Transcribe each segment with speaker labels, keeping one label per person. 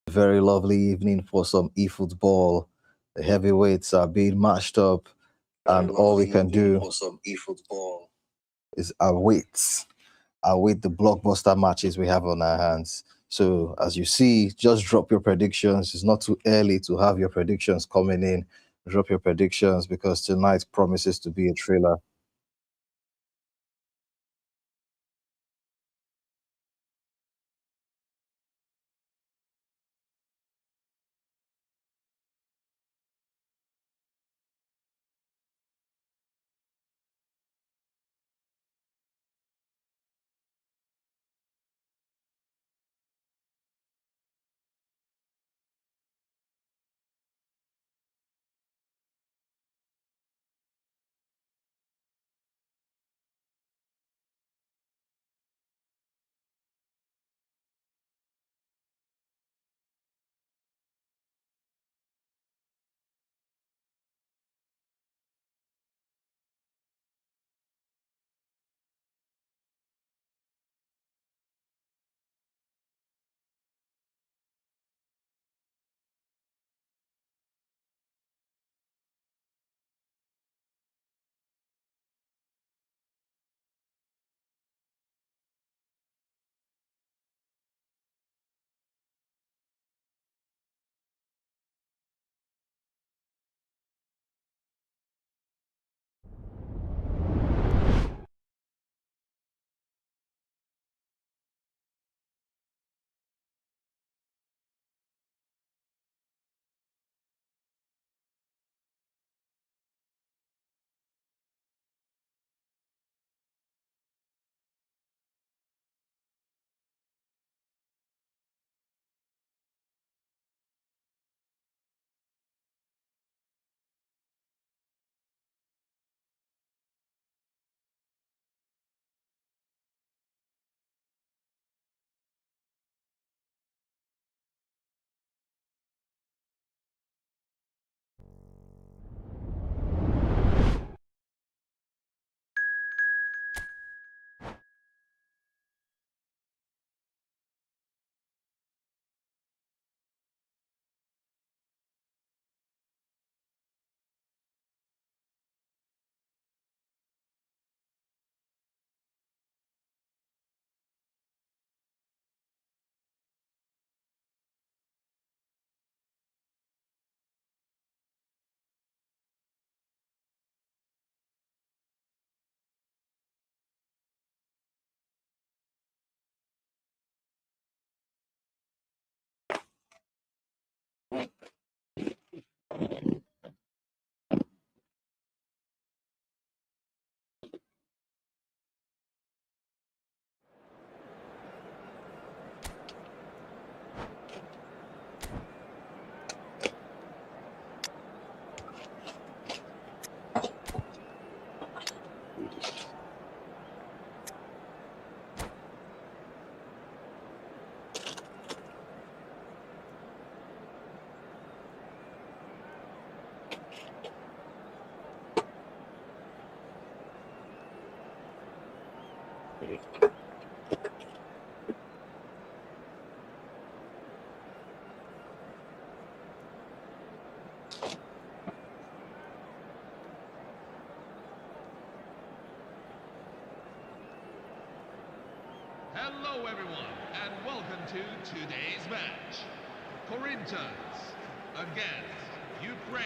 Speaker 1: Very lovely evening for some eFootball. The heavyweights are being matched up, and all we can do
Speaker 2: for some eFootball
Speaker 1: is await the blockbuster matches we have on our hands. So as you see, just drop your predictions. It's not too early to have your predictions coming in. Drop your predictions because tonight promises to be a thriller.
Speaker 3: Hello everyone, and welcome to today's match. Corinthians against Ukraine.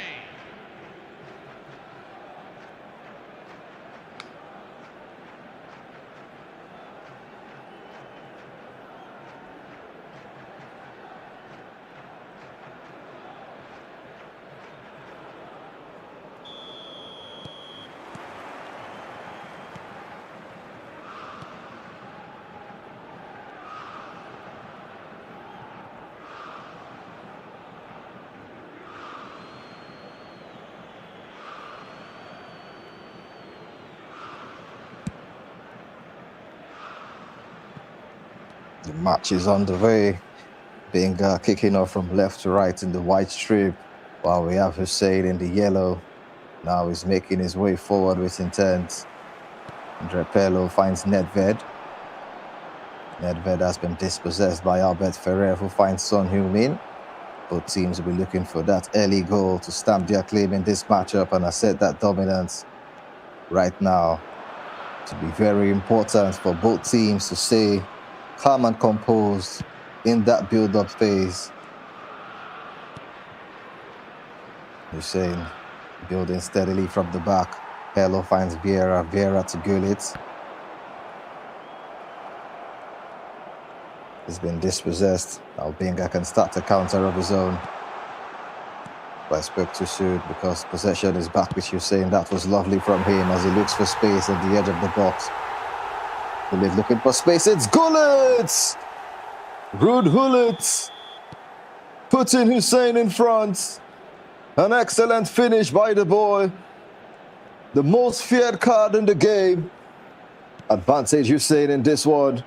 Speaker 1: The match is on the way. Benga kicking off from left to right in the white strip, while we have Hussein in the yellow. Now he's making his way forward with intent. Drepello finds Nedved. Nedved has been dispossessed by Albert Ferrer, who finds Son Heung-min. Both teams will be looking for that early goal to stamp their claim in this matchup and assert that dominance right now. To be very important for both teams to stay calm and composed in that build-up phase. Hussein building steadily from the back. Hello finds Vieira. Vieira to Gullit. He's been dispossessed. Now Benga can start to counter of his own. But I spoke too soon because possession is back with Hussein. That was lovely from him as he looks for space at the edge of the box. Gullit looking for space. It's Gullit! Ruud Gullit putting Hussein in front. An excellent finish by the boy. The most feared card in the game. Advantage Hussein in this one.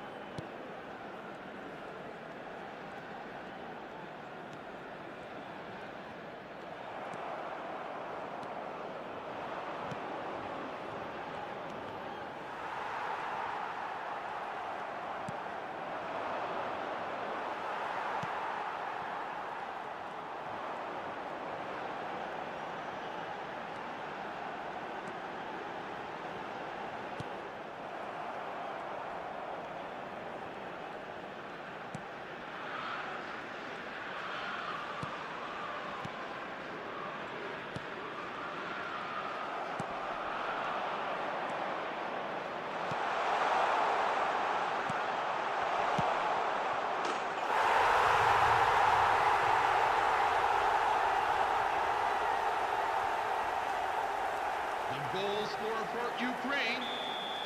Speaker 3: The goal scorer for Ukraine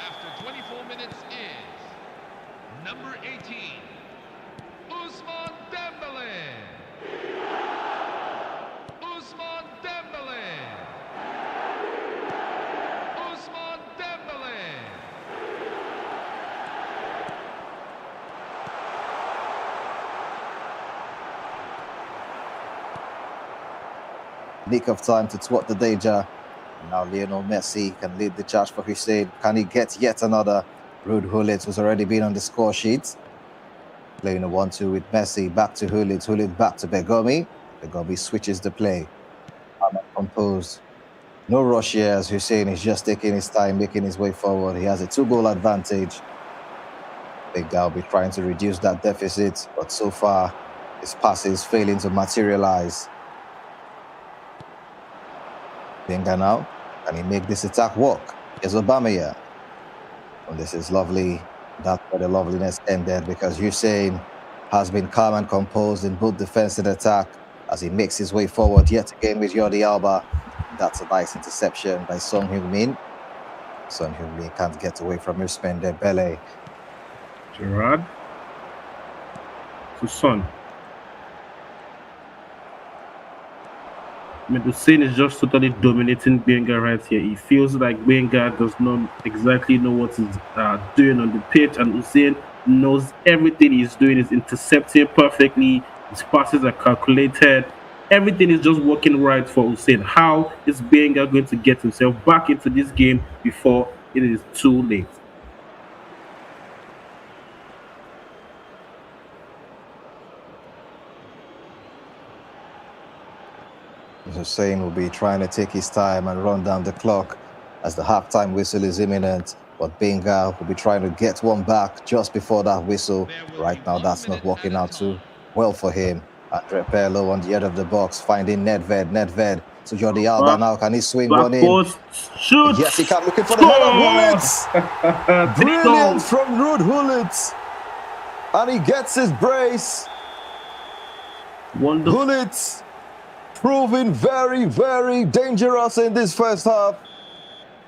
Speaker 3: after 24 minutes is number 18, Ousmane Dembele. Ousmane Dembele. Ousmane Dembele.
Speaker 1: Nick of time to thwart the danger. Now Lionel Messi can lead the charge for Hussein. Can he get yet another? Ruud Gullit, who's already been on the score sheet. Playing a 1-2 with Messi. Back to Gullit. Gullit back to Begomi. Begomi switches the play. Composed. No rush here as Hussein is just taking his time, making his way forward. He has a 2-goal advantage. Big guy will be trying to reduce that deficit, but so far his passes failing to materialize. Benga now, can he make this attack work? Here's Aubameyang. And this is lovely. That's where the loveliness ended because Hussein has been calm and composed in both defense and attack as he makes his way forward yet again with Jordi Alba. That's a nice interception by Son Heung-min. Son Heung-min can't get away from Ousmane Dembele.
Speaker 2: Gerard to Son. I mean, Hussein is just totally dominating Benga right here. He feels like Benga does not exactly know what he's doing on the pitch, and Hussein knows everything he's doing is intercepting perfectly. His passes are calculated. Everything is just working right for Hussein. How is Benga going to get himself back into this game before it is too late?
Speaker 1: Hussein will be trying to take his time and run down the clock as the halftime whistle is imminent. But Benga will be trying to get one back just before that whistle. Right now, that's not working out too well for him. Andre Pirlo on the edge of the box, finding Nedved. Nedved to Jordi Alba now. Can he swing one in?
Speaker 2: Shoot!
Speaker 1: Yes, he can. Looking for the header. Gullit! Brilliant from Ruud Gullit. And he gets his brace.
Speaker 2: Wonderful.
Speaker 1: Gullit proving very, very dangerous in this first half.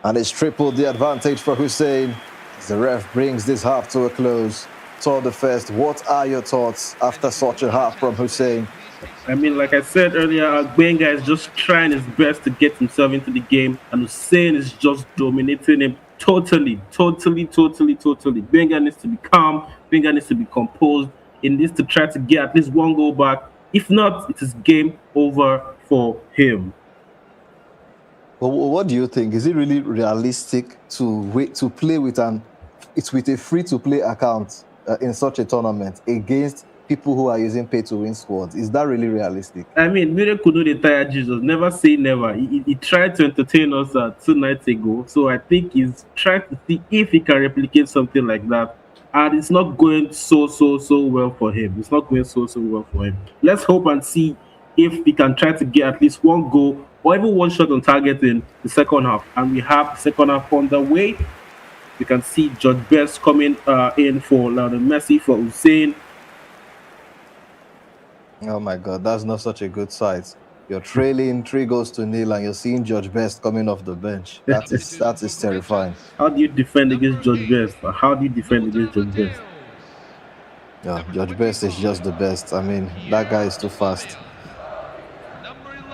Speaker 1: And it's tripled the advantage for Hussein as the ref brings this half to a close. Tour the first. What are your thoughts after such a half from Hussein?
Speaker 2: I mean, like I said earlier, Benga is just trying his best to get himself into the game, and Hussein is just dominating him totally. Benga needs to be calm. Benga needs to be composed. He needs to try to get at least one goal back. If not, it is game over for him.
Speaker 1: Well, what do you think? Is it really realistic to play with a free-to-play account in such a tournament against people who are using pay-to-win squads. Is that really realistic?
Speaker 2: I mean, Miracle no dey tire Jesus. Never say never. He tried to entertain us 2 nights ago. So I think he's trying to see if he can replicate something like that. And it's not going so well for him. It's not going so well for him. Let's hope and see if he can try to get at least one goal or even one shot on target in the second half. And we have the second half on the way. We can see George Best coming in for Lionel Messi, for Hussein.
Speaker 1: Oh my God, that's not such a good sight. You're trailing 3 goals to 0, and you're seeing George Best coming off the bench. That is terrifying.
Speaker 2: How do you defend against George Best? How do you defend against George Best?
Speaker 1: Yeah, George Best is just the best. I mean, that guy is too fast.
Speaker 3: Number 11,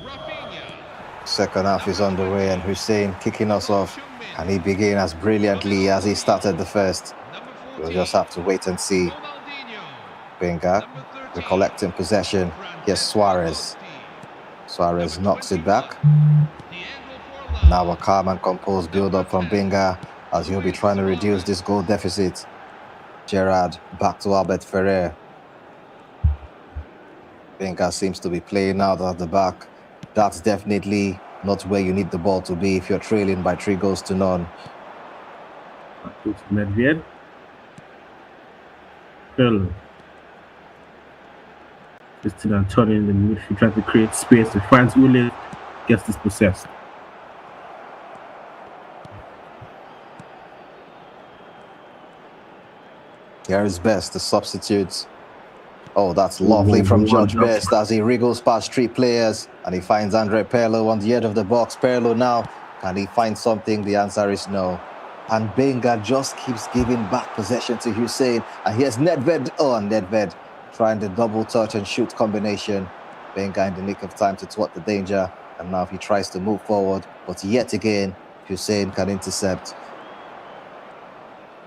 Speaker 3: Rafinha.
Speaker 1: Second half is on the way, and Hussein kicking us off. Can he begin as brilliantly as he started the first?
Speaker 3: Number
Speaker 1: We'll
Speaker 3: 14,
Speaker 1: just have to wait and see.
Speaker 3: Ronaldinho.
Speaker 1: Benga
Speaker 3: Number 13,
Speaker 1: recollecting possession. Here's Suarez. Suarez knocks it back.
Speaker 3: Diego Forlan.
Speaker 1: Now a calm and composed build-up from Benga as he'll be trying to reduce this goal deficit. Gerrard back to Albert Ferrer. Benga seems to be playing out at the back. That's definitely not where you need the ball to be if you're trailing by 3 goals to 0.
Speaker 2: Medved. Hello. Christian Antonio in the midfield trying to create space. He finds Ule, gets dispossessed.
Speaker 1: Here is Best, the substitute. Oh, that's lovely from George Best as he wriggles past 3 players and he finds Andre Pirlo on the edge of the box. Pirlo now, can he find something? The answer is no. And Benga just keeps giving back possession to Hussein. And here's Nedved. Oh, Nedved trying the double touch and shoot combination. Benga in the nick of time to thwart the danger. And now he tries to move forward. But yet again, Hussein can intercept.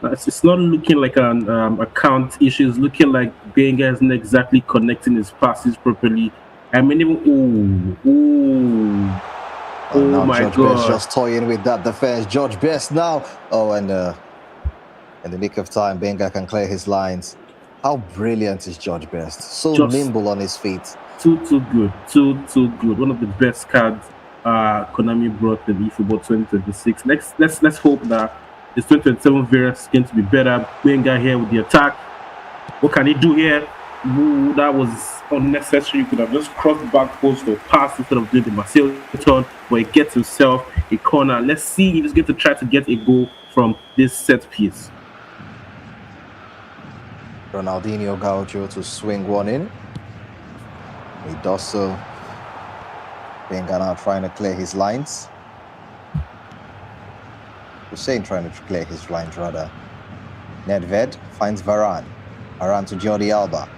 Speaker 2: It's not looking like an account issue. It's looking like Benga isn't exactly connecting his passes properly. I mean, even oh my
Speaker 1: George
Speaker 2: God!
Speaker 1: Best just toying with that defense. George Best now. Oh, and in the nick of time, Benga can clear his lines. How brilliant is George Best? So
Speaker 2: Just
Speaker 1: nimble on his feet.
Speaker 2: Too good. Too good. One of the best cards Konami brought in eFootball 2026. Let's hope that this 2027 variant is going to be better. Benga here with the attack. What can he do here? Ooh, that was unnecessary. He could have just crossed back post or pass instead of doing the Marcel turn, but he gets himself a corner. Let's see if he's going to try to get a goal from this set piece.
Speaker 1: Ronaldinho Gaucho to swing one in. He does so. Benga now trying to clear his lines. Hussein trying to clear his lines rather. Nedved finds Varane. Varane to Jordi Alba.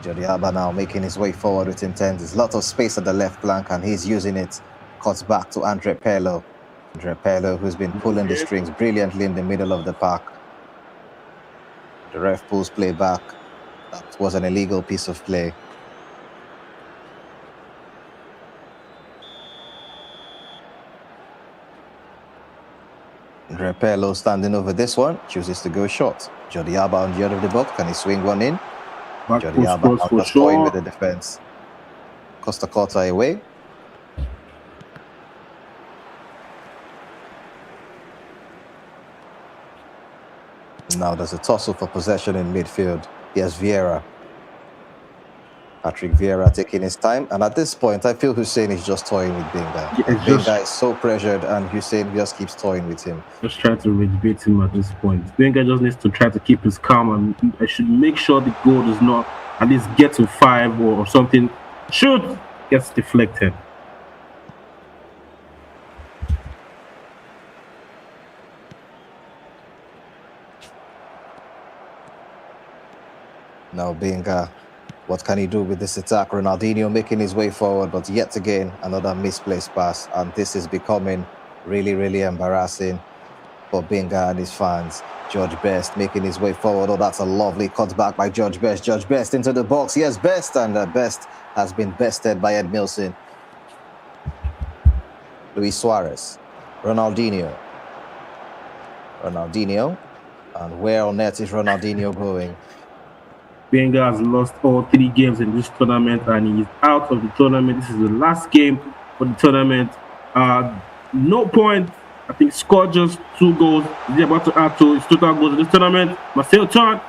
Speaker 1: Jordi Alba now making his way forward with intent. There's a lot of space at the left flank and he's using it. Cuts back to Andre Pirlo. Andre Pirlo, who's been pulling the strings brilliantly in the middle of the park. The ref pulls play back. That was an illegal piece of play. Andre Pirlo standing over this one, chooses to go short. Jordi Alba on the other of the box, can he swing one in? Jordi Alba now just toying with the defense. Costa Corta away. Now there's a tussle for possession in midfield. Here's Vieira. Patrick Vieira taking his time. And at this point, I feel Hussein is just toying with Benga. Benga is so pressured and Hussein just keeps toying with him.
Speaker 2: Just trying to rage him at this point. Benga just needs to try to keep his calm and I should make sure the goal does not at least get to 5 or something. Shoot! Gets deflected.
Speaker 1: Now Benga, what can he do with this attack? Ronaldinho making his way forward, but yet again, another misplaced pass. And this is becoming really embarrassing for Benga and his fans. George Best making his way forward. Oh, that's a lovely cut back by George Best. George Best into the box. Yes, Best, and Best has been bested by Ed Milson. Luis Suarez. Ronaldinho. And where on earth is Ronaldinho going?
Speaker 2: Benga has lost all 3 games in this tournament and he is out of the tournament. This is the last game for the tournament. No point. I think scored just 2 goals. Is he about to add to his total goals in this tournament? Marcel turn.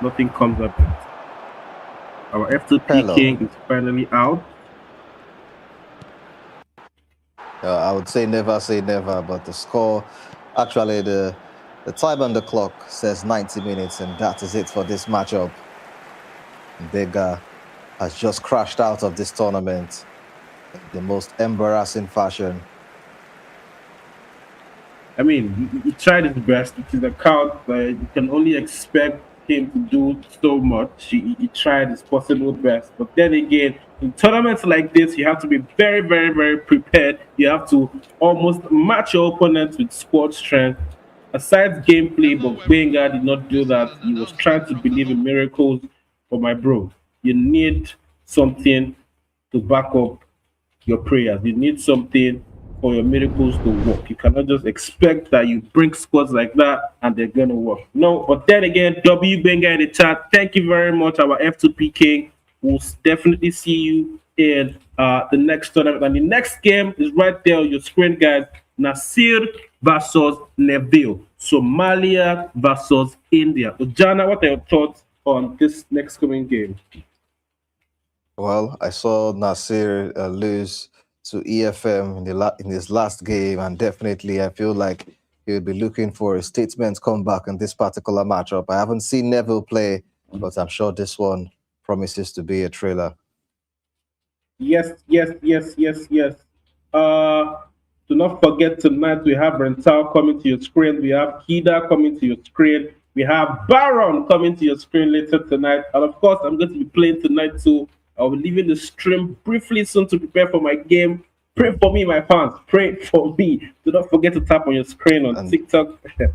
Speaker 2: Nothing comes up. Our F2P King is finally out.
Speaker 1: I would say never, but the score, actually the time on the clock says 90 minutes, and that is it for this matchup. Benga has just crashed out of this tournament in the most embarrassing fashion.
Speaker 2: I mean, he tried his best, which is a count. You can only expect him to do so much. He tried his possible best. But then again, in tournaments like this, you have to be very, very, very prepared. You have to almost match your opponents with squad strength. Aside gameplay, but Benga did not do that. He was trying to believe in miracles. But my bro, you need something to back up your prayers. You need something for your miracles to work. You cannot just expect that you bring squads like that and they're gonna work. No, but then again, W Benga in the chat. Thank you very much, our F2P King. We'll definitely see you in the next tournament. And the next game is right there on your screen, guys. Nasir versus Neville. Somalia versus India. Ojana, what are your thoughts on this next coming game?
Speaker 1: Well, I saw Nasir lose to EFM in his last game, and definitely I feel like he'll be looking for a statement comeback in this particular matchup. I haven't seen Neville play, but I'm sure this one promises to be a thriller.
Speaker 2: Yes. Do not forget tonight we have RENTAO coming to your screen. We have Kida coming to your screen. We have Baron coming to your screen later tonight. And of course, I'm going to be playing tonight too. I'll be leaving the stream briefly soon to prepare for my game. Pray for me, my fans. Pray for me. Do not forget to tap on your screen on TikTok. You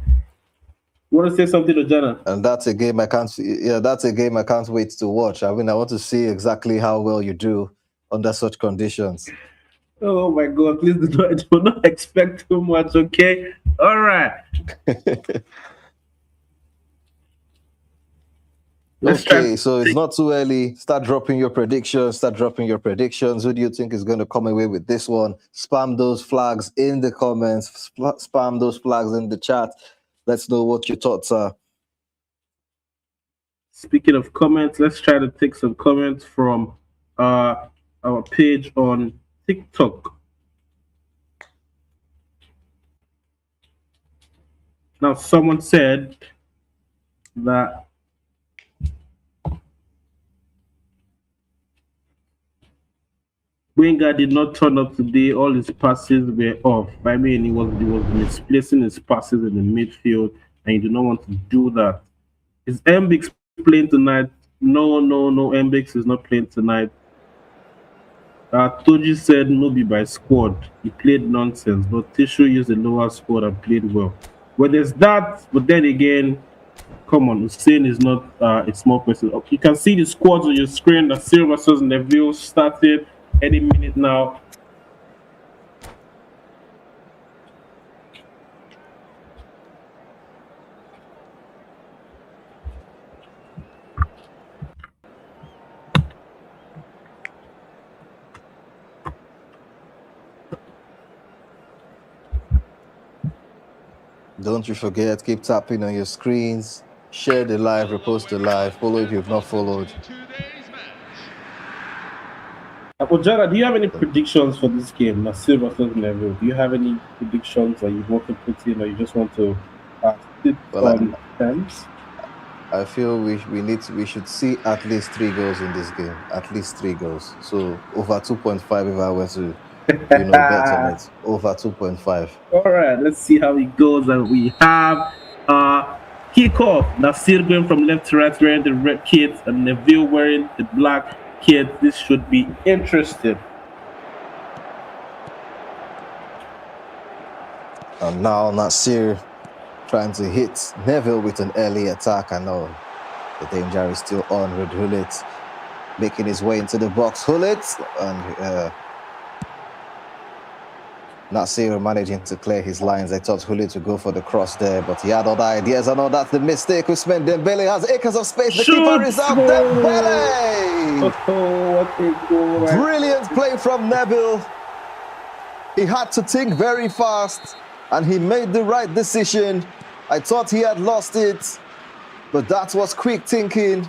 Speaker 2: want to say something, Ojana?
Speaker 1: And that's a game I can't. Yeah, that's a game I can't wait to watch. I mean, I want to see exactly how well you do under such conditions.
Speaker 2: Oh my God! Please do not expect too much. Okay. All right.
Speaker 1: Okay, so it's not too early. Start dropping your predictions. Who do you think is going to come away with this one? Spam those flags in the comments. Spam those flags in the chat. Let's know what your thoughts are.
Speaker 2: Speaking of comments, let's try to take some comments from our page on TikTok. Now, someone said that Benga did not turn up today. All his passes were off. I mean, he was misplacing his passes in the midfield, and you do not want to do that. Is Mbix playing tonight? No. Mbix is not playing tonight. Toji said no be by squad. He played nonsense, but Tishu used the lower squad and played well. Well, there's that, but then again, come on, Hussein is not a small person. You can see the squads on your screen. Nasir versus Neville started any minute now.
Speaker 1: Don't you forget, keep tapping on your screens, share the live, repost the live, follow if you've not followed.
Speaker 2: Ojana, do you have any predictions for this game, Nasir versus Neville? Do you have any predictions that you want to put in, or you just want to sit on terms?
Speaker 1: I feel we should see at least 3 goals in this game. At least 3 goals. So over 2.5 if I were to bet on it. Over 2.5.
Speaker 2: All right, let's see how it goes. And we have kickoff. Nasir going from left to right wearing the red kit, and Neville wearing the black kit. This should be interesting.
Speaker 1: And now Nasir trying to hit Neville with an early attack. I know the danger is still on with Hullet making his way into the box. Hullet and Nasir managing to clear his lines. I thought Hullet to go for the cross there, but he had other ideas. I know that's the mistake. Ousmane Dembele has acres of space. The keeper is out. Dembele!
Speaker 2: What a goal!
Speaker 1: Brilliant play from Nabil. He had to think very fast, and he made the right decision. I thought he had lost it, but that was quick thinking.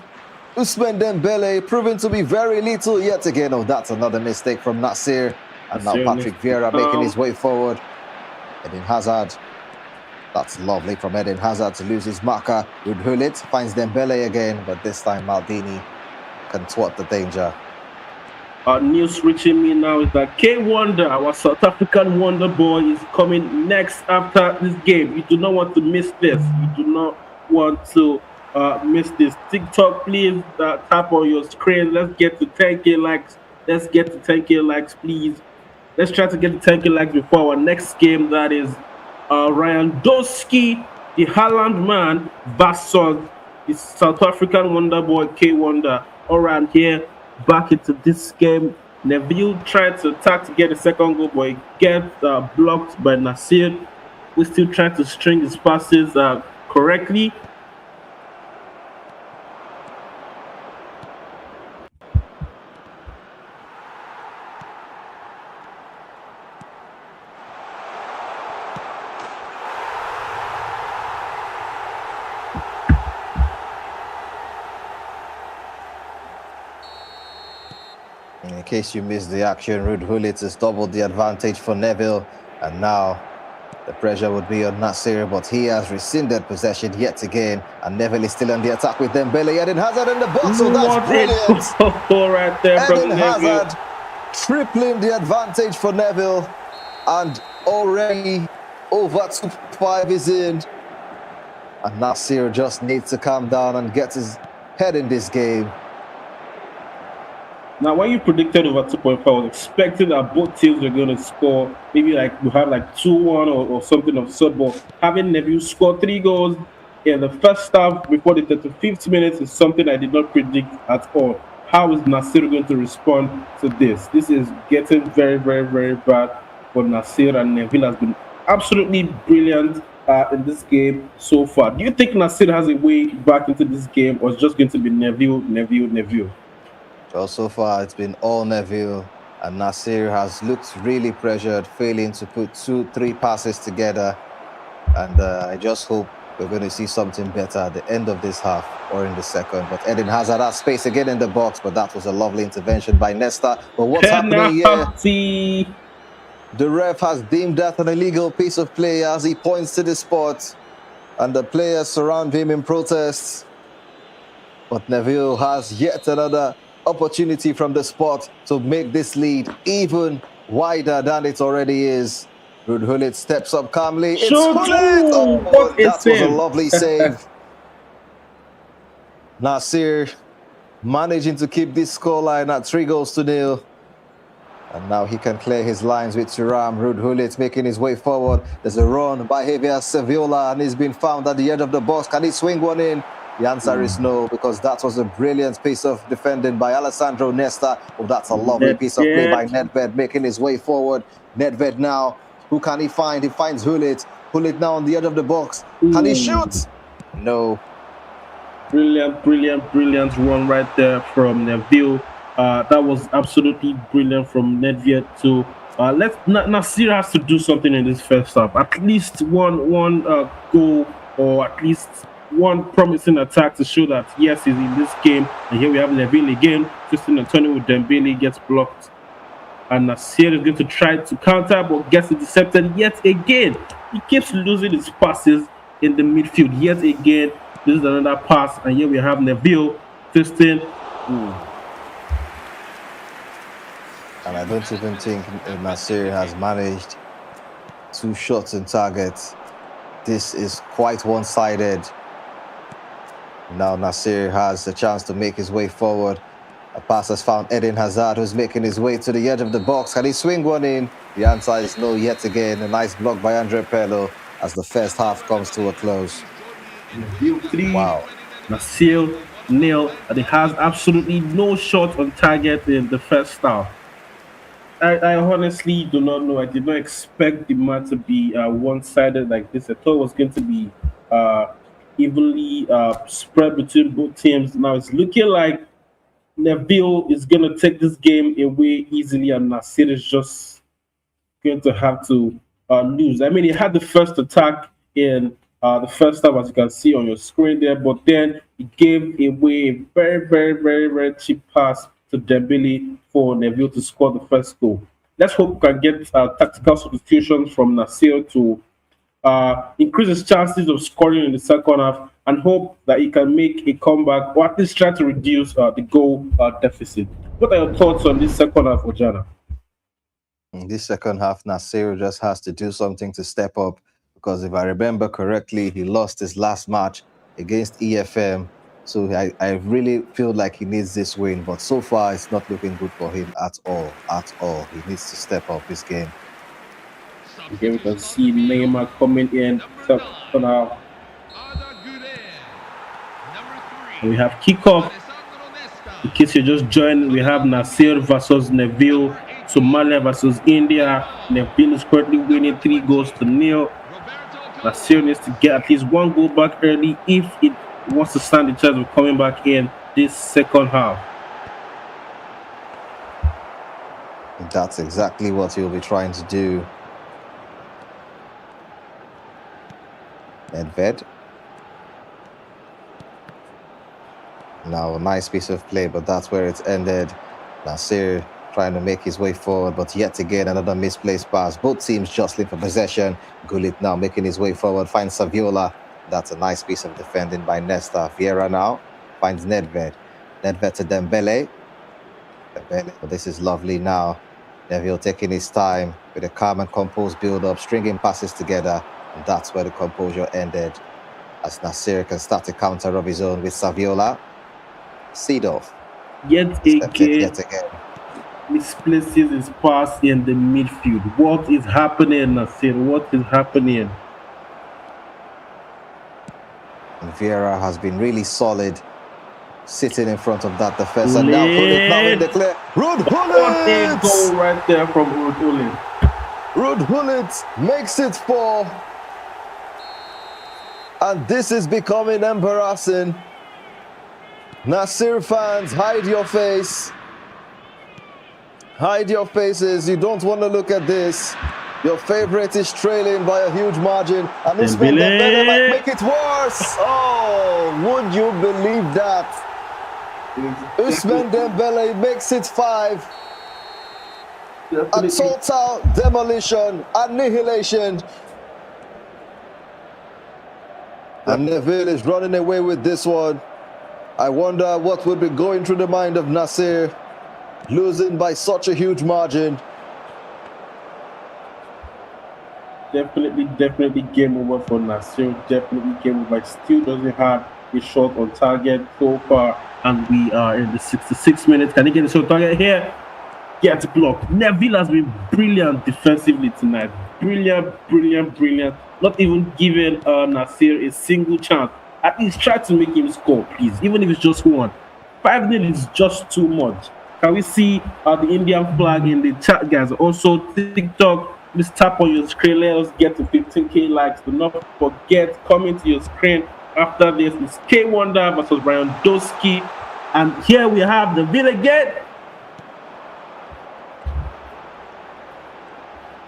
Speaker 1: Ousmane Dembele proving to be very little yet again. Oh, that's another mistake from Nasir. And now Patrick Vieira making his way forward. Eden Hazard. That's lovely from Eden Hazard to lose his marker. Hullet finds Dembele again, but this time Maldini can thwart the danger.
Speaker 2: News reaching me now is that K Wonder, our South African wonder boy, is coming next after this game. You do not want to miss this. You do not want to miss this. TikTok, please tap on your screen. Let's get to 10K likes. Let's get to 10K likes, please. Let's try to get the 10K likes before our next game. That is Ryan Doski, the Haaland man, versus the South African wonder boy K Wonder. All right, here back into this game. Neville tried to attack to get a second goal, but he gets blocked by Nasir. We still trying to string his passes correctly.
Speaker 1: In case you missed the action, Ruud Gullit has doubled the advantage for Neville, and now the pressure would be on Nasir, but he has rescinded possession yet again, and Neville is still on the attack with Dembele. Eden Hazard in the box, so that's brilliant.
Speaker 2: Goal right there from
Speaker 1: Eden Hazard tripling the advantage for Neville, and already over 2.5 is in. And Nasir just needs to calm down and get his head in this game.
Speaker 2: Now, when you predicted over 2.5, I was expecting that both teams were going to score. Maybe like we have like 2-1 or something of sort. But having Neville score 3 goals in the first half before the 35th minute is something I did not predict at all. How is Nasir going to respond to this? This is getting very, very, very bad for Nasir, and Neville has been absolutely brilliant in this game so far. Do you think Nasir has a way back into this game, or it's just going to be Neville?
Speaker 1: Well, so far it's been all Neville, and Nasir has looked really pressured, failing to put 2-3 passes together. And I just hope we're going to see something better at the end of this half or in the second. But Eden Hazard has space again in the box, but that was a lovely intervention by Nesta. But what's happening here? The ref has deemed that an illegal piece of play as he points to the spot, and the players surround him in protest. But Neville has yet another opportunity from the spot to make this lead even wider than it already is. Ruud Gullit steps up calmly. It's Gullit! Oh, that was a lovely save. Nasir managing to keep this scoreline at 3-0. And now he can clear his lines with Thuram. Ruud Gullit making his way forward. There's a run by Javier Sevilla, and he's been found at the edge of the box. Can he swing one in? The answer is no, because that was a brilliant piece of defending by Alessandro Nesta. Oh, that's a lovely piece of play by Nedved, making his way forward. Nedved now, who can he find? He finds Gullit. Gullit now on the edge of the box. Can he shoot? No.
Speaker 2: Brilliant run right there from Neville. That was absolutely brilliant from Nedved too. Nasir has to do something in this first half. At least one goal, or at least one promising attack to show that yes, he's in this game. And here we have Neville again, twisting and turning with Dembele, gets blocked, and Nasir is going to try to counter, but gets intercepted yet again. He keeps losing his passes in the midfield yet again. This is another pass, and here we have Neville twisting.
Speaker 1: And I don't even think Nasir has managed 2 shots in target. This is quite one-sided. Now Nasir has the chance to make his way forward. A pass has found Eden Hazard, who's making his way to the edge of the box. Can he swing one in? The answer is no yet again. A nice block by Andre Pirlo as the first half comes to a close.
Speaker 2: Neville 3,
Speaker 1: wow.
Speaker 2: Nasir 0, and he has absolutely no shot on target in the first half. I honestly do not know. I did not expect the match to be one-sided like this. I thought it was going to be uh, evenly spread between both teams. Now it's looking like Neville is going to take this game away easily, and Nasir is just going to have to lose. I mean, he had the first attack in the first half, as you can see on your screen there, but then he gave away a very, very, very, very cheap pass to Dembele for Neville to score the first goal. Let's hope we can get tactical substitutions from Nasir to increase his chances of scoring in the second half and hope that he can make a comeback or at least try to reduce the goal deficit. What are your thoughts on this second half, Ojana?
Speaker 1: In this second half, Nasir just has to do something to step up because if I remember correctly, he lost his last match against EFM. So I really feel like he needs this win, but so far it's not looking good for him at all. At all. He needs to step up this game.
Speaker 2: Here we can see Neymar coming in second half. We have kickoff. In case you just joined, we have Nasir versus Neville, Somalia versus India. Neville is currently winning 3-0. Nasir needs to get at least one goal back early if it wants to stand the chance of coming back in this second half.
Speaker 1: That's exactly what he'll be trying to do. Nedved. Now a nice piece of play, but that's where it's ended. Nasir trying to make his way forward, but yet again another misplaced pass. Both teams jostling for possession. Gullit now making his way forward, finds Saviola. That's a nice piece of defending by Nesta. Vieira now finds Nedved. Nedved to Dembele. Dembele. But this is lovely now. Neville taking his time with a calm and composed build-up, stringing passes together, and that's where the composure ended. As Nasir can start a counter of his own with Saviola. Seedorf.
Speaker 2: Yet again, misplaces his pass in the midfield. What is happening, Nasir? What is happening?
Speaker 1: And Vieira has been really solid, sitting in front of that defense. And now Gullit now in the clear. Ruud
Speaker 2: What a
Speaker 1: Gullit!
Speaker 2: goal right there from Ruud Gullit.
Speaker 1: Ruud Gullit makes it 4. And this is becoming embarrassing. Nasir fans, hide your face. Hide your faces. You don't want to look at this. Your favorite is trailing by a huge margin. And Ousmane Dembele might make it worse. Oh, would you believe that? Ousmane Dembele makes it 5. A total demolition, annihilation. And Neville is running away with this one. I wonder what would be going through the mind of Nasir, losing by such a huge margin.
Speaker 2: Definitely game over for Nasir. Definitely game over. Still doesn't have a shot on target so far. And we are in the 66 minutes. Can he get a shot on target here? Get blocked. Neville has been brilliant defensively tonight. Brilliant. Not even giving Nasir a single chance. At least try to make him score, please. Even if it's just one. 5-0 is just too much. Can we see the Indian flag in the chat, guys? Also, TikTok, please tap on your screen. Let us get to 15K likes. Do not forget, coming to your screen after this is K Wonder versus Brian Doski. And here we have the Villa again.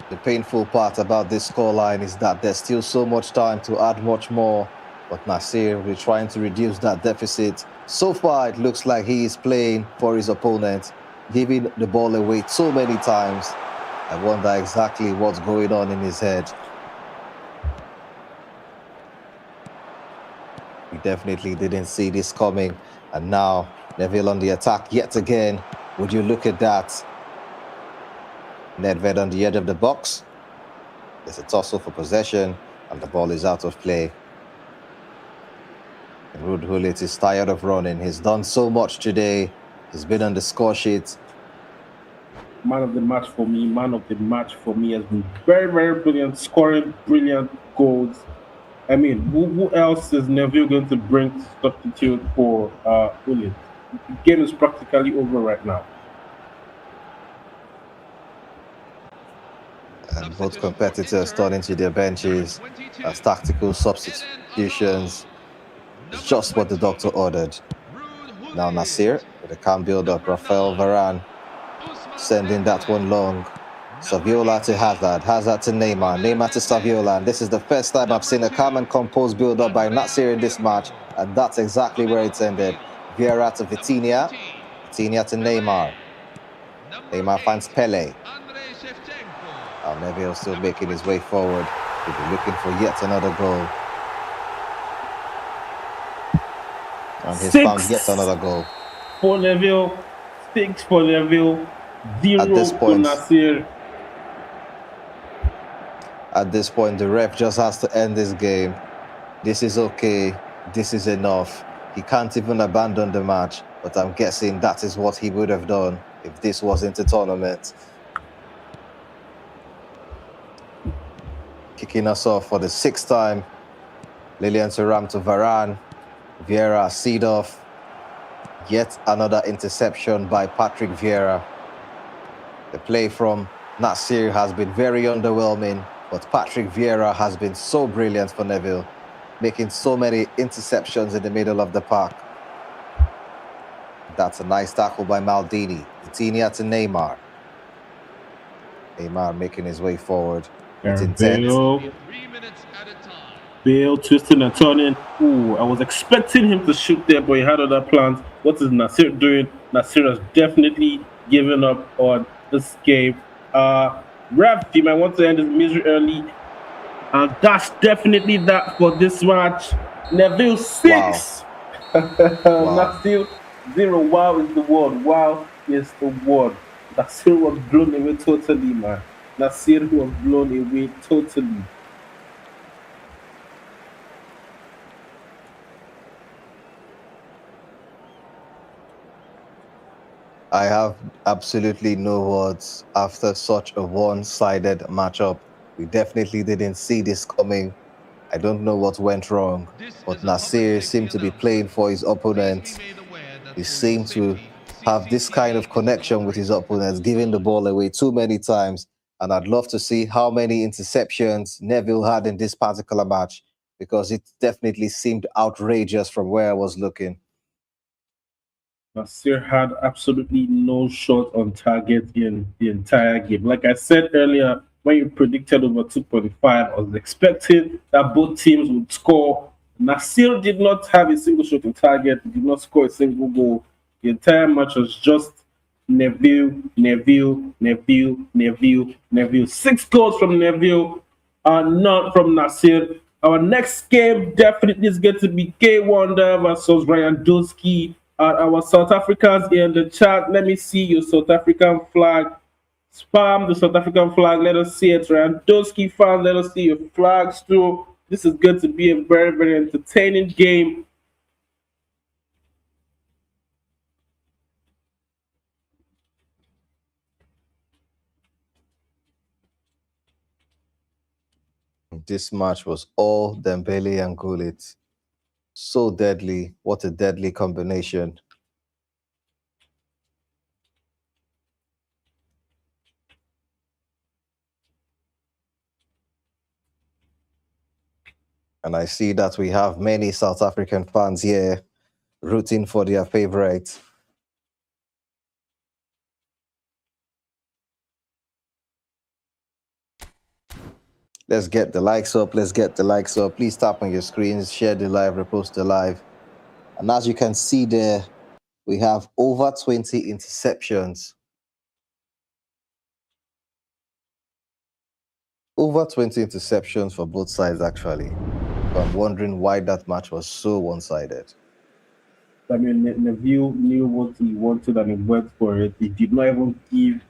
Speaker 1: The painful part about this scoreline is that there's still so much time to add much more. But Nasir will be trying to reduce that deficit. So far, it looks like he is playing for his opponent, giving the ball away so many times. I wonder exactly what's going on in his head. We definitely didn't see this coming. And now, Neville on the attack yet again. Would you look at that? Nedved on the edge of the box. There's a tussle for possession, and the ball is out of play. Ruud Gullit is tired of running. He's done so much today. He's been on the score sheet.
Speaker 2: Man of the match for me. Has been very brilliant, scoring brilliant goals. I mean, who else is Neville going to bring to substitute for Gullit? The game is practically over right now.
Speaker 1: And both competitors turning to their benches as tactical substitutions. It's just what the doctor ordered. Now Nasir with a calm build-up. Rafael Varane sending that one long. Saviola to Hazard. Hazard to Neymar. Neymar to Saviola. And this is the first time I've seen a calm and composed build-up by Nasir in this match. And that's exactly where it's ended. Vieira to Vitinha. Vitinha to Neymar. Neymar finds Pele. Neville still making his way forward. He'll be looking for yet another goal. And he's found yet another goal.
Speaker 2: For Neville, 6 for Neville, 0
Speaker 1: at this point,
Speaker 2: for Nasir.
Speaker 1: At this point, the ref just has to end this game. This is okay. This is enough. He can't even abandon the match, but I'm guessing that is what he would have done if this wasn't a tournament. Kicking us off for the 6th time. Lilian Thuram to Varane. Vieira seed off. Yet another interception by Patrick Vieira. The play from Nasir has been very underwhelming, but Patrick Vieira has been so brilliant for Neville, making so many interceptions in the middle of the park. That's a nice tackle by Maldini. Vitinha to Neymar. Neymar making his way forward with intent.
Speaker 2: Bale twisting and turning. Ooh, I was expecting him to shoot there, but he had other plans. What is Nasir doing? Nasir has definitely given up on this game. Ref, you might want to end his misery early. And that's definitely that for this match. Neville 6. Wow. Nasir 0. Wow is the word. Wow is the word. Nasir was blown away totally, man. Nasir was blown away totally.
Speaker 1: I have absolutely no words after such a one-sided matchup. We definitely didn't see this coming. I don't know what went wrong, but Nasir seemed to be playing for his opponent. He seemed to have this kind of connection with his opponents, giving the ball away too many times. And I'd love to see how many interceptions Neville had in this particular match, because it definitely seemed outrageous from where I was looking.
Speaker 2: Nasir had absolutely no shot on target in the entire game. Like I said earlier, when you predicted over 2.5, I was expecting that both teams would score. Nasir did not have a single shot on target, did not score a single goal. The entire match was just Neville, Neville, Neville, Neville, Neville. 6 goals from Neville, none from Nasir. Our next game definitely is going to be K Wonder versus Ryan Doski. Our South Africans here in the chat. Let me see your South African flag. Spam the South African flag. Let us see it. Randowski fans, let us see your flags too. This is going to be a very, very entertaining game.
Speaker 1: This match was all Dembele and Gullit. So deadly. What a deadly combination. And I see that we have many South African fans here rooting for their favorite. Let's get the likes up. Let's get the likes up. Please tap on your screens, share the live, repost the live. And as you can see there, we have over 20 interceptions. Over 20 interceptions for both sides, actually. So I'm wondering why that match was so one-sided.
Speaker 2: I mean, Neville knew what he wanted and he went for it. He did not even give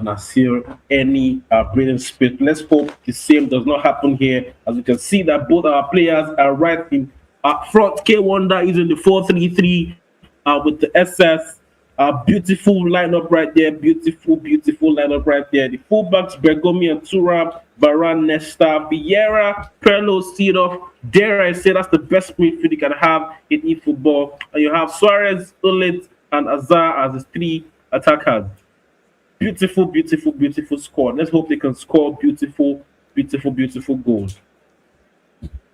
Speaker 2: Nasir any breathing space. Let's hope the same does not happen here. As you can see that both our players are right in front. K Wonder is in the 4-3-3 with the SS. Beautiful lineup right there. Beautiful, beautiful lineup right there. The fullbacks, Bergomi and Thuram, Varane, Nesta, Vieira, Perlo, Seedorf. Dare I say that's the best midfield you can have in eFootball. And you have Suarez, Ulit, and Azar as his 3 attackers. beautiful, beautiful, beautiful score. Let's hope they can score beautiful, beautiful, beautiful goals.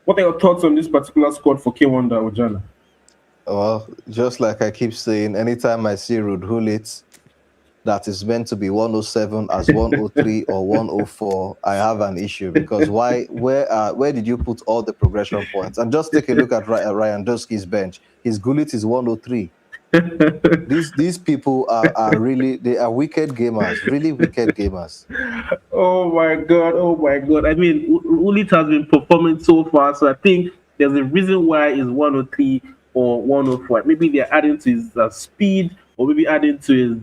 Speaker 2: What are your thoughts on this particular squad for K1 Ojana?
Speaker 1: Well, just like I keep saying, anytime I see Ruud Gullit that is meant to be 107 as 103 or 104, I have an issue because why? Where did you put all the progression points? And just take a look at Ryan Dusky's bench. His Gullit is 103. These people are really, they are wicked gamers, really wicked gamers.
Speaker 2: Oh my god! Oh my god! I mean, Ulit has been performing so far, so I think there's a reason why he's 103 or 104. Maybe they're adding to his speed, or maybe adding to his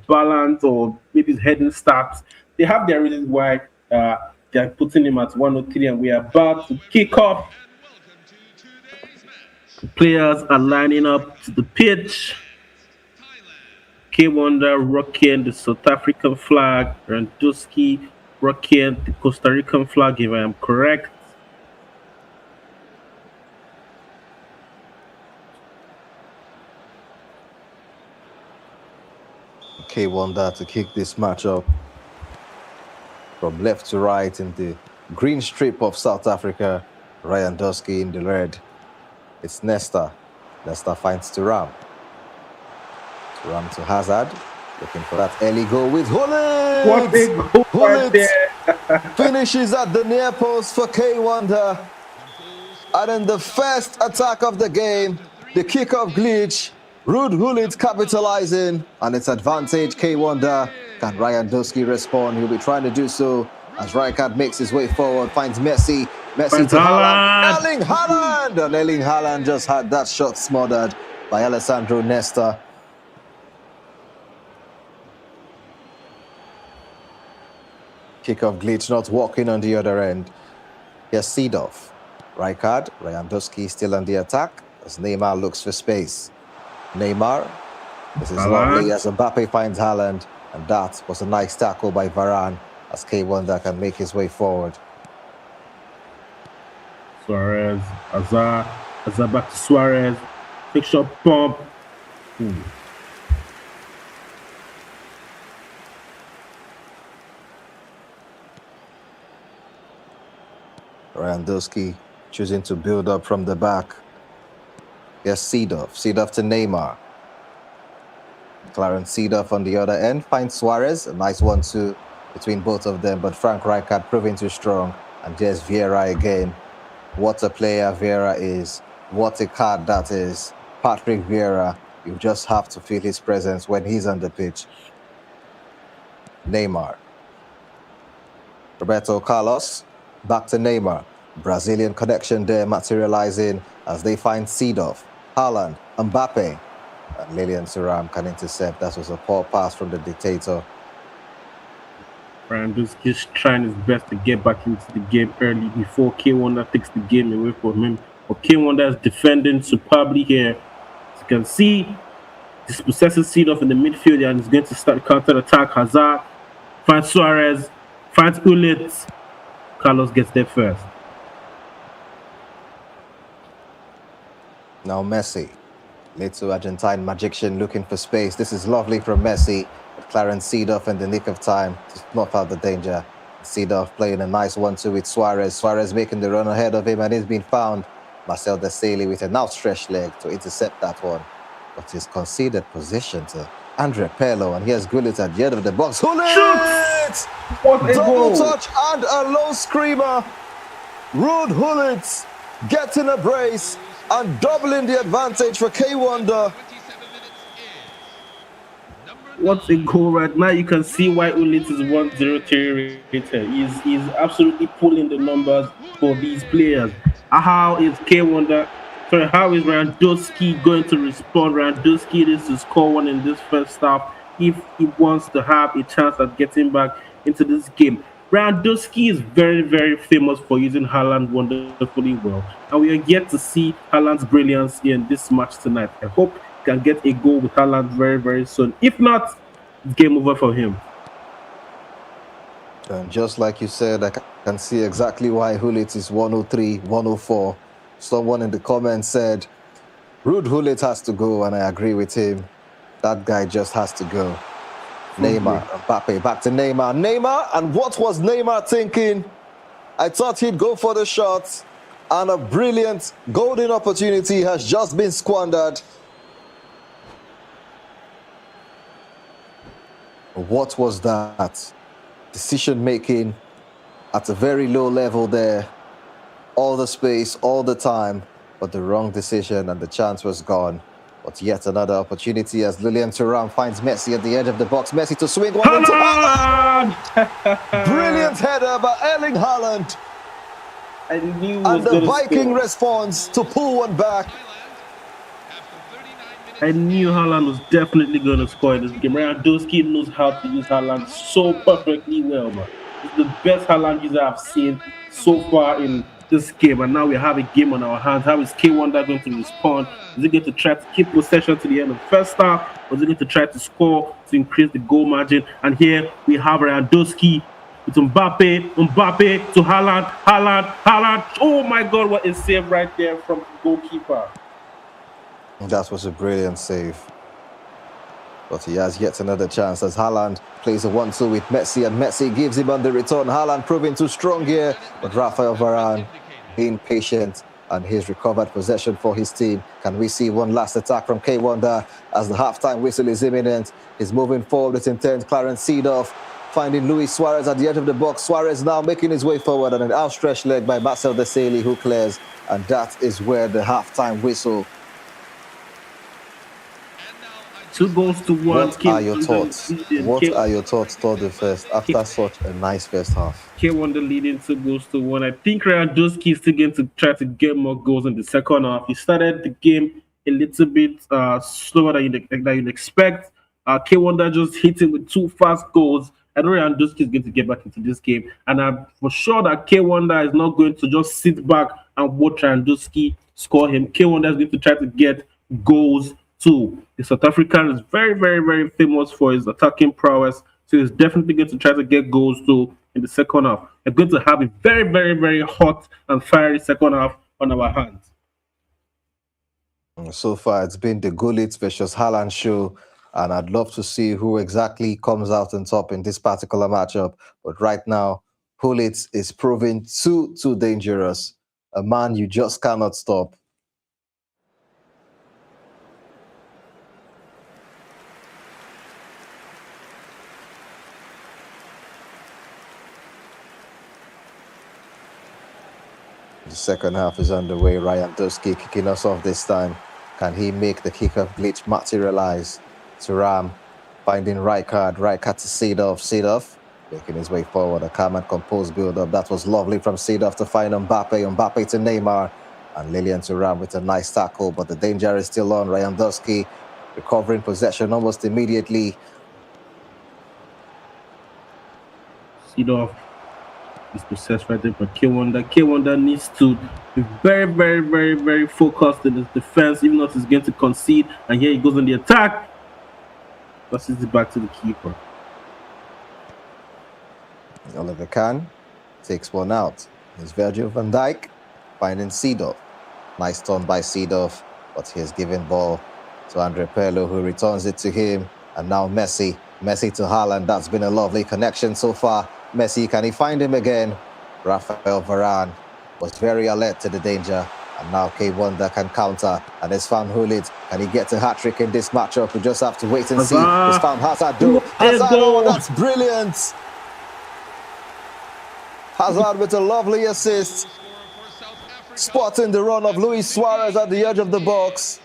Speaker 2: balance, or maybe his heading stats. They have their reasons why they're putting him at 103, and we are about to kick off.
Speaker 3: And welcome to today's match.
Speaker 2: Players are lining up to the pitch.
Speaker 3: Thailand.
Speaker 2: K Wonder rocking the South African flag, Randuski rocking the Costa Rican flag, if I am correct.
Speaker 1: K Wonder to kick this match up from left to right in the green strip of South Africa. Ryan Dusky in the red. It's Nesta. Nesta finds Thuram. Thuram to Hazard. Looking for that early goal with Gullit.
Speaker 2: What a goal right there!
Speaker 1: Finishes at the near post for K Wonder. And in the first attack of the game, the kick-off glitch, Ruud Gullit capitalizing, and it's advantage K Wonder. Can Ryan Dusky respond? He'll be trying to do so as Rijkaard makes his way forward, finds Messi. Messi
Speaker 2: Finds
Speaker 1: to
Speaker 2: Haaland.
Speaker 1: Haaland. Erling Haaland! And Erling Haaland just had that shot smothered by Alessandro Nesta. Kick-off glitch not working on the other end. Here's Seedorf. Rijkaard, Ryan Dusky still on the attack as Neymar looks for space. Neymar, this is
Speaker 2: Haaland.
Speaker 1: lovely as Mbappe finds Haaland, and that was a nice tackle by Varane as K Wonder can make his way forward.
Speaker 2: Suarez, Hazard back to Suarez. Big shot pump.
Speaker 1: Ryan Dusky choosing to build up from the back. Yes, Seedorf. Seedorf to Neymar. Clarence Seedorf on the other end finds Suarez. A nice 1-2 between both of them, but Frank Rijkaard proving too strong. And there's Vieira again. What a player Vieira is. What a card that is. Patrick Vieira. You just have to feel his presence when he's on the pitch. Neymar. Roberto Carlos. Back to Neymar. Brazilian connection there materializing as they find Seedorf, Haaland, Mbappe. And Lilian Thuram can intercept. That was a poor pass from the dictator.
Speaker 2: Randuski's trying his best to get back into the game early before K Wonder takes the game away from him. But K Wonder is defending superbly here. As you can see, dispossesses Seedorf in the midfield and is going to start counter attack. Hazard finds Suarez, finds Gullit. Carlos gets there first.
Speaker 1: Now Messi. Little Argentine magician looking for space. This is lovely from Messi. But Clarence Seedorf in the nick of time to snuff out the danger. Seedorf playing a nice 1-2 with Suarez. Suarez making the run ahead of him and he's been found. Marcel Desailly with an outstretched leg to intercept that one. But he's conceded position to Andre Pirlo, and here's Gullit at the end of the box. Gullit!
Speaker 2: What a
Speaker 1: Double
Speaker 2: goal!
Speaker 1: touch and a low screamer. Ruud Gullit getting a brace and doubling the advantage for K Wonder.
Speaker 3: 27 minutes in. Number
Speaker 2: What's a goal right now? You can see why Ulit is 103 rated. He's absolutely pulling the numbers for these players. How is K Wonder? Sorry, how is Randuski going to respond? Randuski needs to score one in this first half if he wants to have a chance at getting back into this game. Randuski is very, very famous for using Haaland wonderfully well, and we are yet to see Haaland's brilliance in this match tonight. I hope he can get a goal with Haaland very, very soon. If not, game over for him.
Speaker 1: And just like you said, I can see exactly why Gullit is 103, 104. Someone in the comments said, Ruud Gullit has to go, and I agree with him. That guy just has to go. Neymar, Mbappe, back to Neymar. Neymar, and what was Neymar thinking? I thought he'd go for the shot, and a brilliant golden opportunity has just been squandered. What was that? Decision making at a very low level there. All the space, all the time, but the wrong decision, and the chance was gone. But yet another opportunity as Lilian Thuram finds Messi at the edge of the box. Messi to swing one into Haaland! Brilliant header by Erling Haaland.
Speaker 2: I knew
Speaker 1: And the Viking response to pull one back.
Speaker 2: I knew Haaland was definitely going to score in this game. Lewandowski knows how to use Haaland so perfectly well, man. It's the best Haaland user I've seen so far in this game, and now we have a game on our hands. How is K-Wonder going to respond? Is he going to try to keep possession to the end of the first half, or is he going to try to score to increase the goal margin? And here we have Lewandowski with Mbappe to Haaland. Oh my God, what a save right there from the goalkeeper.
Speaker 1: That was a brilliant save. But he has yet another chance as Haaland plays a 1-2 with Messi, and Messi gives him on the return. Haaland proving too strong here, but Rafael Varane being patient, and he's recovered possession for his team. Can we see one last attack from K-Wonder as the halftime whistle is imminent? He's moving forward with intent. Clarence Seedorf finding Luis Suarez at the edge of the box. Suarez now making his way forward, and an outstretched leg by Marcel Desailly, who clears, and that is where the halftime whistle.
Speaker 2: 2-1.
Speaker 1: What are your thoughts? What are your thoughts toward the first after such a nice first half?
Speaker 2: K-Wonder leading 2-1. I think Lewandowski is still going to try to get more goals in the second half. He started the game a little bit slower than you'd expect. K-Wonder just hit him with 2 fast goals. I know Lewandowski is going to get back into this game, and I'm for sure that K-Wonder is not going to just sit back and watch Lewandowski score him. K-Wonder is going to try to get goals too. The South African is very, very, very famous for his attacking prowess, so he's definitely going to try to get goals too in the second half. We're going to have a very, very, very hot and fiery second half on our hands.
Speaker 1: So far, it's been the Gullit versus Haaland show, and I'd love to see who exactly comes out on top in this particular matchup. But right now, Gullit is proving too dangerous. A man you just cannot stop. The second half is underway. Lewandowski kicking us off this time. Can he make the kick-off glitch materialize? Thuram finding Rijkaard to Seedorf making his way forward. A calm and composed build-up. That was lovely from Seedorf to find Mbappe to Neymar, and Lilian Thuram with a nice tackle, but the danger is still on. Lewandowski recovering possession almost immediately.
Speaker 2: Seedorf is possessed right there by K-Wonder. K-Wonder needs to be very, very, very, very focused in his defense, even though he's going to concede. And here he goes on the attack. Passes it back to the keeper.
Speaker 1: Oliver Kahn takes one out. It's Virgil van Dijk finding Seedorf. Nice turn by Seedorf, but he has given ball to Andre Pirlo, who returns it to him. And now Messi to Haaland. That's been a lovely connection so far. Messi, can he find him again? Rafael Varane was very alert to the danger, and now K-Wonder can counter, and it's found Gullit. Can he get a hat-trick in this matchup? We just have to wait and see. It's found Hazard. Oh, that's brilliant. Hazard with a lovely assist, spotting the run of Luis Suarez at the edge of the box,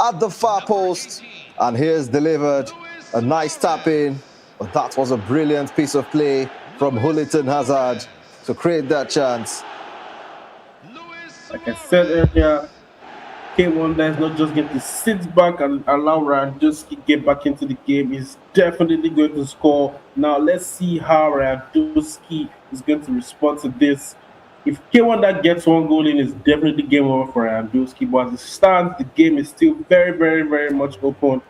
Speaker 1: at the far post, and here's delivered. A nice tap in, but that was a brilliant piece of play from Gullit and Hazard to create that chance.
Speaker 2: Like I said earlier, K-Wonder is not just going to sit back and allow Lewandowski get back into the game. He's definitely going to score. Now let's see how Lewandowski is going to respond to this. If K-Wonder gets one goal in, it's definitely game over for Lewandowski. But as it stands, the game is still very, very, very much open.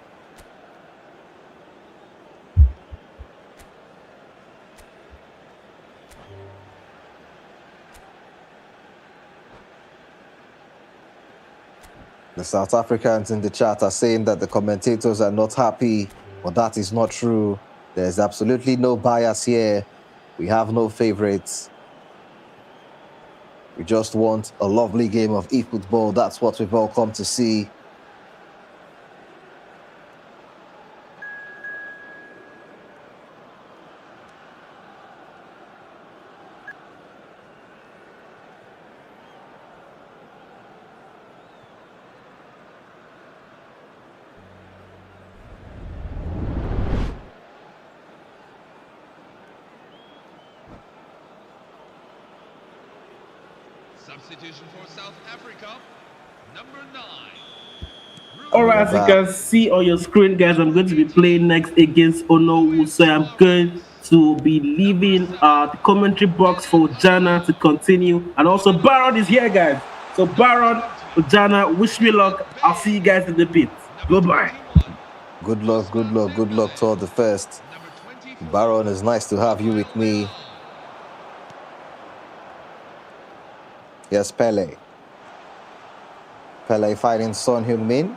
Speaker 1: The South Africans in the chat are saying that the commentators are not happy, but that is not true. There's absolutely no bias here. We have no favorites. We just want a lovely game of eFootball. That's what we've all come to see.
Speaker 3: Substitution for South Africa, number 9.
Speaker 2: All right, as you can see on your screen, guys, I'm going to be playing next against Onowu. So I'm going to be leaving the commentary box for Jana to continue. And also, Baron is here, guys. So, Baron, Jana, wish me luck. I'll see you guys in the pit. Goodbye.
Speaker 1: Good luck toward the first. Baron, it's nice to have you with me. Yes, Pele. Pele fighting Son Heung-min.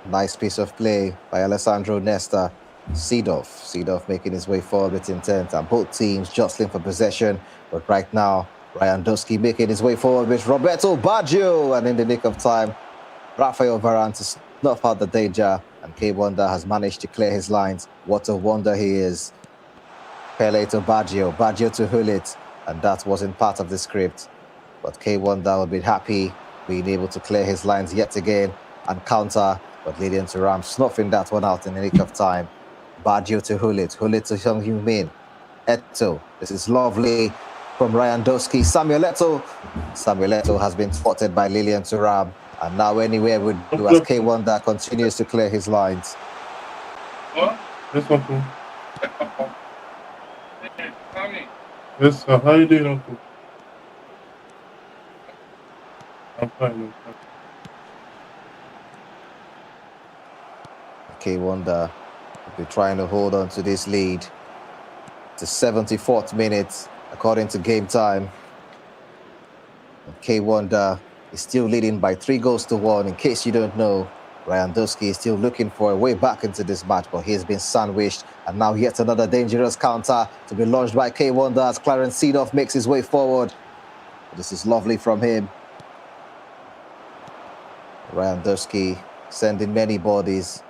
Speaker 1: Nice piece of play by Alessandro Nesta. Seedorf making his way forward with intent, and both teams jostling for possession. But right now, Lewandowski making his way forward with Roberto Baggio, and in the nick of time, Rafael Varane to snuff out the danger, and K Wonder has managed to clear his lines. What a wonder he is. Pele to Baggio to Hullet, and that wasn't part of the script. But K Wonder will be happy being able to clear his lines yet again and counter, but leading to Ram snuffing that one out in the nick of time. Baggio to Hullet to Son Heung-min. Eto'o, this is lovely from Lewandowski. Samuel Eto'o has been spotted by Lilian Thuram, and now anywhere would do as K Wonder continues to clear his lines.
Speaker 4: Yes, sir. How you doing, Uncle? I'm fine.
Speaker 1: K Wonder will be trying to hold on to this lead. It's the 74th minute, according to Game Time. K Wonder is still leading by 3-1. In case you don't know, Lewandowski is still looking for a way back into this match, but he has been sandwiched. And now yet another dangerous counter to be launched by K Wonder as Clarence Seedorf makes his way forward. This is lovely from him. Lewandowski sending many bodies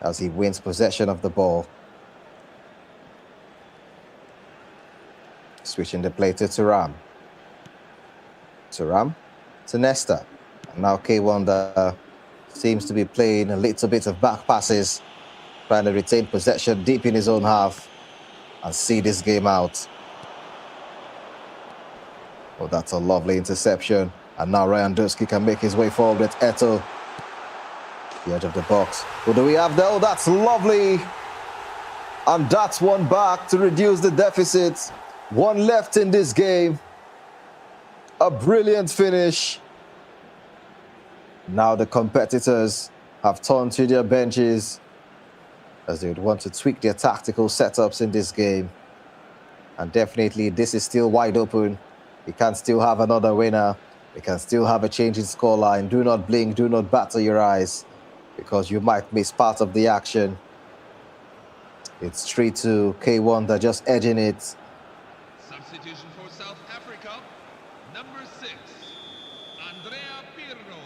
Speaker 1: as he wins possession of the ball. Switching the play to Thuram. Thuram to Nesta. And now K Wonder seems to be playing a little bit of back passes, trying to retain possession deep in his own half and see this game out. Oh, that's a lovely interception. And now Lewandowski can make his way forward with Eto'o. The edge of the box. What do we have there? Oh, that's lovely. And that's one back to reduce the deficit. One left in this game. A brilliant finish. Now the competitors have turned to their benches as they would want to tweak their tactical setups in this game. And definitely this is still wide open. We can still have another winner. We can still have a change in scoreline. Do not blink, do not batter your eyes, because you might miss part of the action. It's 3-2, K Wonder just edging it.
Speaker 3: Substitution for South Africa, number 6, Andrea Pirlo.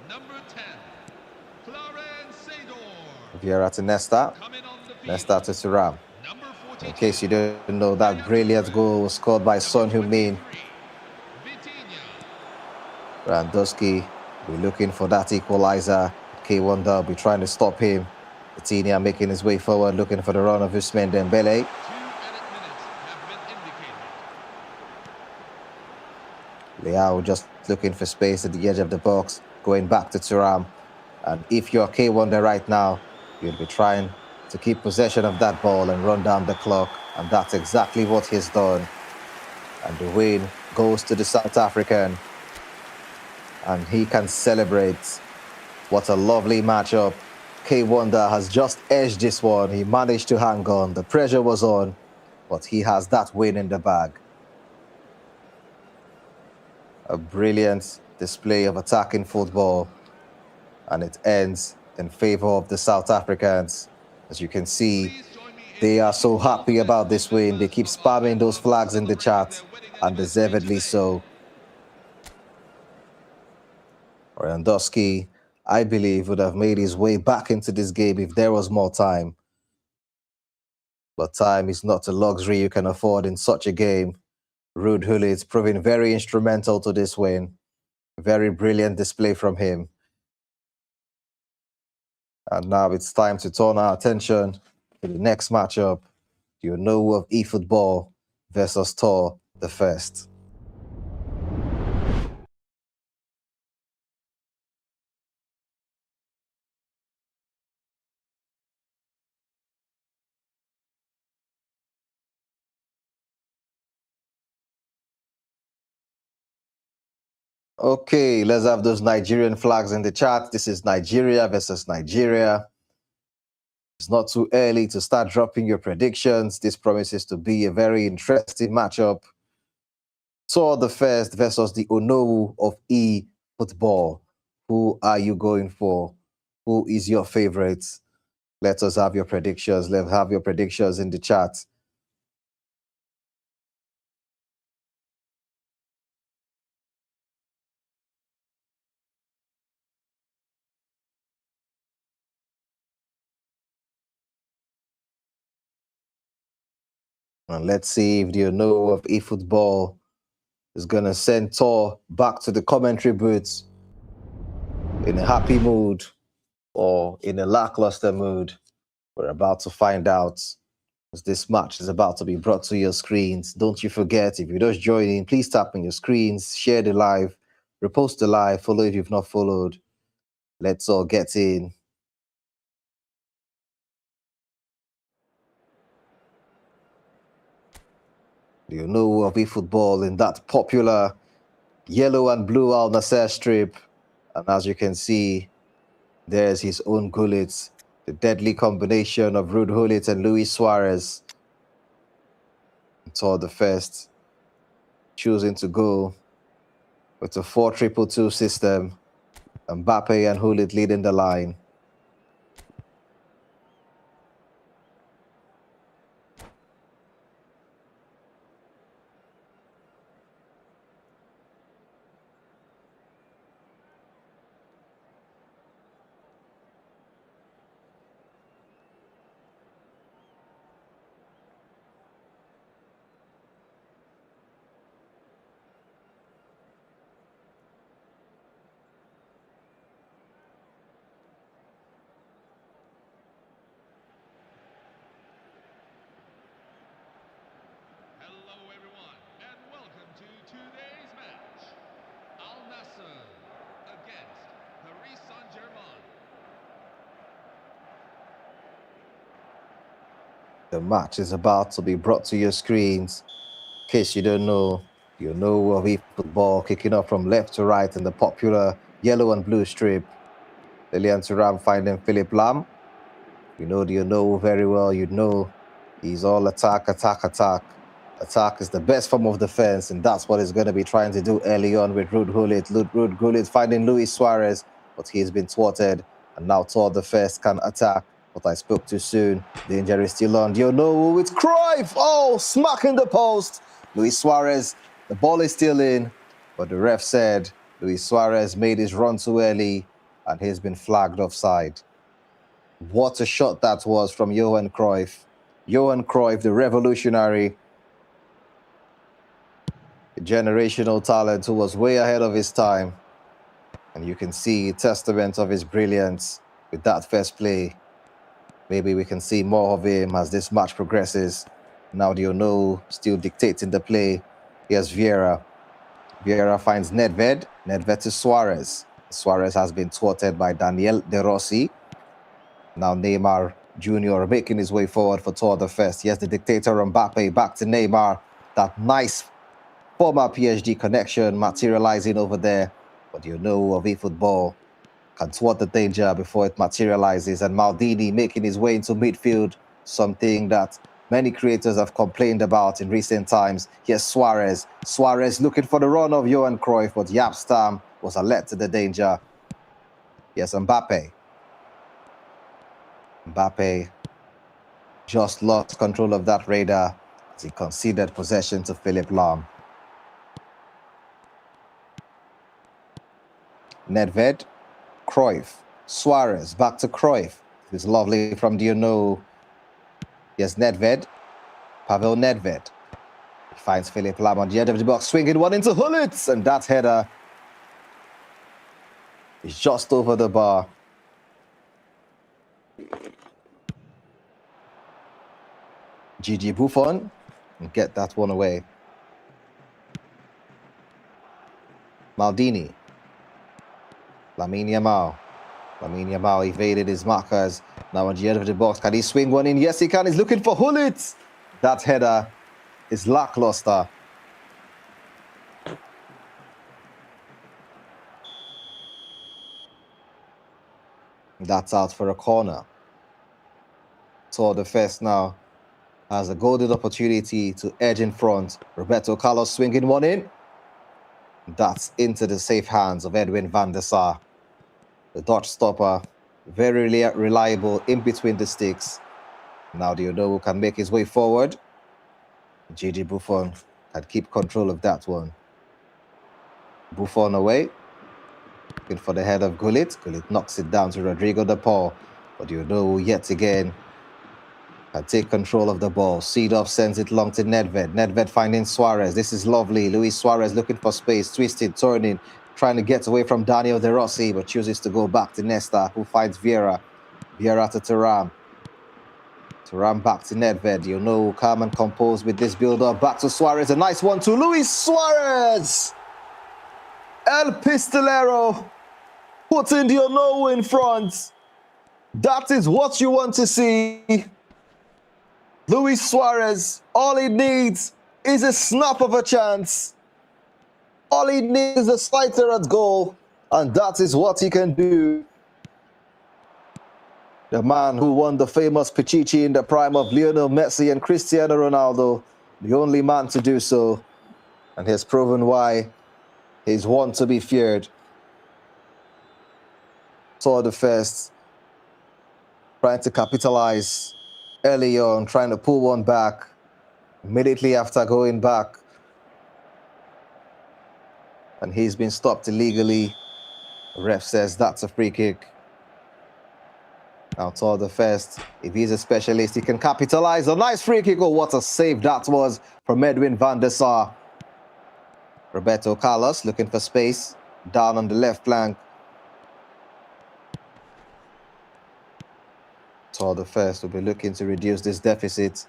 Speaker 3: Number 10, Clarence Seedorf.
Speaker 1: Vieira to Nesta. Nesta to Thuram. In case you don't know, that brilliant goal was scored by Son Heung-min. Lewandowski will be looking for that equalizer. K Wonder will be trying to stop him. Vitinha making his way forward, looking for the run of Ousmane Dembele. Leao just looking for space at the edge of the box, going back to Thuram. And if you're K Wonder right now, you'll be trying to keep possession of that ball and run down the clock. And that's exactly what he's done. And the win goes to the South African. And he can celebrate. What a lovely matchup. K Wonder has just edged this one. He managed to hang on. The pressure was on, but he has that win in the bag. A brilliant display of attacking football, and it ends in favor of the South Africans. As you can see, they are so happy about this win. They keep spamming those flags in the chat, and deservedly so. Lewandowski, I believe, would have made his way back into this game if there was more time. But time is not a luxury you can afford in such a game. Ruud Gullit proving very instrumental to this win. Very brilliant display from him. And now it's time to turn our attention to the next matchup. You know of Efootball versus Tor the First. Okay, let's have those Nigerian flags in the chat. This is Nigeria versus Nigeria. It's not too early to start dropping your predictions. This promises to be a very interesting matchup. Tor the First versus the Onowu of Efootball. Who are you going for? Who is your favorite? Let us have your predictions. Let's have your predictions in the chat. And let's see if the Onowu of Efootball is going to send Tor back to the commentary booth in a happy mood or in a lackluster mood. We're about to find out, as this match is about to be brought to your screens. Don't you forget, if you're just joining, please tap on your screens, share the live, repost the live, follow if you've not followed. Let's all get in. You know of Efootball in that popular yellow and blue Al Nassr strip. And as you can see, there's his own Gullit, the deadly combination of Ruud Gullit and Luis Suarez. Tor the First choosing to go with a 4-2-2 system. Mbappe and Gullit leading the line.
Speaker 3: Hello everyone, and welcome to today's match. Al Nassr against Paris Saint-Germain.
Speaker 1: The match is about to be brought to your screens. In case you don't know, you know of Efootball kicking off from left to right in the popular yellow and blue strip. Lilian Thuram finding Philip Lam. You know very well. You know he's all attack, attack, attack. Attack is the best form of defense, and that's what he's going to be trying to do early on with Ruud Gullit. Ruud Gullit finding Luis Suarez, but he's been thwarted, and now Tor the First can attack. But I spoke too soon. The injury is still on. You know it's Cruyff. Oh, smacking the post. Luis Suarez, the ball is still in, but the ref said Luis Suarez made his run too early, and he's been flagged offside. What a shot that was from Johan Cruyff. Johan Cruyff, the revolutionary, a generational talent who was way ahead of his time. And you can see a testament of his brilliance with that first play. Maybe we can see more of him as this match progresses. Now the Ono still dictating the play. Here's Vieira. Vieira finds Nedved. Nedved to Suarez. Suarez has been thwarted by Daniel De Rossi. Now Neymar Jr. making his way forward for Tor the First. Here's the dictator Mbappe back to Neymar. That nice former PSG connection materializing over there. But you know of Efootball can thwart the danger before it materializes. And Maldini making his way into midfield, something that many creators have complained about in recent times. Here's Suarez. Suarez looking for the run of Johan Cruyff, but Jaap Stam was alert to the danger. Yes, Mbappe. Mbappe just lost control of that radar as he conceded possession to Philipp Lahm. Nedved, Cruyff, Suarez, back to Cruyff. It's lovely from Diono. Yes, Nedved, Pavel Nedved. He finds Philipp Lahm on the edge of the box, swinging one into Hullitz, and that header is just over the bar. Gigi Buffon and get that one away. Maldini. Lamine Yamal. Lamine Yamal evaded his markers. Now on the edge of the box. Can he swing one in? Yes, he can. He's looking for Hullitz. That header is lackluster. That's out for a corner. So the first now has a golden opportunity to edge in front. Roberto Carlos swinging one in. That's into the safe hands of Edwin van der Sar. The Dutch stopper, very reliable in between the sticks. Now Diono can make his way forward. Gigi Buffon can keep control of that one. Buffon away. Looking for the head of Gullit. Gullit knocks it down to Rodrigo de Paul. But Diono yet again can take control of the ball. Seedorf sends it long to Nedved. Nedved finding Suarez. This is lovely. Luis Suarez looking for space, twisted, turning, trying to get away from Daniel De Rossi, but chooses to go back to Nesta, who finds Vieira. Vieira to Thuram. Thuram back to Nedved. You know, calm and composed with this build-up. Back to Suarez. A nice one to Luis Suarez. El Pistolero putting Diono in front. That is what you want to see. Luis Suarez, all he needs is a snap of a chance. All he needs is a slighter at goal, and that is what he can do. The man who won the famous Pichichi in the prime of Lionel Messi and Cristiano Ronaldo, the only man to do so, and has proven why he's one to be feared. Saw the first, trying to capitalize early on, trying to pull one back. Immediately after going back, and he's been stopped illegally. The ref says that's a free kick. Now Todd the first, if he's a specialist, he can capitalize. A nice free kick. Oh, what a save that was from Edwin van der Sar. Roberto Carlos looking for space down on the left flank. Todd the first will be looking to reduce this deficit,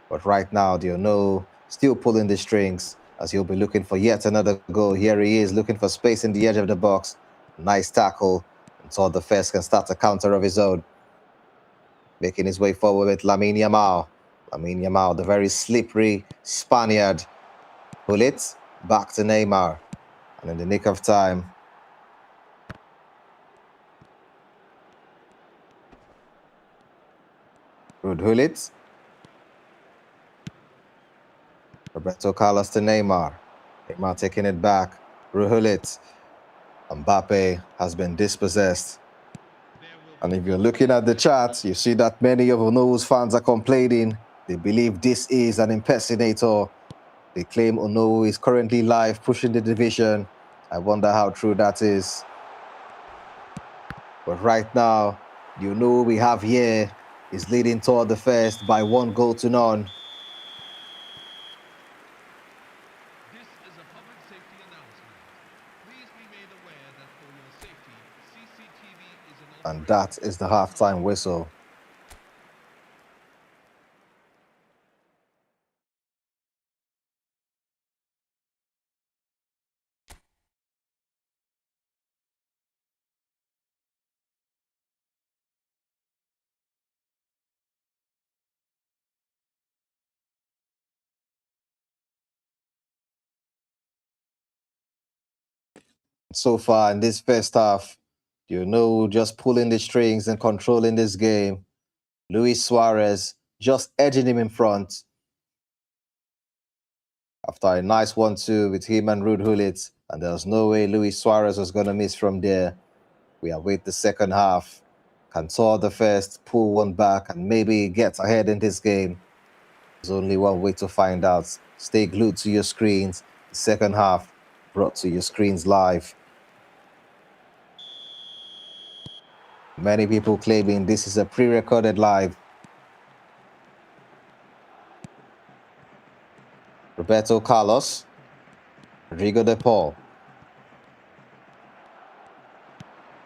Speaker 1: but right now Diono still pulling the strings as he'll be looking for yet another goal. Here he is looking for space in the edge of the box. Nice tackle, and Todd the first can start a counter of his own. Making his way forward with Lamine Yamal. Lamine Yamal, the very slippery Spaniard. Hullitz back to Neymar. And in the nick of time, Ruud Hullitz. Roberto Carlos to Neymar. Neymar taking it back. Ruud Hullitz. Mbappe has been dispossessed. And if you're looking at the chat, you see that many of Ono's fans are complaining. They believe this is an impersonator. They claim Ono is currently live, pushing the division. I wonder how true that is. But right now, the Ono we have here is leading toward the first by 1-0 to none.
Speaker 3: This is a public safety announcement. Please be made aware that for your safety, CCTV is an
Speaker 1: And that is the halftime whistle. So far in this first half, you know, just pulling the strings and controlling this game. Luis Suarez just edging him in front. After a nice 1-2 with him and Ruud Hullitz, and there was no way Luis Suarez was going to miss from there. We await the second half. Can Tor the first pull one back and maybe get ahead in this game? There's only one way to find out. Stay glued to your screens. The second half brought to your screens live. Many people claiming this is a pre-recorded live. Roberto Carlos. Rodrigo De Paul.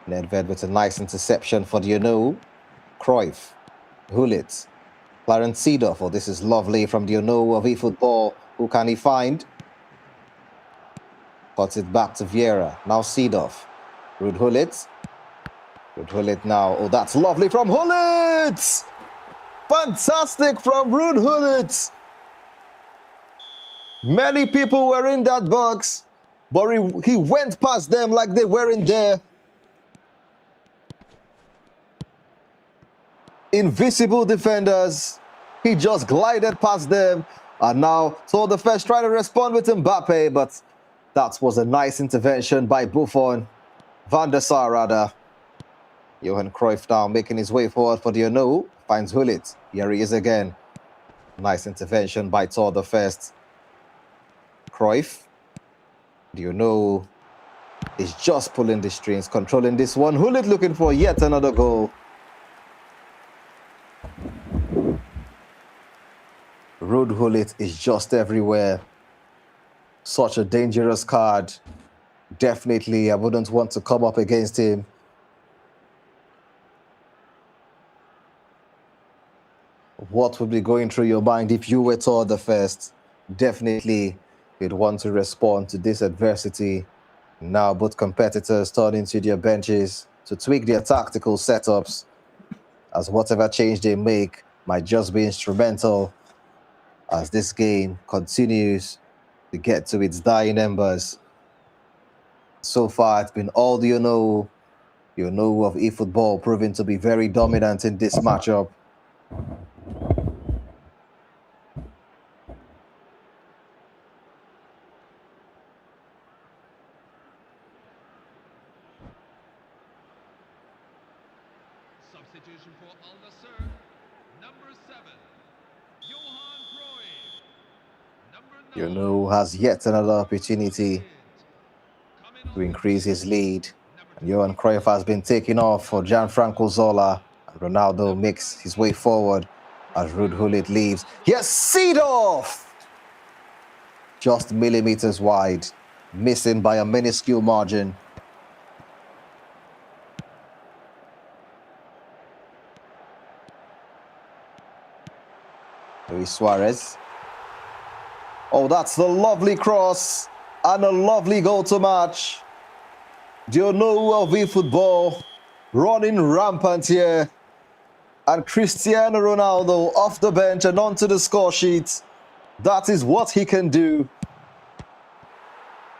Speaker 1: Nedved with a nice interception for the Cruyff. Gullit. Clarence Seedorf. Oh, this is lovely from the of Efootball. Who can he find? Puts it back to Vieira. Now Seedorf. Ruud Gullit. Ruud Gullit now. Oh, that's lovely from Gullit! Fantastic from Ruud Gullit! Many people were in that box, but he went past them like they weren't there. Invisible defenders. He just glided past them. And now Tor the first trying to respond with Mbappe, but that was a nice intervention by Buffon. Van der Sar, rather. Johan Cruyff now making his way forward for the finds Gullit. Here he is again. Nice intervention by Tor the first. Cruyff. The is just pulling the strings, controlling this one. Gullit looking for yet another goal. Ruud Gullit is just everywhere. Such a dangerous card. Definitely, I wouldn't want to come up against him. What would be going through your mind if you were Tor the first? Definitely, you'd want to respond to this adversity. Now, both competitors turning to their benches to tweak their tactical setups, as whatever change they make might just be instrumental as this game continues to get to its dying embers. So far, it's been all the of eFootball proving to be very dominant in this matchup.
Speaker 3: Substitution for Al Nassr, number 7, Johan Cruyff. Number 9,
Speaker 1: Has yet another opportunity to increase his lead. And Johan Cruyff has been taken off for Gianfranco Zola. And Ronaldo makes his way forward as Ruud Gullit leaves. Yes, Seedorf! Just millimeters wide, missing by a minuscule margin. Luis Suarez. Oh, that's the lovely cross and a lovely goal to match. The of eFootball running rampant here. And Cristiano Ronaldo off the bench and onto the score sheet. That is what he can do.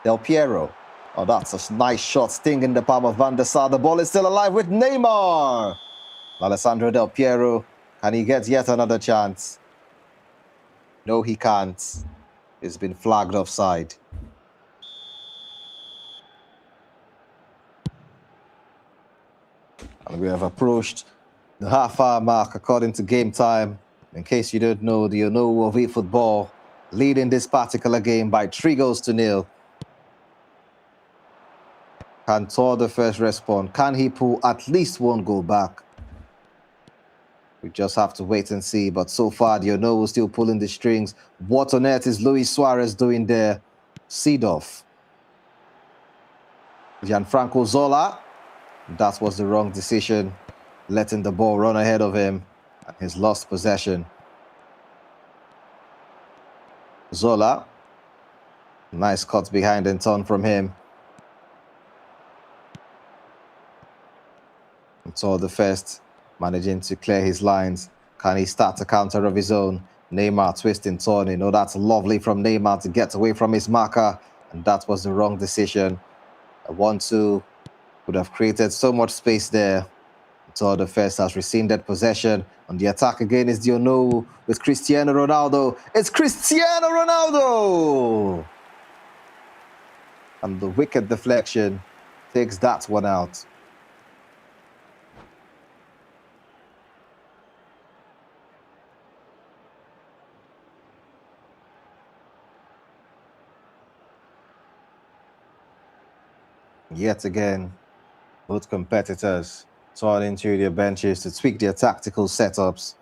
Speaker 1: Del Piero. Oh, that's a nice shot, stinging the palm of Van der Sar. The ball is still alive with Neymar. Alessandro Del Piero. Can he get yet another chance? No, he can't. It's been flagged offside. And we have approached the half-hour mark according to game time. In case you don't know, the of eFootball leading this particular game by 3-0. Can Tor the first respond? Can he pull at least one goal back? We just have to wait and see. But so far, the we're still pulling the strings. What on earth is Luis Suarez doing there? Seedorf. Gianfranco Zola. That was the wrong decision. Letting the ball run ahead of him. And he's lost possession. Zola. Nice cut behind and turn from him. And Tor the first. Managing to clear his lines. Can he start a counter of his own? Neymar twisting, turning. Oh, that's lovely from Neymar to get away from his marker. And that was the wrong decision. A 1-2 would have created so much space there. Tor the first has rescinded possession. On the attack again is Dionou with Cristiano Ronaldo. It's Cristiano Ronaldo! And the wicked deflection takes that one out. Yet again, both competitors turning to their benches to tweak their tactical setups.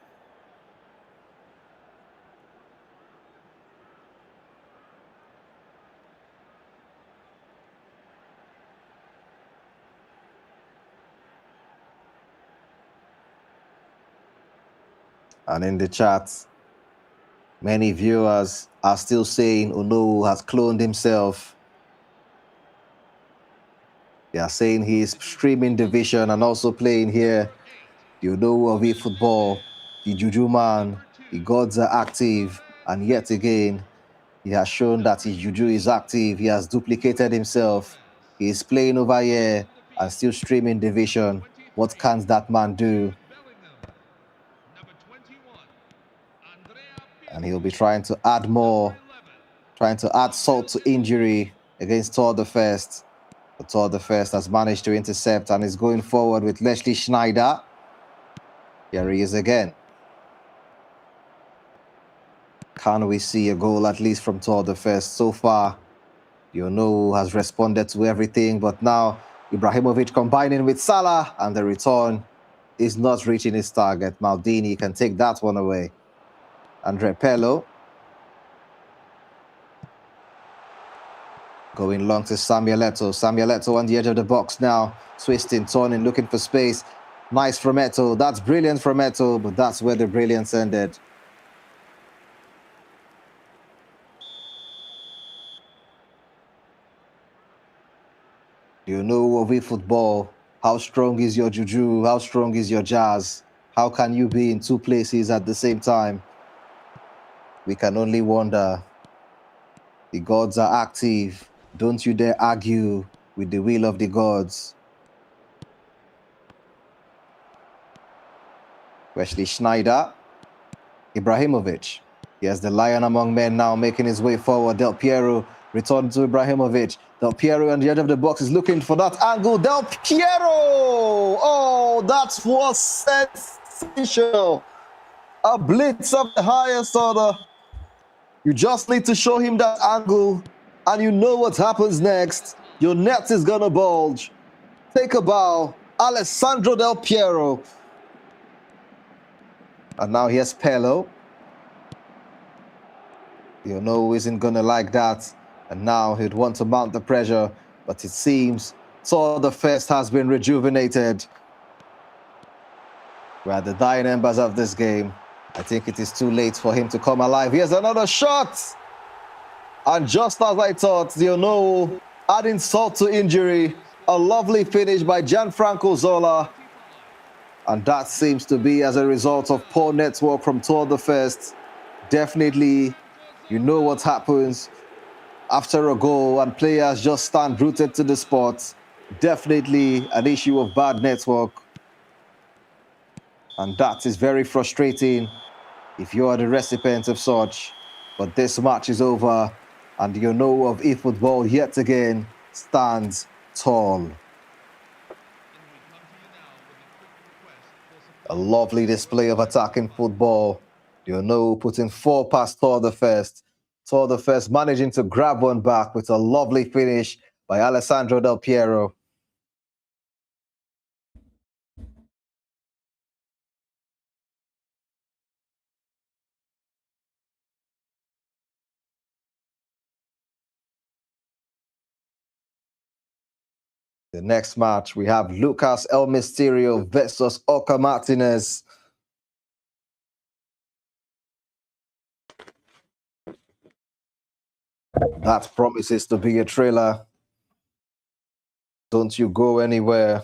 Speaker 1: And in the chat, many viewers are still saying Ono has cloned himself. They are saying he's streaming division and also playing here. The Ono of eFootball, the Juju man, the gods are active. And yet again, he has shown that his Juju is active. He has duplicated himself. He is playing over here and still streaming division. What can that man do? And he'll be trying to add more, trying to add salt to injury against Tor the First. But Tor the First has managed to intercept and is going forward with Leslie Schneider. Here he is again. Can we see a goal at least from Tor the First? So far, Ono has responded to everything, but now Ibrahimovic combining with Salah, and the return is not reaching its target. Maldini can take that one away. Andre Pello going long to Samuel Eto'o. Samuel Eto'o on the edge of the box now, twisting, turning, looking for space. Nice from Eto'o. That's brilliant from Eto'o, but that's where the brilliance ended. You know of eFootball. How strong is your Juju? How strong is your Jazz? How can you be in two places at the same time? We can only wonder. The gods are active. Don't you dare argue with the will of the gods. Wesley Schneider. Ibrahimovic. Yes, the lion among men now making his way forward. Del Piero returning to Ibrahimovic. Del Piero on the edge of the box is looking for that angle. Del Piero! Oh, that was sensational. A blitz of the highest order. You just need to show him that angle, and you know what happens next. Your net is gonna bulge. Take a bow. Alessandro Del Piero. And now here's Pello. You know isn't gonna like that. And now he'd want to mount the pressure, but it seems Tor the First has been rejuvenated. We're at the dying embers of this game. I think it is too late for him to come alive. Here's another shot! And just as I thought, you know, adding salt to injury, a lovely finish by Gianfranco Zola. And that seems to be as a result of poor network from Tor the First. Definitely, you know what happens after a goal and players just stand rooted to the spot. Definitely an issue of bad network. And that is very frustrating if you are the recipient of such. But this match is over, and you know of eFootball yet again stands tall. A lovely display of attacking football. You know, putting 4 past Tor the First. Tor the First managing to grab one back with a lovely finish by Alessandro Del Piero. The next match, we have Lucas El Misterio versus Oka Martinez. That promises to be a thriller. Don't you go anywhere.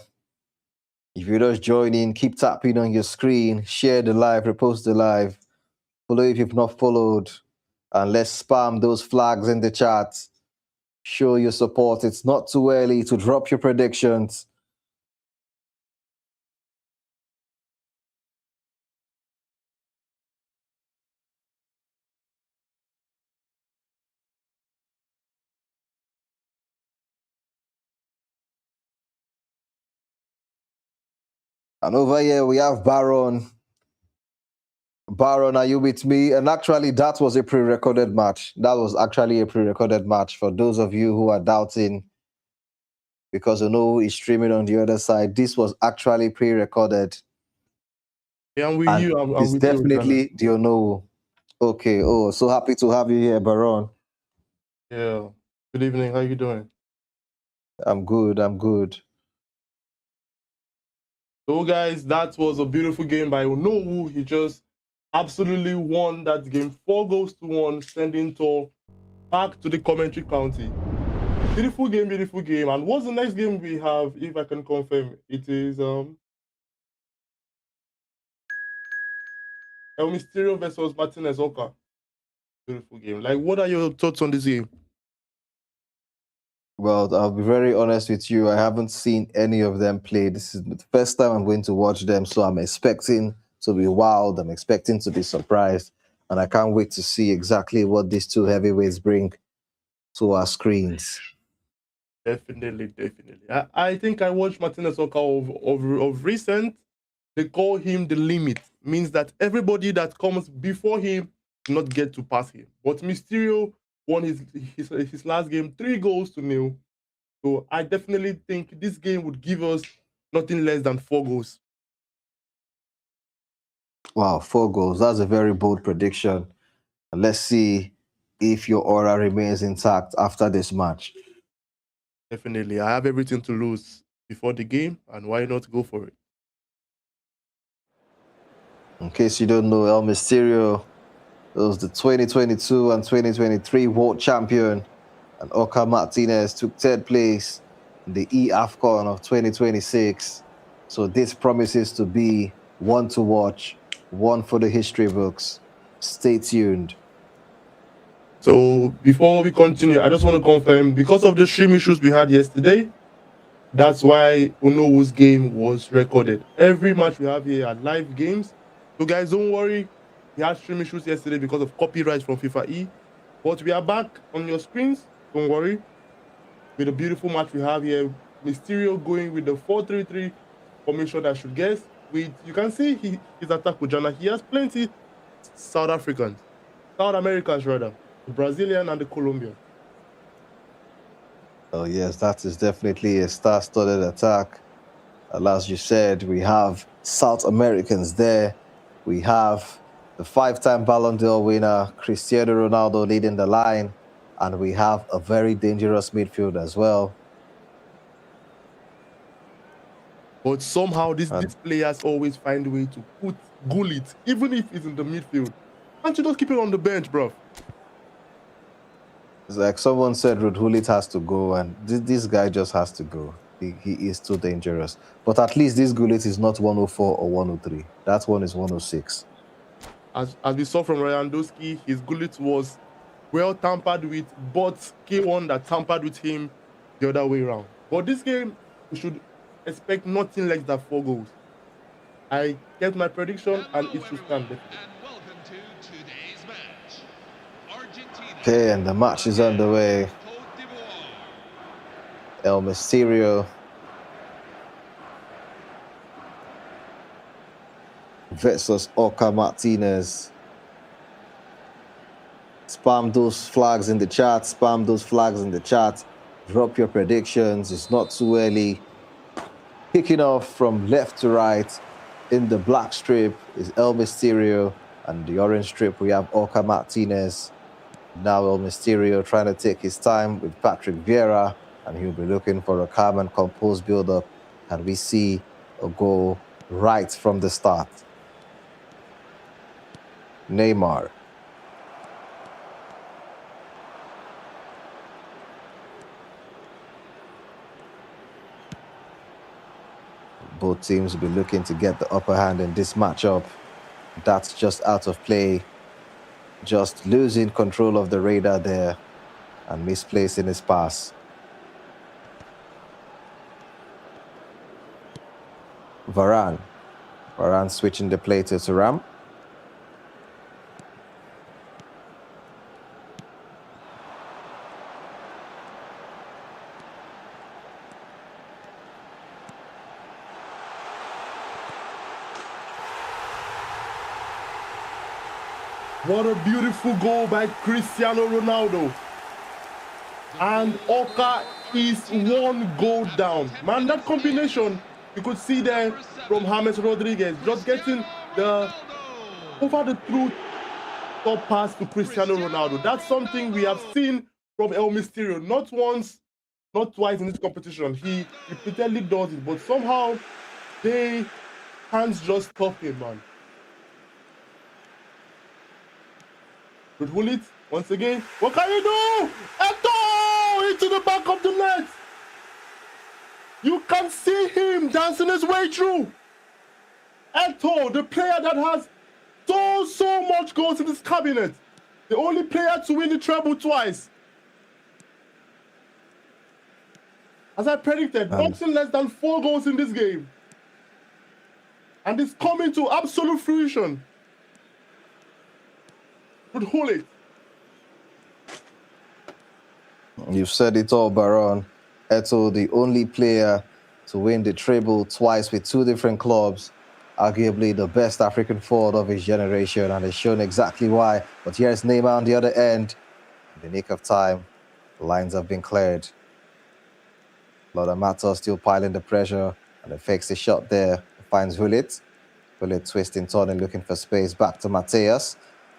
Speaker 1: If you just join in, keep tapping on your screen, share the live, repost the live, follow if you've not followed, and let's spam those flags in the chat. Show your support. It's not too early to drop your predictions. And over here, we have Baron. Baron, are you with me? And actually, that was a pre-recorded match. That was actually a pre-recorded match for those of you who are doubting because Ono is streaming on the other side. This was actually pre-recorded.
Speaker 4: Yeah, I'm with
Speaker 1: And
Speaker 4: you. I'm
Speaker 1: it's
Speaker 4: with you, Ghana.
Speaker 1: definitely the Ono. Okay. Oh, so happy to have you here, Baron.
Speaker 4: Yeah. Good evening. How you doing?
Speaker 1: I'm good. I'm good.
Speaker 4: So, guys, that was a beautiful game by Onowu. He just absolutely won that game, 4-1, sending Tor back to the commentary county. Beautiful game, beautiful game. And what's the next game we have, if I can confirm? It is El Mysterio versus Martinez Oka. Beautiful game. Like, what are your thoughts on this game?
Speaker 1: Well, I'll be very honest with you. I haven't seen any of them play. This is the first time I'm going to watch them, so I'm expecting to be wowed. I'm expecting to be surprised, and I can't wait to see exactly what these two heavyweights bring to our screens.
Speaker 4: Definitely. I think I watched Martinez Oka of recent. They call him the limit. Means that everybody that comes before him not get to pass him. But Mysterio won his last game 3-0. So I definitely think this game would give us nothing less than 4 goals.
Speaker 1: Wow, 4 goals. That's a very bold prediction. Let's see if your aura remains intact after this match.
Speaker 4: Definitely. I have everything to lose before the game, and why not go for it?
Speaker 1: In case you don't know, El Mysterio was the 2022 and 2023 world champion, and Oka Martinez took third place in the AFCON of 2026. So this promises to be one to watch, one for the history books. Stay tuned.
Speaker 4: So before we continue, I just want to confirm, because of the stream issues we had yesterday, that's why Onowu's game was recorded. Every match we have here are live games. So guys, don't worry. We had stream issues yesterday because of copyright from FIFA E. But we are back on your screens. Don't worry. With a beautiful match we have here. Mysterio going with the 4-3-3 formation, I should guess. You can see his attack with Jana. He has plenty South Americans rather. The Brazilian and the Colombian.
Speaker 1: Oh yes, that is definitely a star-studded attack. And as you said, we have South Americans there. We have the 5-time Ballon d'Or winner, Cristiano Ronaldo, leading the line. And we have a very dangerous midfield as well.
Speaker 4: But somehow these players always find a way to put Gullit, even if it's in the midfield. Can't you just keep it on the bench, bro?
Speaker 1: It's like someone said, Gullit has to go, and this guy just has to go. He is too dangerous. But at least this Gullit is not 104 or 103. That one is 106.
Speaker 4: As we saw from Lewandowski, his Gullit was well tampered with, but K1 that tampered with him the other way around. But this game, we should expect nothing less than 4 goals. I get my prediction, and it should stand.
Speaker 1: Okay, and the match is underway. El Mysterio versus Oka Martinez. Spam those flags in the chat. Spam those flags in the chat. Drop your predictions. It's not too early. Kicking off from left to right. In the black strip is El Mysterio, and the orange strip we have Oka Martinez. Now El Mysterio trying to take his time with Patrick Vieira, and he'll be looking for a calm and composed build-up. And we see a goal right from the start. Neymar. Both teams will be looking to get the upper hand in this matchup. That's just out of play. Just losing control of the radar there and misplacing his pass. Varane switching the play to Thuram.
Speaker 4: What a beautiful goal by Cristiano Ronaldo. And Oka is one goal down. Man, that combination, you could see there from James Rodriguez, just getting the over the through top pass to Cristiano Ronaldo. That's something we have seen from El Mysterio, not once, not twice in this competition. He repeatedly does it, but somehow they can't just stop him, man. Good Hullet, once again. What can you do? Eto'o into the back of the net. You can see him dancing his way through. Eto'o, the player that has so much goals in this cabinet. The only player to win the treble twice. As I predicted, boxing less than 4 goals in this game. And it's coming to absolute fruition. Good Hullet.
Speaker 1: You've said it all, Baron. Eto'o, the only player to win the treble twice with 2 different clubs, arguably the best African forward of his generation, and has shown exactly why. But here's Neymar on the other end. In the nick of time, the lines have been cleared. Lothar Matthaus still piling the pressure, and it fakes the shot there. Finds Hullet. Hullet twisting, turning, looking for space. Back to Mateus.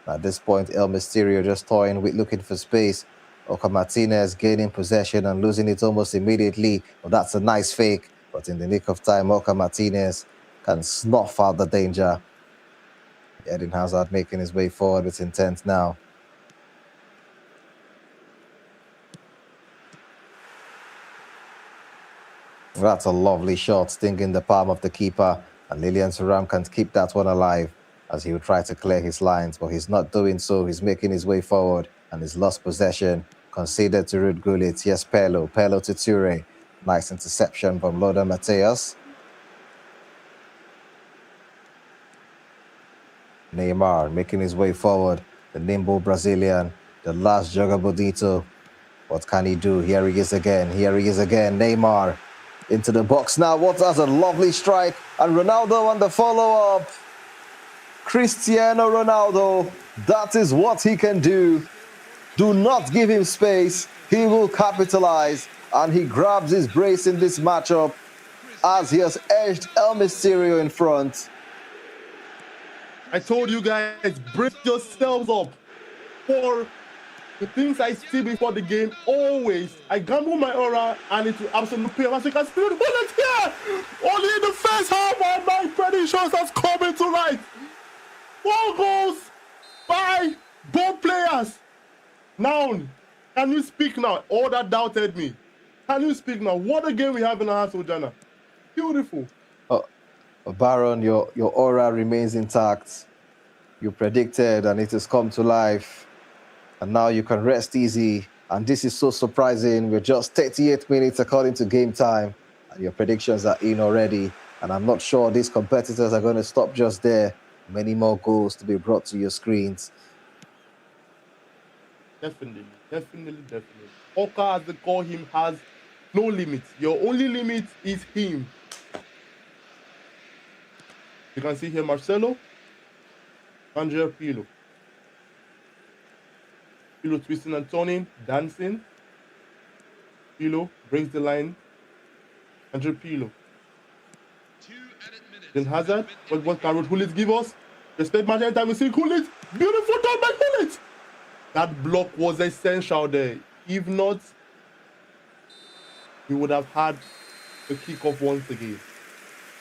Speaker 1: At this point, El Mysterio just toying with looking for space. Oka Martinez gaining possession and losing it almost immediately. Well, that's a nice fake, but in the nick of time, Oka Martinez can snuff out the danger. Eden Hazard making his way forward with intent now. That's a lovely shot, stinging the palm of the keeper, and Lilian Thuram can keep that one alive as he will try to clear his lines, but he's not doing so. He's making his way forward, and he's lost possession. Conceded to Ruud Gullit. Yes, Pello to Toure. Nice interception from Lothar Matthaus. Neymar making his way forward. The nimble Brazilian, the last Joga Bonito. What can he do? Here he is again. Neymar into the box now. What has a lovely strike. And Ronaldo on the follow-up. Cristiano Ronaldo. That is what he can do. Do not give him space. He will capitalize. And he grabs his brace in this matchup as he has edged El Mysterio in front.
Speaker 4: I told you guys, brace yourselves up for the things I see before the game. Always, I gamble my aura and it will absolutely pay off. As you can see, the bullet here! Only in the first half, and my predictions has come into light. 4 goals by both players. Now, can you speak now? All that doubted me. Can you speak now? What a game we have in our hands, Ojana. Beautiful.
Speaker 1: Baron, your aura remains intact. You predicted and it has come to life. And now you can rest easy. And this is so surprising. We're just 38 minutes according to game time. And your predictions are in already. And I'm not sure these competitors are going to stop just there. Many more goals to be brought to your screens.
Speaker 4: Definitely. Oka, as they call him, has no limit. Your only limit is him. You can see here Marcelo, Angel Pirlo. Pirlo twisting and turning, dancing. Pirlo breaks the line. Angel Pirlo. Then Hazard, what can Ruud Gullit give us? Respect match time, we see Gullit. Beautiful done by Gullit. That block was essential there. If not, we would have had the kickoff once again.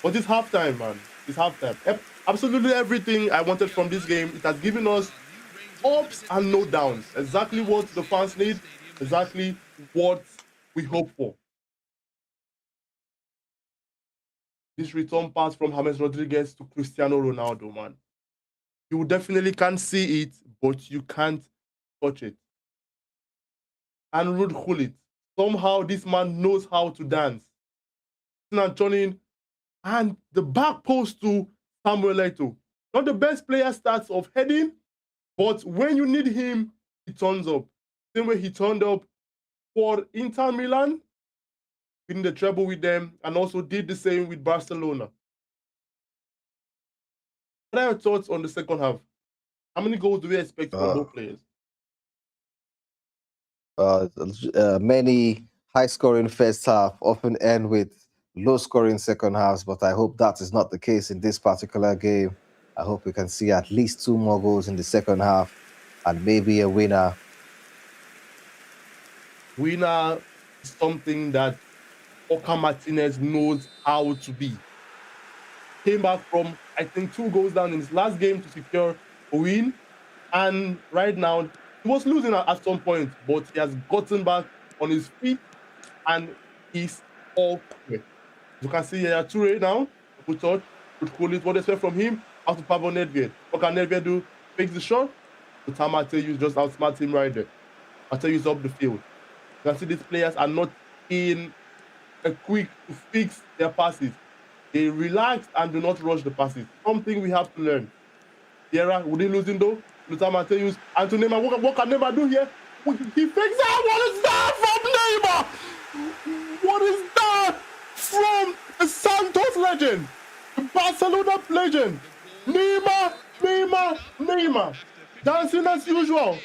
Speaker 4: But it's halftime, man. It's halftime. Absolutely everything I wanted from this game. It has given us ups and no downs. Exactly what the fans need. Exactly what we hope for. This return pass from James Rodriguez to Cristiano Ronaldo, man. You definitely can't see it, but you can't touch it. And Ruud Gullit. Somehow this man knows how to dance. And turning and the back post to Samuel Eto'o. Not the best player stats of heading, but when you need him, he turns up. Same way he turned up for Inter Milan, winning the treble with them, and also did the same with Barcelona. What are your thoughts on the second half? How many goals do we expect from both players?
Speaker 1: Many High scoring first half often end with low scoring second halves, but I hope that is not the case in this particular game. I hope we can see at least 2 more goals in the second half and maybe a winner.
Speaker 4: Winner is something that Oka Martinez knows how to be. Came back from, I think, 2 goals down in his last game to secure a win. And right now, he was losing at some point, but he has gotten back on his feet and he's all clear. You can see here Toure now, good touch, good cool it. What they expect from him? Out to Pablo Nedved. What can Nedved do? Fakes the shot. But Mateu just outsmart him right there. Mateu is up the field. You can see these players are not in a quick to fix their passes. They relax and do not rush the passes. Something we have to learn. Vieira, would he losing though? Lothar Matthäus, and to Neymar, what can Neymar do here? He fakes out. What is that from Neymar? What is that from the Santos legend, the Barcelona legend? Neymar, dancing as usual.
Speaker 3: Number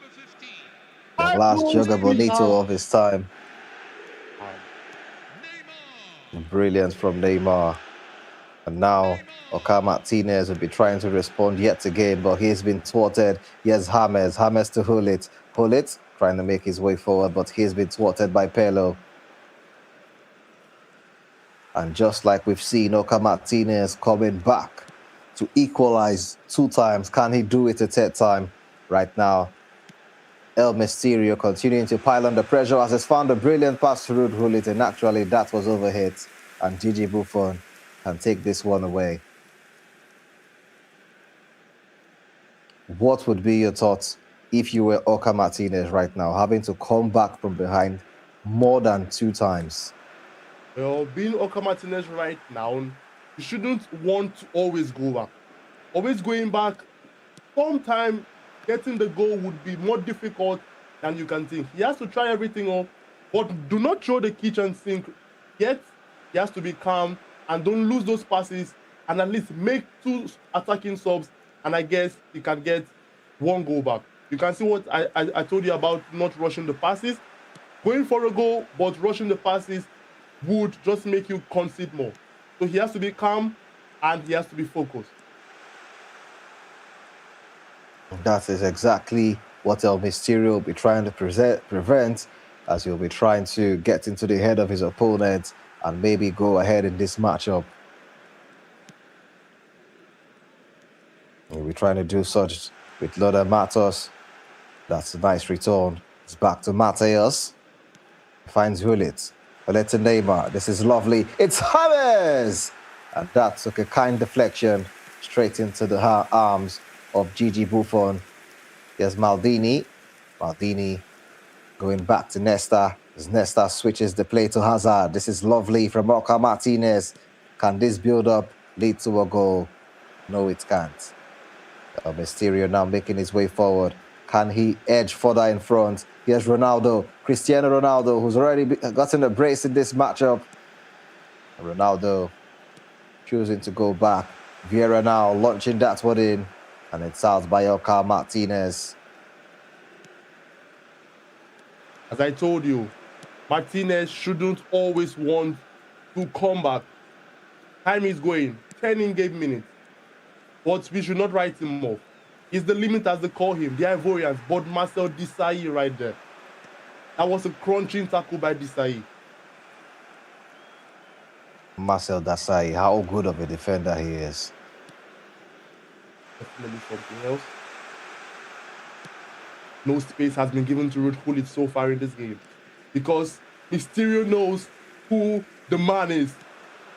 Speaker 3: 15.
Speaker 1: The last Joga Bonito of his time.
Speaker 3: Neymar.
Speaker 1: Brilliance from Neymar. And now Oka Martinez will be trying to respond yet again, but he's been thwarted. Here's James to Hullet. Hullet trying to make his way forward, but he's been thwarted by Pelo. And just like we've seen Oka Martinez coming back to equalize 2 times, can he do it a 3rd time? Right now, El Mysterio continuing to pile on the pressure as he's found a brilliant pass through Hullet, and actually that was overhit, and Gigi Buffon can take this one away. What would be your thoughts if you were Oka Martinez right now, having to come back from behind more than 2 times?
Speaker 4: Well, being Oka Martinez right now, you shouldn't want to always go back. Always going back, sometimes getting the goal would be more difficult than you can think. He has to try everything off, but do not throw the kitchen sink yet. He has to be calm and don't lose those passes, and at least make 2 attacking subs, and I guess he can get 1 goal back. You can see what I told you about not rushing the passes. Going for a goal, but rushing the passes would just make you concede more. So he has to be calm and he has to be focused.
Speaker 1: That is exactly what El Mysterio will be trying to prevent, as he'll be trying to get into the head of his opponent and maybe go ahead in this matchup. He'll be trying to do such with Lothar Matos. That's a nice return. It's back to Mateus. Finds Hullet. Hullet to Neymar. This is lovely. It's James! And that took a kind deflection straight into the arms of Gigi Buffon. Here's Maldini. Maldini going back to Nesta. As Nesta switches the play to Hazard. This is lovely from Oka Martinez. Can this build-up lead to a goal? No, it can't. El Mysterio now making his way forward. Can he edge further in front? Here's Ronaldo. Cristiano Ronaldo, who's already gotten a brace in this matchup. Ronaldo choosing to go back. Vieira now launching that one in. And it's out by Oka Martinez.
Speaker 4: As I told you, Martinez shouldn't always want to come back. Time is going, 10 in-game minutes. But we should not write him off. He's the limit, as they call him, the Ivorians. But Marcel Desailly right there. That was a crunching tackle by Desailly.
Speaker 1: Marcel Desailly, how good of a defender he is.
Speaker 4: Definitely something else. No space has been given to Ruud Gullit so far in this game, because Mysterio knows who the man is.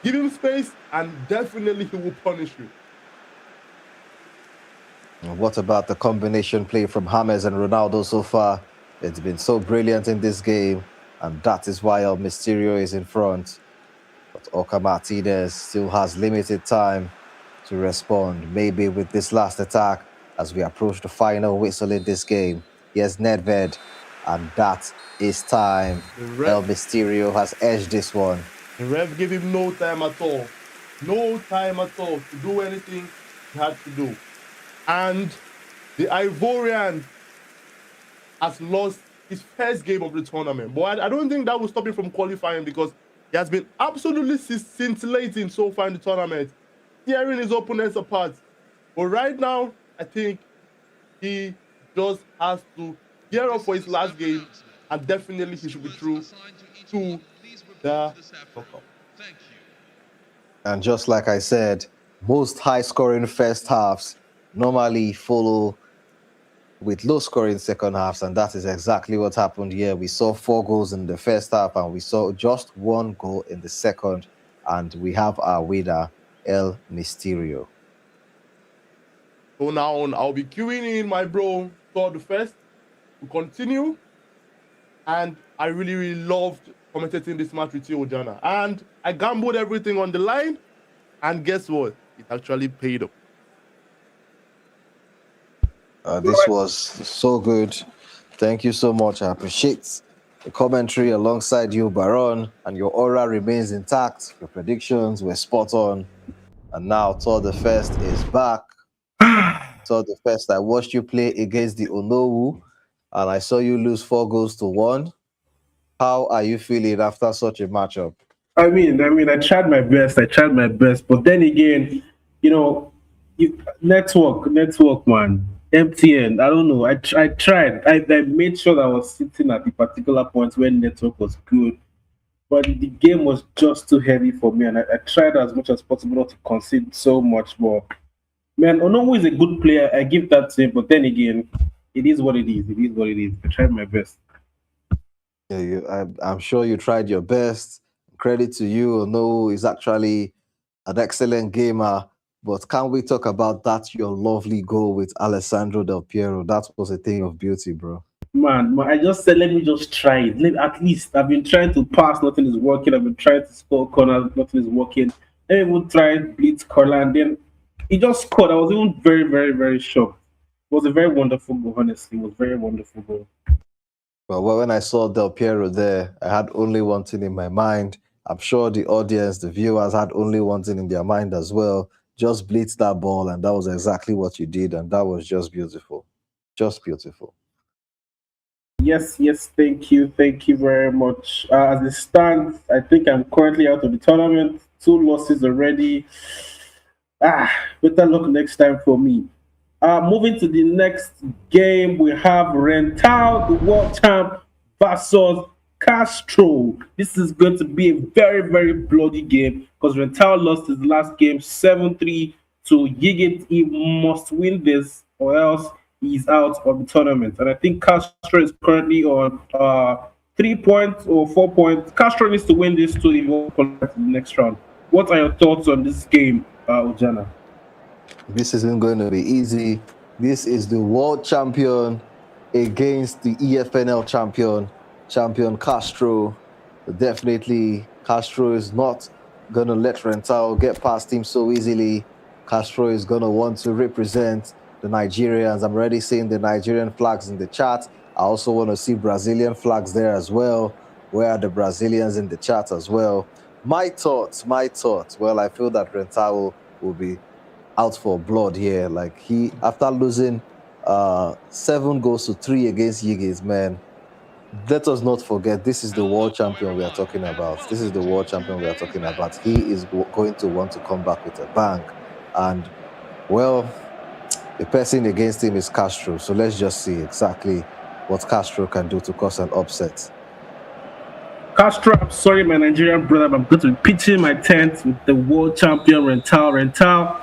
Speaker 4: Give him space and definitely he will punish you.
Speaker 1: And what about the combination play from James and Ronaldo so far? It's been so brilliant in this game, and that is why El Mysterio is in front. But Oka Martinez still has limited time to respond, maybe with this last attack as we approach the final whistle in this game. Here's Nedved, and that is time. El Mysterio has edged this one.
Speaker 4: The ref gave him no time at all. No time at all to do anything he had to do. And the Ivorian has lost his first game of the tournament. But I don't think that will stop him from qualifying because he has been absolutely scintillating so far in the tournament, tearing his opponents apart. But right now, I think he just has to gear up for his last game, and definitely he should be through to the knockout.
Speaker 3: Thank you.
Speaker 1: And just like I said, most high-scoring first halves normally follow with low-scoring second halves, and that is exactly what happened here. We saw 4 goals in the first half, and we saw just 1 goal in the second, and we have our winner, El Mysterio.
Speaker 4: So now I'll be queuing in my bro Todd the first to continue, and I really loved commentating this match with you, Ojana, and I gambled everything on the line, and guess what? It actually paid off.
Speaker 1: This was so good. Thank you so much. I appreciate the commentary alongside you, Baron, and your aura remains intact. Your predictions were spot on. And now Todd the First is back. Todd the First, I watched you play against the Onowu, and I saw you lose 4 goals to 1. How are you feeling after such a matchup?
Speaker 2: I mean, I tried my best. But then again, network, man. MTN. I don't know. I tried. I made sure that I was sitting at the particular point where network was good, but the game was just too heavy for me, and I tried as much as possible not to concede so much more. Man, Onowu is a good player. I give that to him, but then again, it is what it is. I tried my best.
Speaker 1: Yeah, I'm sure you tried your best. Credit to you. Onowu is actually an excellent gamer. But can we talk about that, your lovely goal with Alessandro Del Piero? That was a thing of beauty, bro.
Speaker 2: Man, I just said, let me just try it. At least I've been trying to pass, nothing is working. I've been trying to score corners, nothing is working. Let me even try blitz corner, and then he just scored. I was even very, very, very shocked. It was a very wonderful goal, honestly. It was a very wonderful goal.
Speaker 1: Well, when I saw Del Piero there, I had only one thing in my mind. I'm sure the audience, the viewers, had only one thing in their mind as well. Just blitz that ball, and that was exactly what you did, and that was just beautiful. Just beautiful.
Speaker 2: Yes, thank you very much. As it stands, I think I'm currently out of the tournament. 2 losses already. Better luck next time for me. Moving to the next game, we have RENTAO, the world champ, versus Castro. This is going to be a very, very bloody game because RENTAO lost his last game 7-3 to Yigit. He must win this or else he's out of the tournament. And I think Castro is currently on 3 points or 4 points. Castro needs to win this to if he wants to qualify to the next round. What are your thoughts on this game, Ojana?
Speaker 1: This isn't going to be easy. This is the world champion against the EFNL champion Castro. Definitely, Castro is not going to let RENTAO get past him so easily. Castro is going to want to represent the Nigerians. I'm already seeing the Nigerian flags in the chat. I also want to see Brazilian flags there as well. Where are the Brazilians in the chat as well? My thoughts. Well, I feel that RENTAO will be out for blood here. Like, he, after losing 7 goals to 3 against Yigit, man, let us not forget, this is the world champion we are talking about. He is going to want to come back with a bang. And, well, the person against him is Castro. So let's just see exactly what Castro can do to cause an upset.
Speaker 2: Castro, I'm sorry, my Nigerian brother, but I'm going to be pitching my tent with the world champion RENTAO. RENTAO,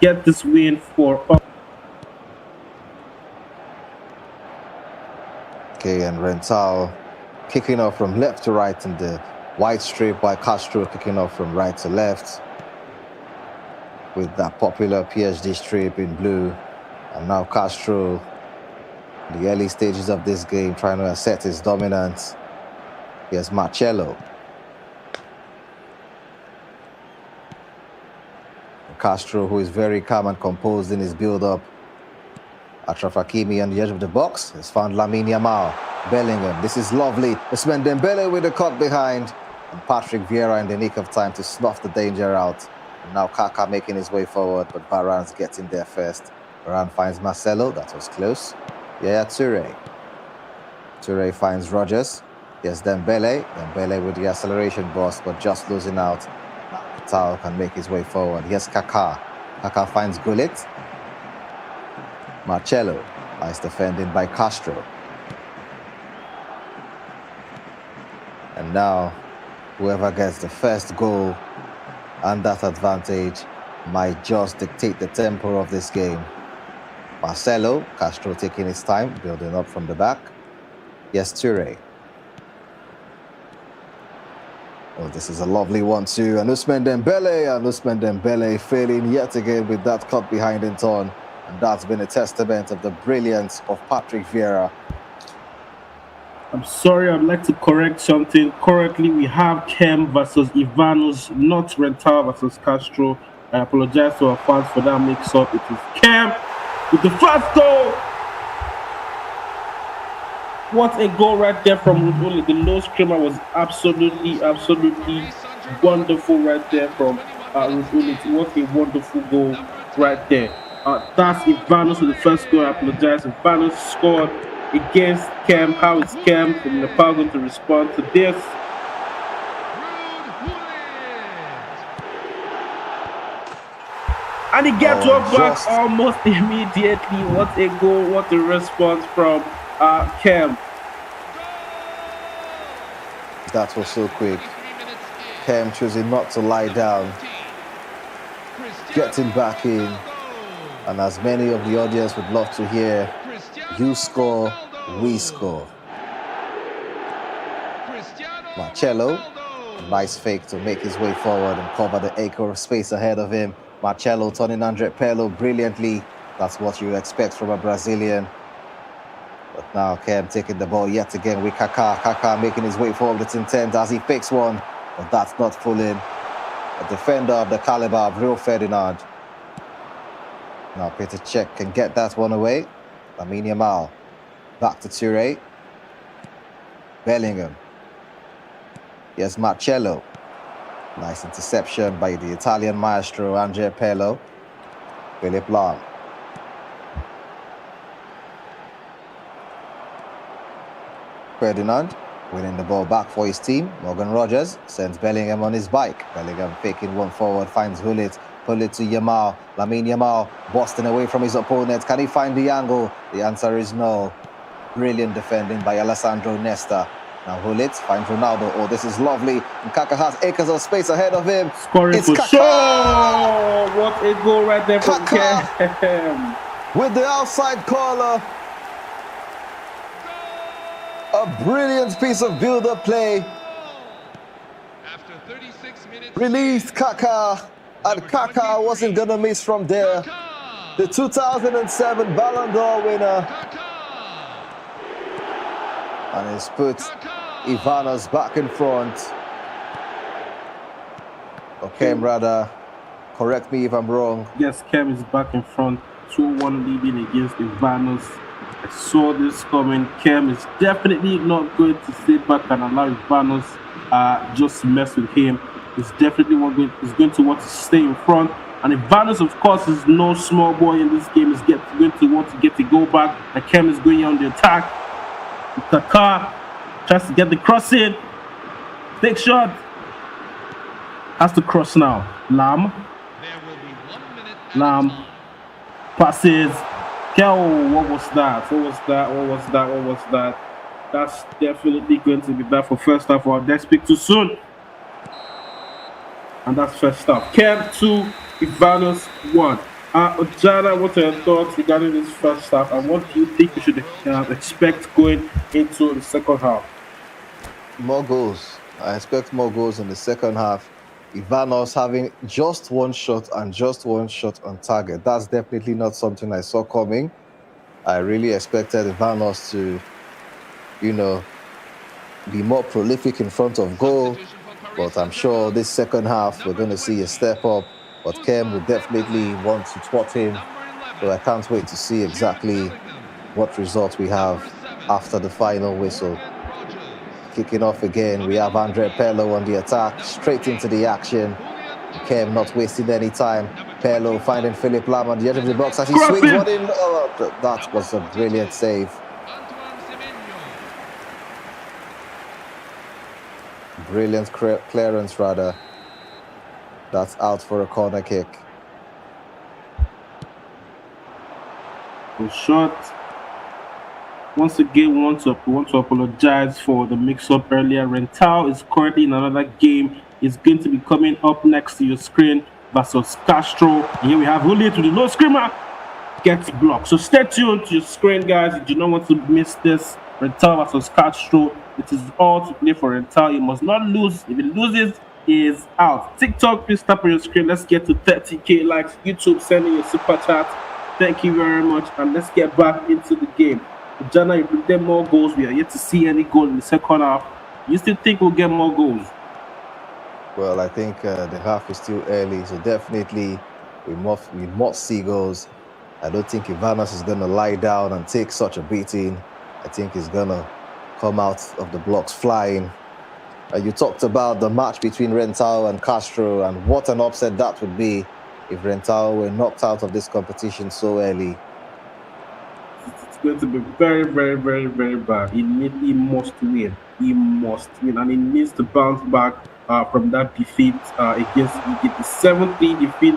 Speaker 2: get this win for us.
Speaker 1: Okay, and RENTAO kicking off from left to right in the white strip, while Castro kicking off from right to left with that popular PSG strip in blue. And now Castro, in the early stages of this game, trying to assert his dominance. Here's Marcelo. Castro, who is very calm and composed in his build-up. Achraf Hakimi on the edge of the box has found Lamine Yamal. Bellingham, this is lovely. Ousmane Dembele with the cut behind. And Patrick Vieira in the nick of time to snuff the danger out. And now Kaka making his way forward, but Varane's getting there first. Varane finds Marcelo, that was close. Yaya Toure. Toure finds Rogers. Yes, Dembele. Dembele with the acceleration burst, but just losing out. Tao can make his way forward. Yes, Kaká. Kaká finds Gullit. Marcelo. Nice defending by Castro. And now, whoever gets the first goal and that advantage might just dictate the tempo of this game. Marcelo. Castro taking his time, building up from the back. Yes, Toure. Oh, this is a lovely one too. And Ousmane Dembele failing yet again with that cut behind in turn. And that's been a testament of the brilliance of Patrick Vieira.
Speaker 2: I'm sorry, I'd like to correct something. Currently, we have Kem versus Ivanos, not RENTAO versus Castro. I apologize to our fans for that mix-up. It is Kem with the first goal. What a goal right there from Rudoli. The low screamer was absolutely wonderful right there from Rudoli. What a wonderful goal right there. That's Ivanos with the first goal. I apologize. Ivanos scored against Kem. How is Kem from Nepal going to respond to this? And he gets back almost immediately. What a goal, what a response from Kem.
Speaker 1: That was so quick. Kem choosing not to lie down, getting back in. And as many of the audience would love to hear, you score, we score. Marcelo, a nice fake to make his way forward and cover the acre of space ahead of him. Marcelo turning Andre Pirlo brilliantly. That's what you expect from a Brazilian. But now Kem taking the ball yet again with Kaká. Kaká making his way forward with intent as he fakes one. But that's not fooling. A defender of the caliber of Rio Ferdinand. Now Peter Cech can get that one away. Lamine Yamal. Back to Toure. Bellingham. Here's Marcelo. Nice interception by the Italian maestro, Andre Pirlo. Philipp Lahm. Ferdinand winning the ball back for his team. Morgan Rogers sends Bellingham on his bike. Bellingham faking one forward, finds Gullit. Gullit to Yamal. Lamine Yamal busting away from his opponent. Can he find the angle? The answer is no. Brilliant defending by Alessandro Nesta. Now Gullit finds Ronaldo. Oh, this is lovely. And Kaká has acres of space ahead of him.
Speaker 2: Scoring for sure. What a goal right there from Kem.
Speaker 1: With the outside corner. A brilliant piece of build-up play.
Speaker 3: After 36 minutes,
Speaker 1: Released Kaká. And Kaká wasn't going to miss from there. The 2007 Ballon d'Or winner. And he's put Ivanos back in front. Okay, rather, correct me if I'm wrong.
Speaker 2: Yes, Kem is back in front. 2-1 leading against Ivanos. I saw this coming. Kem is definitely not going to sit back and allow Ivanos just mess with him. He's definitely going to want to stay in front. And Ivanos, of course, is no small boy in this game. He's going to want to get the goal back. And Kem is going on the attack. Kaká tries to get the cross in. Big shot. Has to cross now. Lahm. Lahm passes. Oh, what was that? That's definitely going to be bad for first half. Or let's speak too soon. And that's first half. Kem 2, Ivanos 1. Ojana, what are your thoughts regarding this first half, and what do you think we should expect going into the second half?
Speaker 1: More goals. I expect more goals in the second half. Ivanos having just one shot and just one shot on target. That's definitely not something I saw coming. I really expected Ivanos to, be more prolific in front of goal. But I'm sure this second half we're going to see a step up. But Kem will definitely want to thwart him. So I can't wait to see exactly what results we have after the final whistle. Kicking off again, we have Andre Pirlo on the attack, straight into the action. Kem not wasting any time. Pirlo finding Philipp Lahm on the edge of the box as he swings one in. Oh, that was a brilliant save. brilliant clearance, rather. That's out for a corner kick.
Speaker 2: Good shot. Once again, we want to apologize for the mix-up earlier. RENTAO is currently in another game. It's going to be coming up next to your screen versus Castro. And here we have Juliet with the low screamer. Gets blocked. So stay tuned to your screen, guys. You do not want to miss this. RENTAO versus Castro. It is all to play for RENTAO. He must not lose. If he loses, he is out. TikTok, please tap on your screen. Let's get to 30k likes. YouTube, sending your super chat. Thank you very much. And let's get back into the game. Jana, you predict more goals. We are yet to see any goal in the second half. You still think we'll get more goals?
Speaker 1: Well, I think the half is still early, so definitely we must see goals. I don't think Ivanos is going to lie down and take such a beating. I think he's going to come out of the blocks flying. You talked about the match between RENTAO and Castro, and what an upset that would be if RENTAO were knocked out of this competition so early.
Speaker 2: It's going to be very, very, very, very bad. He must win. He must win, and he needs to bounce back from that defeat against Egypt. The 7-3 defeat,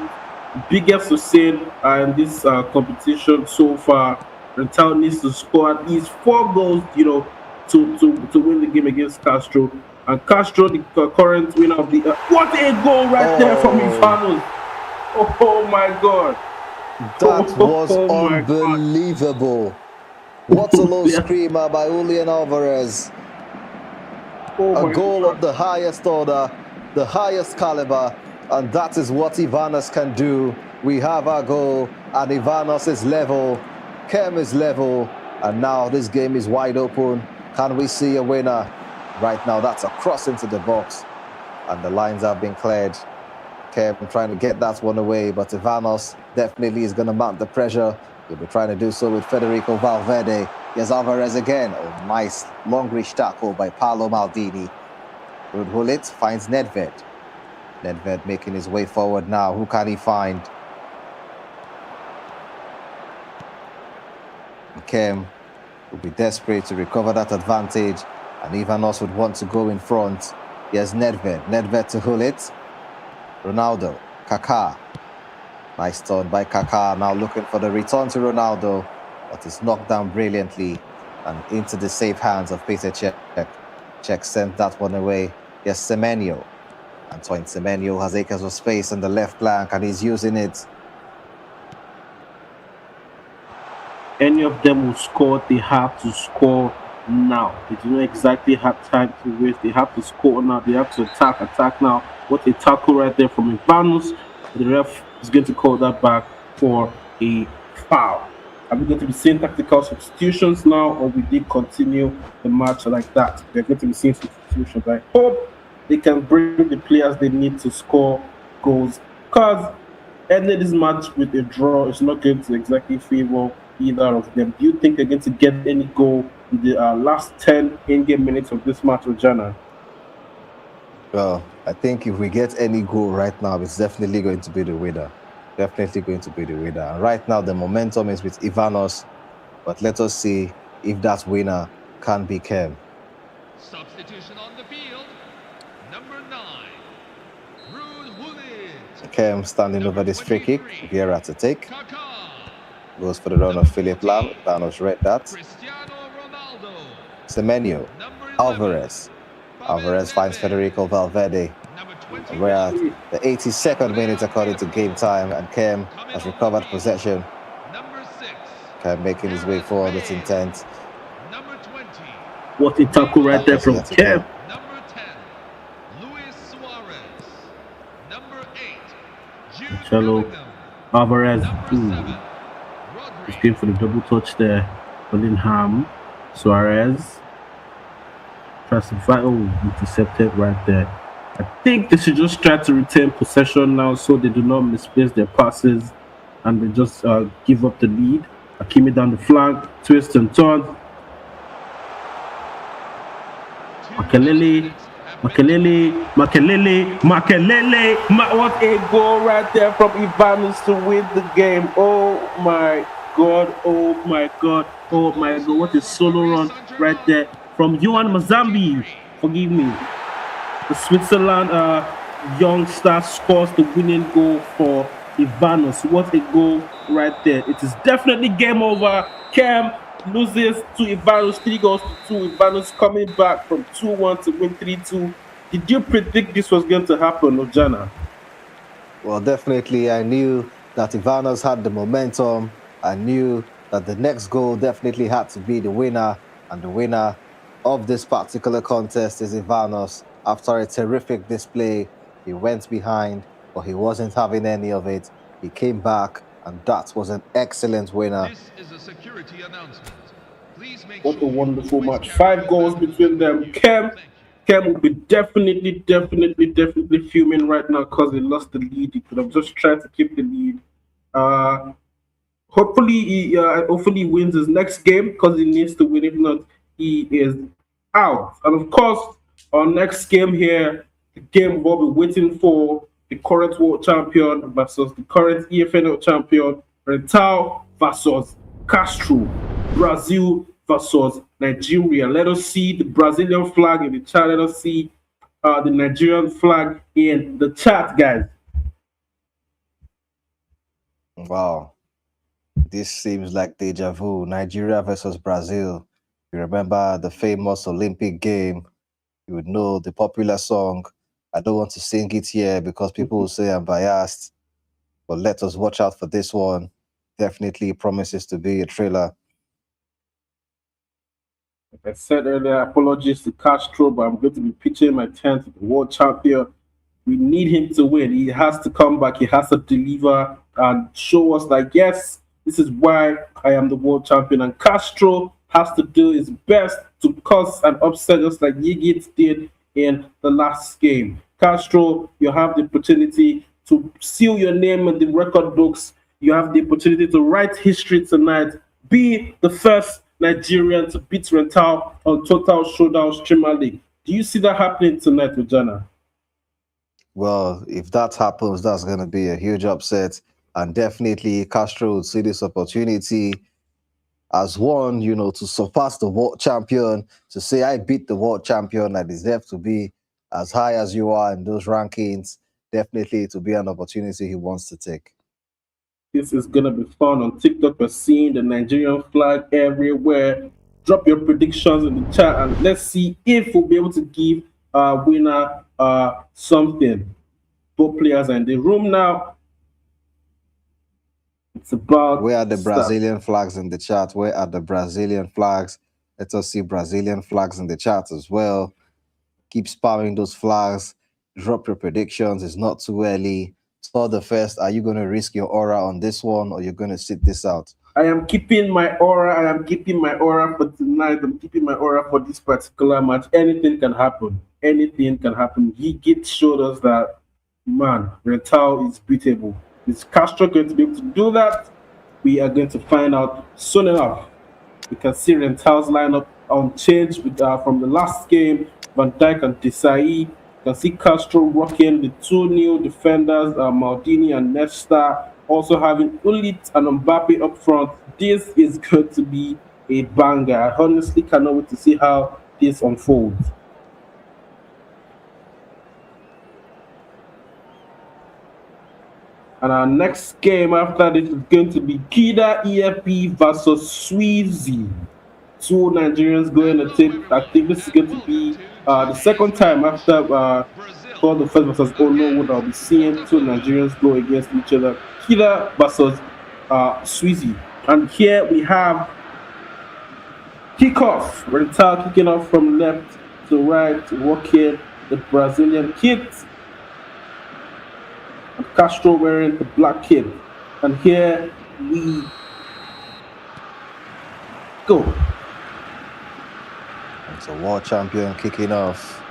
Speaker 2: biggest to say in this competition so far. RENTAO needs to score at least 4 goals, to win the game against Castro. And Castro, the current winner of the what a goal right there from Ivanos! Oh my God!
Speaker 1: That was unbelievable. What a low screamer by Julian Alvarez. A goal of the highest order, the highest caliber, and that is what Ivanos can do. We have our goal, and Ivanos is level, Kem is level, and now this game is wide open. Can we see a winner? Right now, that's a cross into the box, and the lines have been cleared. Kem trying to get that one away, but Ivanos definitely is going to mount the pressure. He'll be trying to do so with Federico Valverde. Here's Alvarez again. Oh, nice long reach tackle by Paolo Maldini. Rudhulit finds Nedved. Nedved making his way forward now. Who can he find? Kem will be desperate to recover that advantage, and Ivanos would want to go in front. Here's Nedved. Nedved to Hulit. Ronaldo. Kaká. Nice turn by Kaká. Now looking for the return to Ronaldo, but it's knocked down brilliantly and into the safe hands of Peter Cech. Cech sent that one away. Yes, Semenyo. Antoine Semenyo has acres of space on the left flank, and he's using it.
Speaker 2: Any of them will score, they have to score now. They do not exactly have time to waste. They have to score now. They have to attack now. What a tackle right there from Ivanos. The ref is going to call that back for a foul. Are we going to be seeing tactical substitutions now, or we did continue the match like that? We're going to be seeing substitutions. I hope they can bring the players they need to score goals, because ending this match with a draw is not going to exactly favor either of them. Do you think they're going to get any goal in the last 10 in-game minutes of this match with Jana?
Speaker 1: Well, I think if we get any goal right now, it's definitely going to be the winner. Definitely going to be the winner. And right now, the momentum is with Ivanos, but let us see if that winner can be Kem.
Speaker 3: Substitution on the field. Number 9, Rudhulit.
Speaker 1: Kem standing over this free kick. Vieira to take.
Speaker 3: Kaká.
Speaker 1: Goes for the run of Philip Lam. Ivanos read that.
Speaker 3: Cristiano Ronaldo.
Speaker 1: Semenyo.
Speaker 3: Number 11,
Speaker 1: Alvarez. Alvarez finds Federico Valverde.
Speaker 3: number 20.
Speaker 1: We're at the 82nd minute according to game time, and Kem has recovered possession.
Speaker 3: Number 6,
Speaker 1: Kem making his way forward with intent.
Speaker 3: number 20.
Speaker 2: What a tackle right there from Kem.
Speaker 3: Number 10, Luis Suarez. Number 8, Jude
Speaker 2: Cello.
Speaker 3: Bellingham.
Speaker 2: Alvarez.
Speaker 3: Number 7,
Speaker 2: He's
Speaker 3: Rodri.
Speaker 2: going for the double touch there. Bellingham. Suarez. Intercepted right there. I think they should just try to retain possession now so they do not misplace their passes and they just give up the lead. Hakimi down the flank, twist and turn. Makelele. What a goal right there from Ivanos to win the game. Oh my God, oh my God, oh my God. What a solo run right there from Yohan Mazambi. Forgive me. The Switzerland young star scores the winning goal for Ivanos. What a goal right there. It is definitely game over. Cam loses to Ivanos, 3 goals to 2. Ivanos coming back from 2-1 to win 3-2. Did you predict this was going to happen, Ojana?
Speaker 1: Well, definitely, I knew that Ivanos had the momentum. I knew that the next goal definitely had to be the winner, and the winner of this particular contest is Ivanos. After a terrific display, he went behind, but he wasn't having any of it. He came back, and that was an excellent winner.
Speaker 3: This is a security announcement. Please make
Speaker 2: What a
Speaker 3: sure you
Speaker 2: wonderful
Speaker 3: always
Speaker 2: match.
Speaker 3: carry
Speaker 2: 5 goals
Speaker 3: your
Speaker 2: between
Speaker 3: valuables
Speaker 2: them.
Speaker 3: with you.
Speaker 2: Cam,
Speaker 3: Thank you.
Speaker 2: Cam will be definitely fuming right now because he lost the lead. He could have just tried to keep the lead. Uh, hopefully he wins his next game because he needs to win. If not, he is out. And of course, our next game here, the game we'll be waiting for, the current world champion versus the current EFNL champion, Rentao versus Castro, Brazil versus Nigeria. Let us see the Brazilian flag in the chat. Let us see the Nigerian flag in the chat, guys.
Speaker 1: Wow, this seems like deja vu. Nigeria versus Brazil. You remember the famous Olympic game? You would know the popular song. I don't want to sing it here because people will say I'm biased, but let us watch out for this one. Definitely promises to be a thriller.
Speaker 2: Like I said earlier, apologies to Castro, but I'm going to be pitching my tent to the world champion. We need him to win. He has to come back. He has to deliver and show us that, yes, this is why I am the world champion. And Castro has to do his best to cause an upset just like Yigit did in the last game. Castro, you have the opportunity to seal your name in the record books. You have the opportunity to write history tonight. Be the first Nigerian to beat Rental on Total Showdown Streamer League. Do you see that happening tonight, Ujana?
Speaker 1: Well, if that happens, that's going to be a huge upset. And definitely Castro would see this opportunity as one, to surpass the world champion, to say, I beat the world champion, I deserve to be as high as you are in those rankings. Definitely to be an opportunity he wants to take.
Speaker 2: This is gonna be fun on TikTok. We're seeing the Nigerian flag everywhere. Drop your predictions in the chat and let's see if we'll be able to give our winner something. Both players are in the room now. It's about
Speaker 1: where are the
Speaker 2: start.
Speaker 1: Brazilian flags in the chat? Where are the Brazilian flags? Let us see Brazilian flags in the chat as well. Keep spamming those flags. Drop your predictions. It's not too early. For the first, are you going to risk your aura on this one or you're going to sit this out?
Speaker 2: I am keeping my aura. I am keeping my aura for tonight. I'm keeping my aura for this particular match. Anything can happen. Anything can happen. He showed us that, man, Rental is beatable. Is Castro going to be able to do that? We are going to find out soon enough. We can see Rental's lineup unchanged from the last game. Van Dijk and Desai. You can see Castro rocking the two new defenders, Maldini and Nesta. Also having Ulit and Mbappe up front. This is going to be a banger. I honestly cannot wait to see how this unfolds. And our next game after this is going to be Kida EFP versus Sweezy. Two Nigerians going to take. I think this is going to be the second time after for the first versus Ono I'll be seeing two Nigerians go against each other. Kida versus Sweezy. And here we have kickoff. Rental kicking off from left to right, working the Brazilian kit. And Castro wearing the black kit. And here we go.
Speaker 1: It's a world champion kicking off.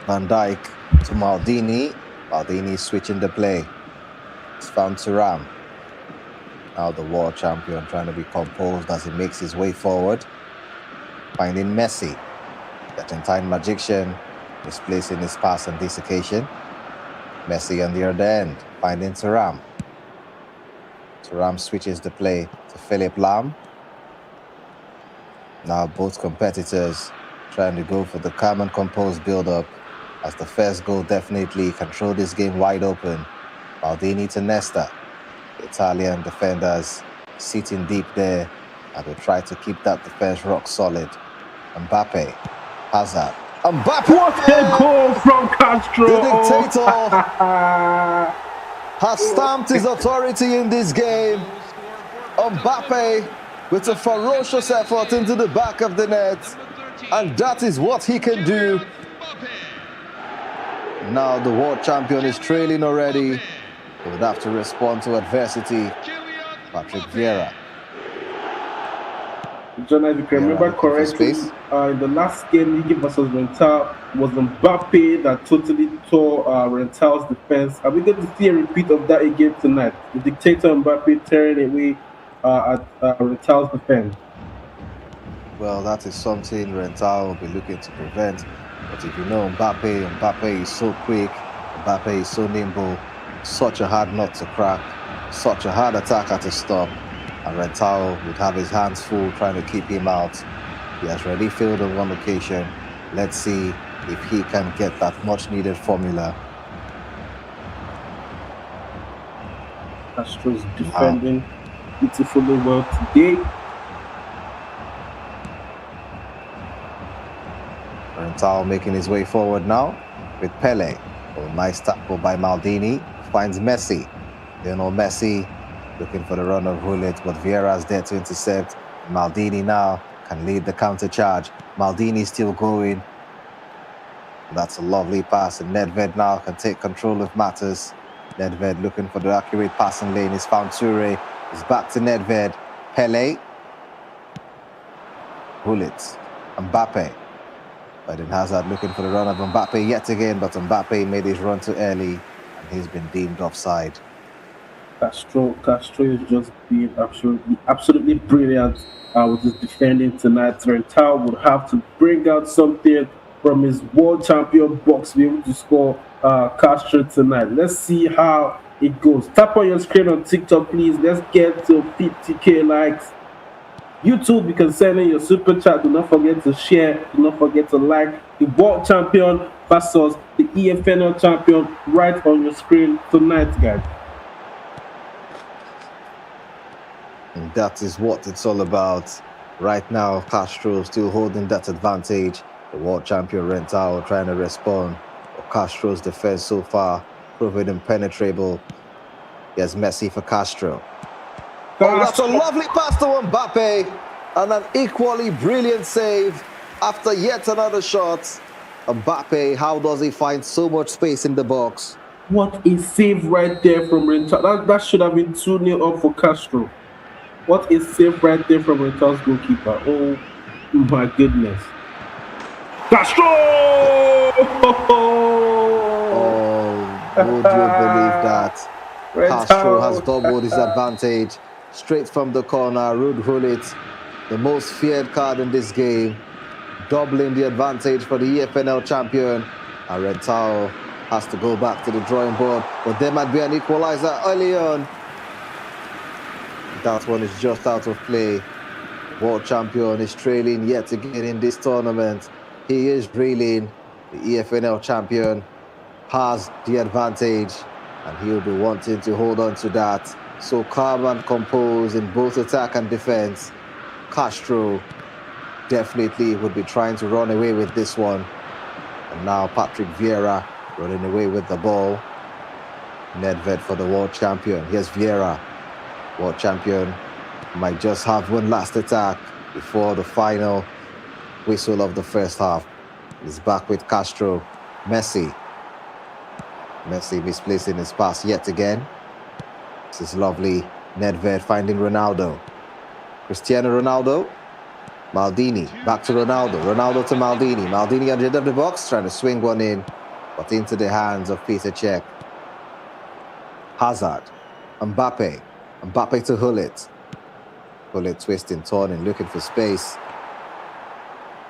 Speaker 1: Van Dijk to Maldini. Maldini switching the play. It's found Thuram. Now the world champion trying to be composed as he makes his way forward. Finding Messi. The Argentine magician misplacing his pass on this occasion. Messi on the other end. Finding Thuram. Thuram switches the play to Philip Lam. Now both competitors trying to go for the calm and composed build-up as the first goal definitely controlled this game wide open. Maldini to Nesta. The Italian defenders sitting deep there, and they try to keep that defense rock solid. Mbappe, Hazard, Mbappe!
Speaker 2: What a goal from Castro!
Speaker 1: The dictator has stamped his authority in this game. Mbappe with a ferocious effort into the back of the net, and that is what he can do. Now the world champion is trailing already. He would have to respond to adversity. Patrick Vieira.
Speaker 2: John, if you can remember correctly, in the last game, Ligi versus RENTAO, was Mbappe that totally tore RENTAO's defense. Are we going to see a repeat of that again tonight? The dictator Mbappe tearing away at RENTAO's defense.
Speaker 1: Well, that is something RENTAO will be looking to prevent. But if you know Mbappe is so quick, Mbappe is so nimble, such a hard nut to crack, such a hard attacker to stop. And RENTAO would have his hands full trying to keep him out. He has already failed on one occasion. Let's see if he can get that much needed formula.
Speaker 2: Castro's defending beautifully well today.
Speaker 1: RENTAO making his way forward now with Pele. Oh, nice tackle by Maldini. Finds Messi. Messi looking for the run of Hullet, but Vieira is there to intercept. Maldini now can lead the counter charge. Maldini still going. That's a lovely pass, and Nedved now can take control of matters. Nedved looking for the accurate passing lane. He's found Toure. He's back to Nedved. Pele. Hullet. Mbappe. Eden Hazard looking for the run of Mbappe yet again, but Mbappe made his run too early, and he's been deemed offside.
Speaker 2: Castro is just being absolutely brilliant with his defending tonight. RENTAO would have to bring out something from his world champion box to be able to score Castro tonight. Let's see how it goes. Tap on your screen on TikTok, please. Let's get to 50k likes. YouTube, you can send in your super chat. Do not forget to share. Do not forget to like. The world champion versus the EFNL champion right on your screen tonight, guys.
Speaker 1: And that is what it's all about. Right now, Castro still holding that advantage. The world champion RENTAO trying to respond. But Castro's defense so far proving impenetrable. Here's Messi for Castro. Oh, that's a lovely pass to Mbappe. And an equally brilliant save after yet another shot. Mbappe, how does he find so much space in the box?
Speaker 2: What a save right there from RENTAO. That should have been 2-0 up for Castro. What a save right there from RENTAO's goalkeeper. Oh my goodness. Castro!
Speaker 1: Oh, would you believe that? Castro has doubled his advantage. Straight from the corner, Ruud Gullit, the most feared card in this game, doubling the advantage for the EFNL champion. And RENTAO has to go back to the drawing board, but there might be an equalizer early on. That one is just out of play. World champion is trailing yet again in this tournament. He is reeling. The EFNL champion has the advantage, and he'll be wanting to hold on to that. So calm and composed in both attack and defense. Castro definitely would be trying to run away with this one. And now Patrick Vieira running away with the ball. Nedved for the world champion. Here's Vieira. World champion might just have one last attack before the final whistle of the first half. He's back with Castro. Messi misplacing his pass yet again. This is lovely. Nedved finding Ronaldo. Cristiano Ronaldo. Maldini. Back to Ronaldo. Ronaldo to Maldini. Maldini on the end of the box, trying to swing one in, but into the hands of Peter Cech. Hazard. Mbappe. Mbappe to Hullet. Hullet twisting, turning, looking for space.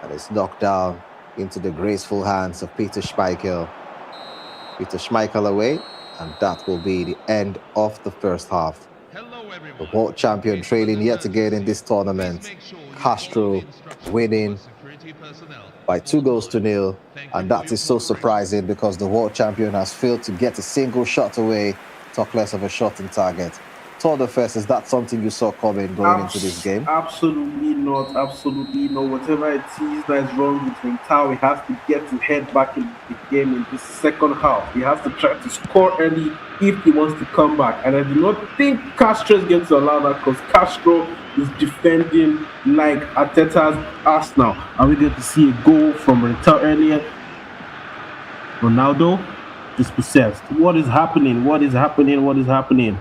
Speaker 1: And it's knocked down into the graceful hands of Peter Schmeichel. Peter Schmeichel away, and that will be the end of the first half. The world champion trailing yet again in this tournament. Castro winning
Speaker 3: security personnel.
Speaker 1: by 2-0.
Speaker 3: Thank you
Speaker 1: And
Speaker 3: for
Speaker 1: that
Speaker 3: your
Speaker 1: is so
Speaker 3: cooperation.
Speaker 1: surprising because the world champion has failed to get a single shot away, talk less of a shot in target. Todd first, is that something you saw coming going into this game?
Speaker 2: Absolutely not. Absolutely not. Whatever it is that is wrong with RENTAO, he has to get to head back in the game in this second half. He has to try to score early if he wants to come back. And I do not think Castro is going to allow that because Castro is defending like Arteta's Arsenal. Are we going to see a goal from RENTAO earlier? Ronaldo dispossessed. What is happening? What is happening? What is happening?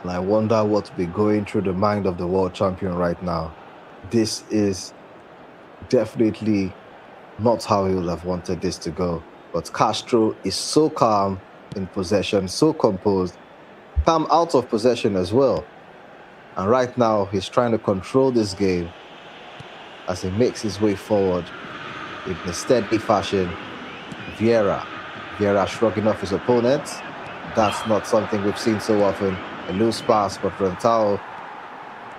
Speaker 1: And I wonder what will be going through the mind of the world champion right now. This is definitely not how he would have wanted this to go. But Castro is so calm in possession, so composed, calm out of possession as well. And right now, he's trying to control this game as he makes his way forward in a steady fashion. Vieira shrugging off his opponent. That's not something we've seen so often. A loose pass, but RENTAO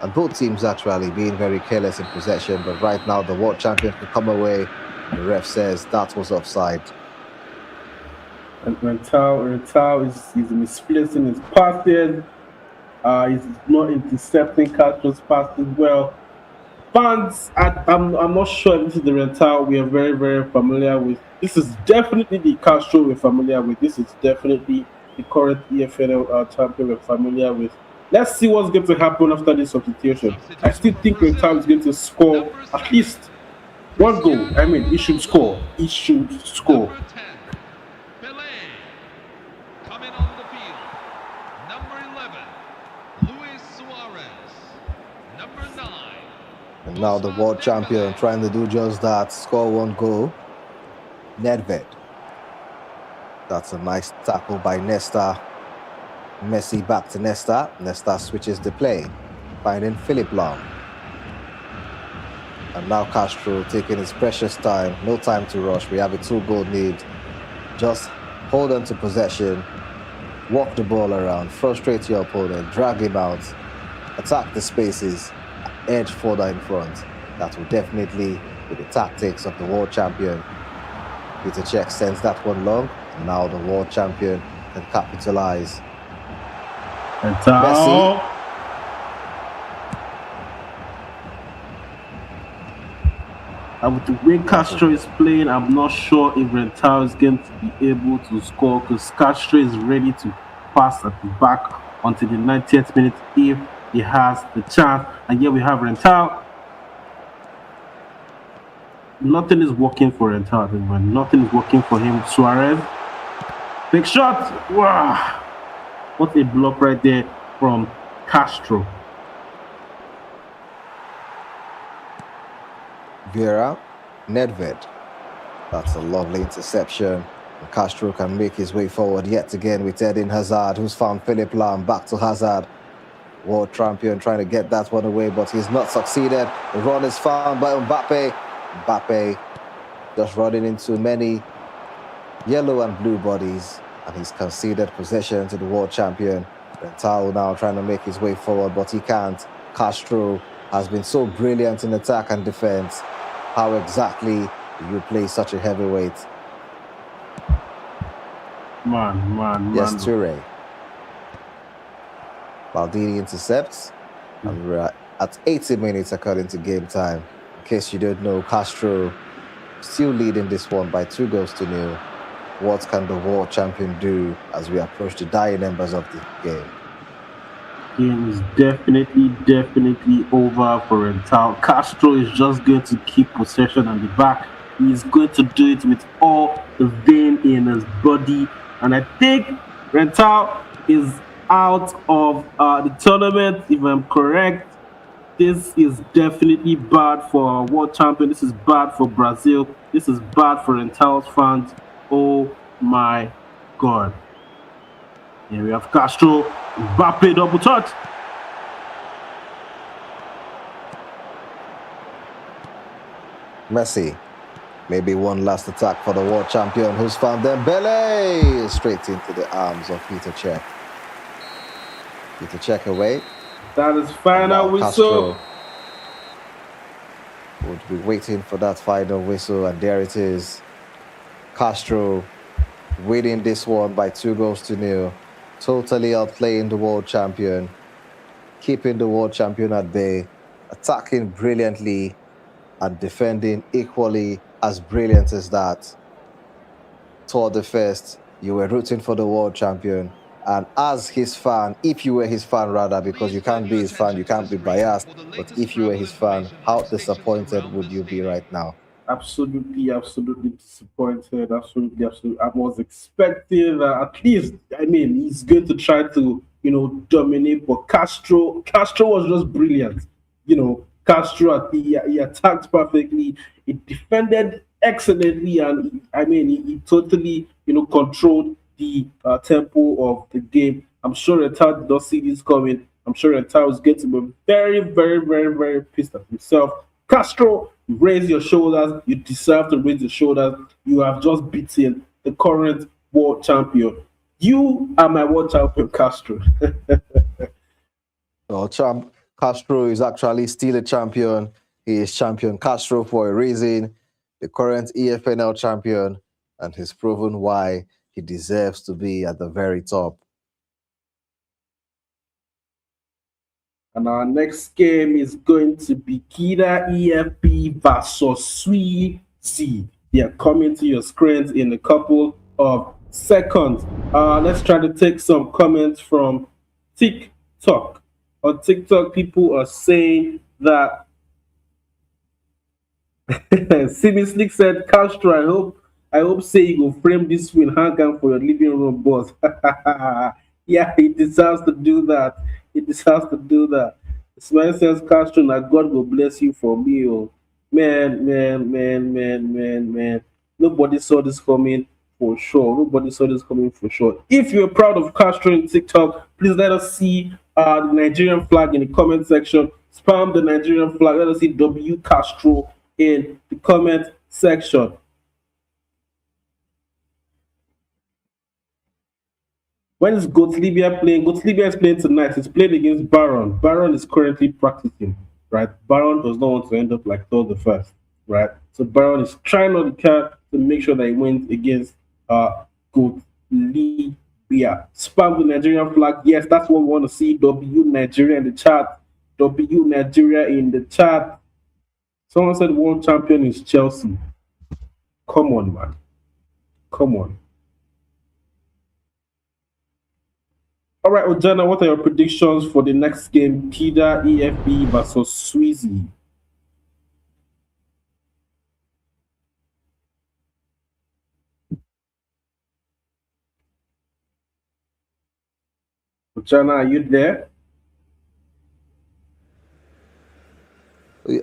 Speaker 1: and both teams actually being very careless in possession. But right now, the world champion can come away. The ref says that was offside.
Speaker 2: And RENTAO is misplacing his passes. He's not intercepting Castro's passes well. Fans, I'm not sure if this is the RENTAO we are very, very familiar with. This is definitely the Castro we're familiar with. This is definitely the current EFL champion we're familiar with. Let's see what's going to happen after this substitution. I still think RENTAO is going to score at least one goal. I mean, he should score. He should score.
Speaker 3: Number 10, Pele. Coming on the field. Number 11, Luis Suarez. Number 9.
Speaker 1: And now the world champion trying to do just that, score one goal. Nedved. That's a nice tackle by Nesta. Messi back to Nesta. Nesta switches the play, finding Philipp Lahm. And now Castro taking his precious time. No time to rush. We have a 2-goal lead. Just hold on to possession. Walk the ball around. Frustrate your opponent. Drag him out. Attack the spaces. Edge further in front. That will definitely be the tactics of the world champion. Peter Cech sends that one long. And now the world champion can capitalize. Messi.
Speaker 2: And with the way Castro is playing, I'm not sure if RENTAO is going to be able to score because Castro is ready to pass at the back until the 90th minute if he has the chance. And here we have RENTAO. Nothing is working for RENTAO at the moment. Nothing is working for him. Suarez. Big shot. Wow. What a block right there from Castro.
Speaker 1: Vieira, Nedved. That's a lovely interception. And Castro can make his way forward yet again with Eden Hazard, who's found Philipp Lahm. Back to Hazard. World champion trying to get that one away, but he's not succeeded. The run is found by Mbappe. Mbappe just running into many yellow and blue bodies, and he's conceded possession to the world champion. RENTAO now trying to make his way forward, but he can't. Castro has been so brilliant in attack and defense. How exactly do you play such a heavyweight?
Speaker 2: Man.
Speaker 1: Yes, Toure. Maldini intercepts, and we're at 80 minutes according to game time. In case you don't know, Castro still leading this one by 2-0. What can the world champion do as we approach the dying embers of the game?
Speaker 2: Game is definitely over for RENTAO. Castro is just going to keep possession on the back. He's going to do it with all the vein in his body. And I think RENTAO is out of the tournament, if I'm correct. This is definitely bad for our world champion. This is bad for Brazil. This is bad for RENTAO's fans. Oh my God. Here we have Castro. Mbappe double touch.
Speaker 1: Messi. Maybe one last attack for the world champion, who's found Dembele straight into the arms of Peter Cech. Peter Cech away.
Speaker 2: That is final whistle.
Speaker 1: Would be waiting for that final whistle, and there it is. Castro winning this one by 2 goals to 0. Totally outplaying the world champion, keeping the world champion at bay, attacking brilliantly, and defending equally as brilliant as that. Toward the first, you were rooting for the world champion. And as his fan, if you were his fan rather, because
Speaker 3: Please
Speaker 1: you
Speaker 3: turn
Speaker 1: can't be
Speaker 3: your
Speaker 1: his fan,
Speaker 3: attention
Speaker 1: you
Speaker 3: to the
Speaker 1: can't be
Speaker 3: screen
Speaker 1: biased.
Speaker 3: for the
Speaker 1: But
Speaker 3: latest
Speaker 1: if you were
Speaker 3: travel
Speaker 1: his fan,
Speaker 3: information
Speaker 1: how
Speaker 3: from stations
Speaker 1: disappointed
Speaker 3: around
Speaker 1: would
Speaker 3: the
Speaker 1: you be
Speaker 3: stadium.
Speaker 1: right now?
Speaker 2: Absolutely, absolutely disappointed. Absolutely, absolutely. I was expecting at least. I mean, he's going to try to dominate, but Castro was just brilliant. Castro he attacked perfectly. He defended excellently, and I mean, he totally controlled the tempo of the game. I'm sure Rental did not see this coming. I'm sure Rental was going to be very, very, very, very pissed at himself. Castro, raise your shoulders. You deserve to raise your shoulders. You have just beaten the current world champion. You are my world champion, Castro.
Speaker 1: Well, Castro is actually still a champion. He is champion Castro for a reason, the current EFNL champion, and he's proven why he deserves to be at the very top.
Speaker 2: And our next game is going to be Kida EFP versus Sweezy. They are coming to your screens in a couple of seconds. Let's try to take some comments from TikTok. On TikTok, people are saying that Simi Slick said, Castro, I hope say you go frame this win, hang am for your living room, boss. Yeah, he deserves to do that. He deserves to do that. Smile says, Castro, now God will bless you for me. Oh. Man. Nobody saw this coming for sure. Nobody saw this coming for sure. If you're proud of Castro in TikTok, please let us see the Nigerian flag in the comment section. Spam the Nigerian flag. Let us see W Castro in the comment section. When is Goat Libya playing? Goat Libya is playing tonight. It's playing against Baron. Baron is currently practicing, right? Baron does not want to end up like Thor the First, right? So Baron is trying on the card to make sure that he wins against Goat Libya. Spam the Nigerian flag. Yes, that's what we want to see. W Nigeria in the chat. W Nigeria in the chat. Someone said world champion is Chelsea. Come on, man. Come on. All right, Ojana, what are your predictions for the next game? Kida EFB versus Sweezy. Ojana, are you there?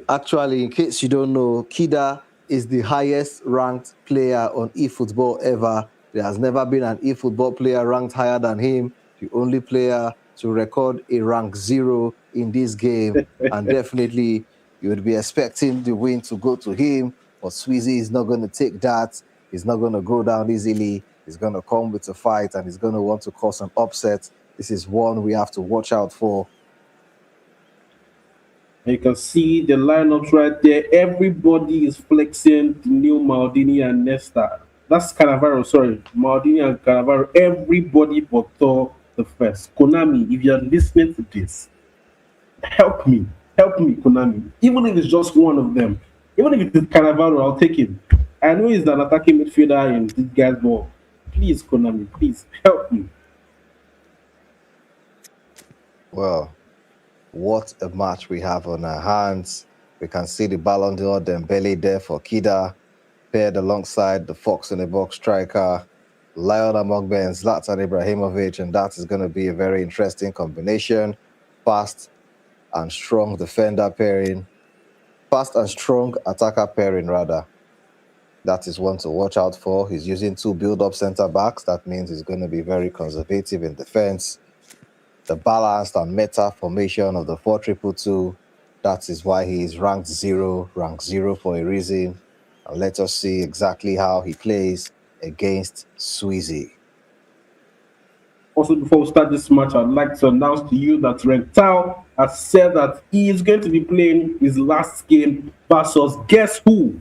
Speaker 1: Actually, in case you don't know, Kida is the highest ranked player on eFootball ever. There has never been an eFootball player ranked higher than him. The only player to record a rank 0 in this game. And definitely, you would be expecting the win to go to him. But Sweezy is not going to take that. He's not going to go down easily. He's going to come with a fight and he's going to want to cause an upset. This is one we have to watch out for.
Speaker 2: You can see the lineups right there. Everybody is flexing the new Maldini and Nesta. That's Cannavaro, sorry. Maldini and Cannavaro. Everybody but Thor the First. Konami, if you're listening to this, help me. Help me, Konami. Even if it's just one of them. Even if it's Cannavaro, I'll take him. I know he's an attacking midfielder in this guy's ball. Please, Konami, please help me.
Speaker 1: Well, what a match we have on our hands. We can see the Ballon d'Or Dembele there for Kida, paired alongside the Fox in the box striker, Lionel Mogbe and Zlatan Ibrahimovic, and that is going to be a very interesting combination. Fast and strong defender pairing, fast and strong attacker pairing, rather. That is one to watch out for. He's using 2 build-up center backs. That means he's going to be very conservative in defense. The balanced and meta formation of the 4-2-2. That is why he is ranked 0 for a reason. And let us see exactly how he plays against Sweezy.
Speaker 2: Also, before we start this match, I'd like to announce to you that Rentao has said that he is going to be playing his last game versus guess who?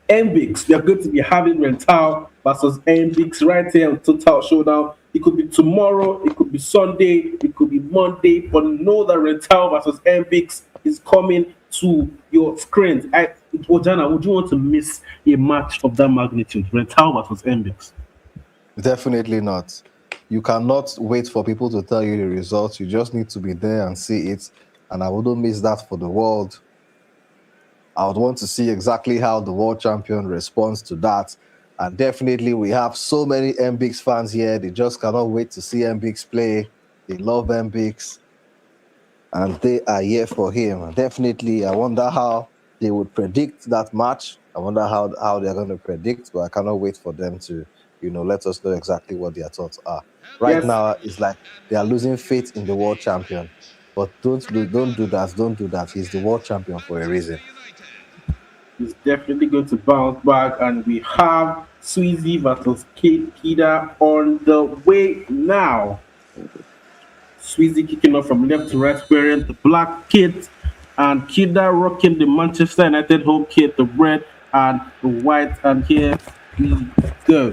Speaker 2: Mbix. We are going to be having Rentao versus Mbix right here on Total Showdown. It could be tomorrow, it could be Sunday, it could be Monday, but know that Rentao versus Mbix is coming to your screens. Ojana, would you want to miss a match of that magnitude? Rentao versus Mbix.
Speaker 1: Definitely not. You cannot wait for people to tell you the results. You just need to be there and see it. And I wouldn't miss that for the world. I would want to see exactly how the world champion responds to that. And definitely, we have so many MBX fans here. They just cannot wait to see MBX play. They love MBX. And they are here for him. Definitely, I wonder how they would predict that match. I wonder how they're going to predict, but I cannot wait for them to, let us know exactly what their thoughts are. Right
Speaker 2: Yes.
Speaker 1: now, it's like they are losing faith in the world champion. But don't do that. Don't do that. He's the world champion for a reason.
Speaker 2: He's definitely going to bounce back, and we have Sweezy versus Kida on the way now. Sweezy kicking off from left to right, wearing the black kit, and Kida rocking the Manchester United home kit, the red and the white. And here we go.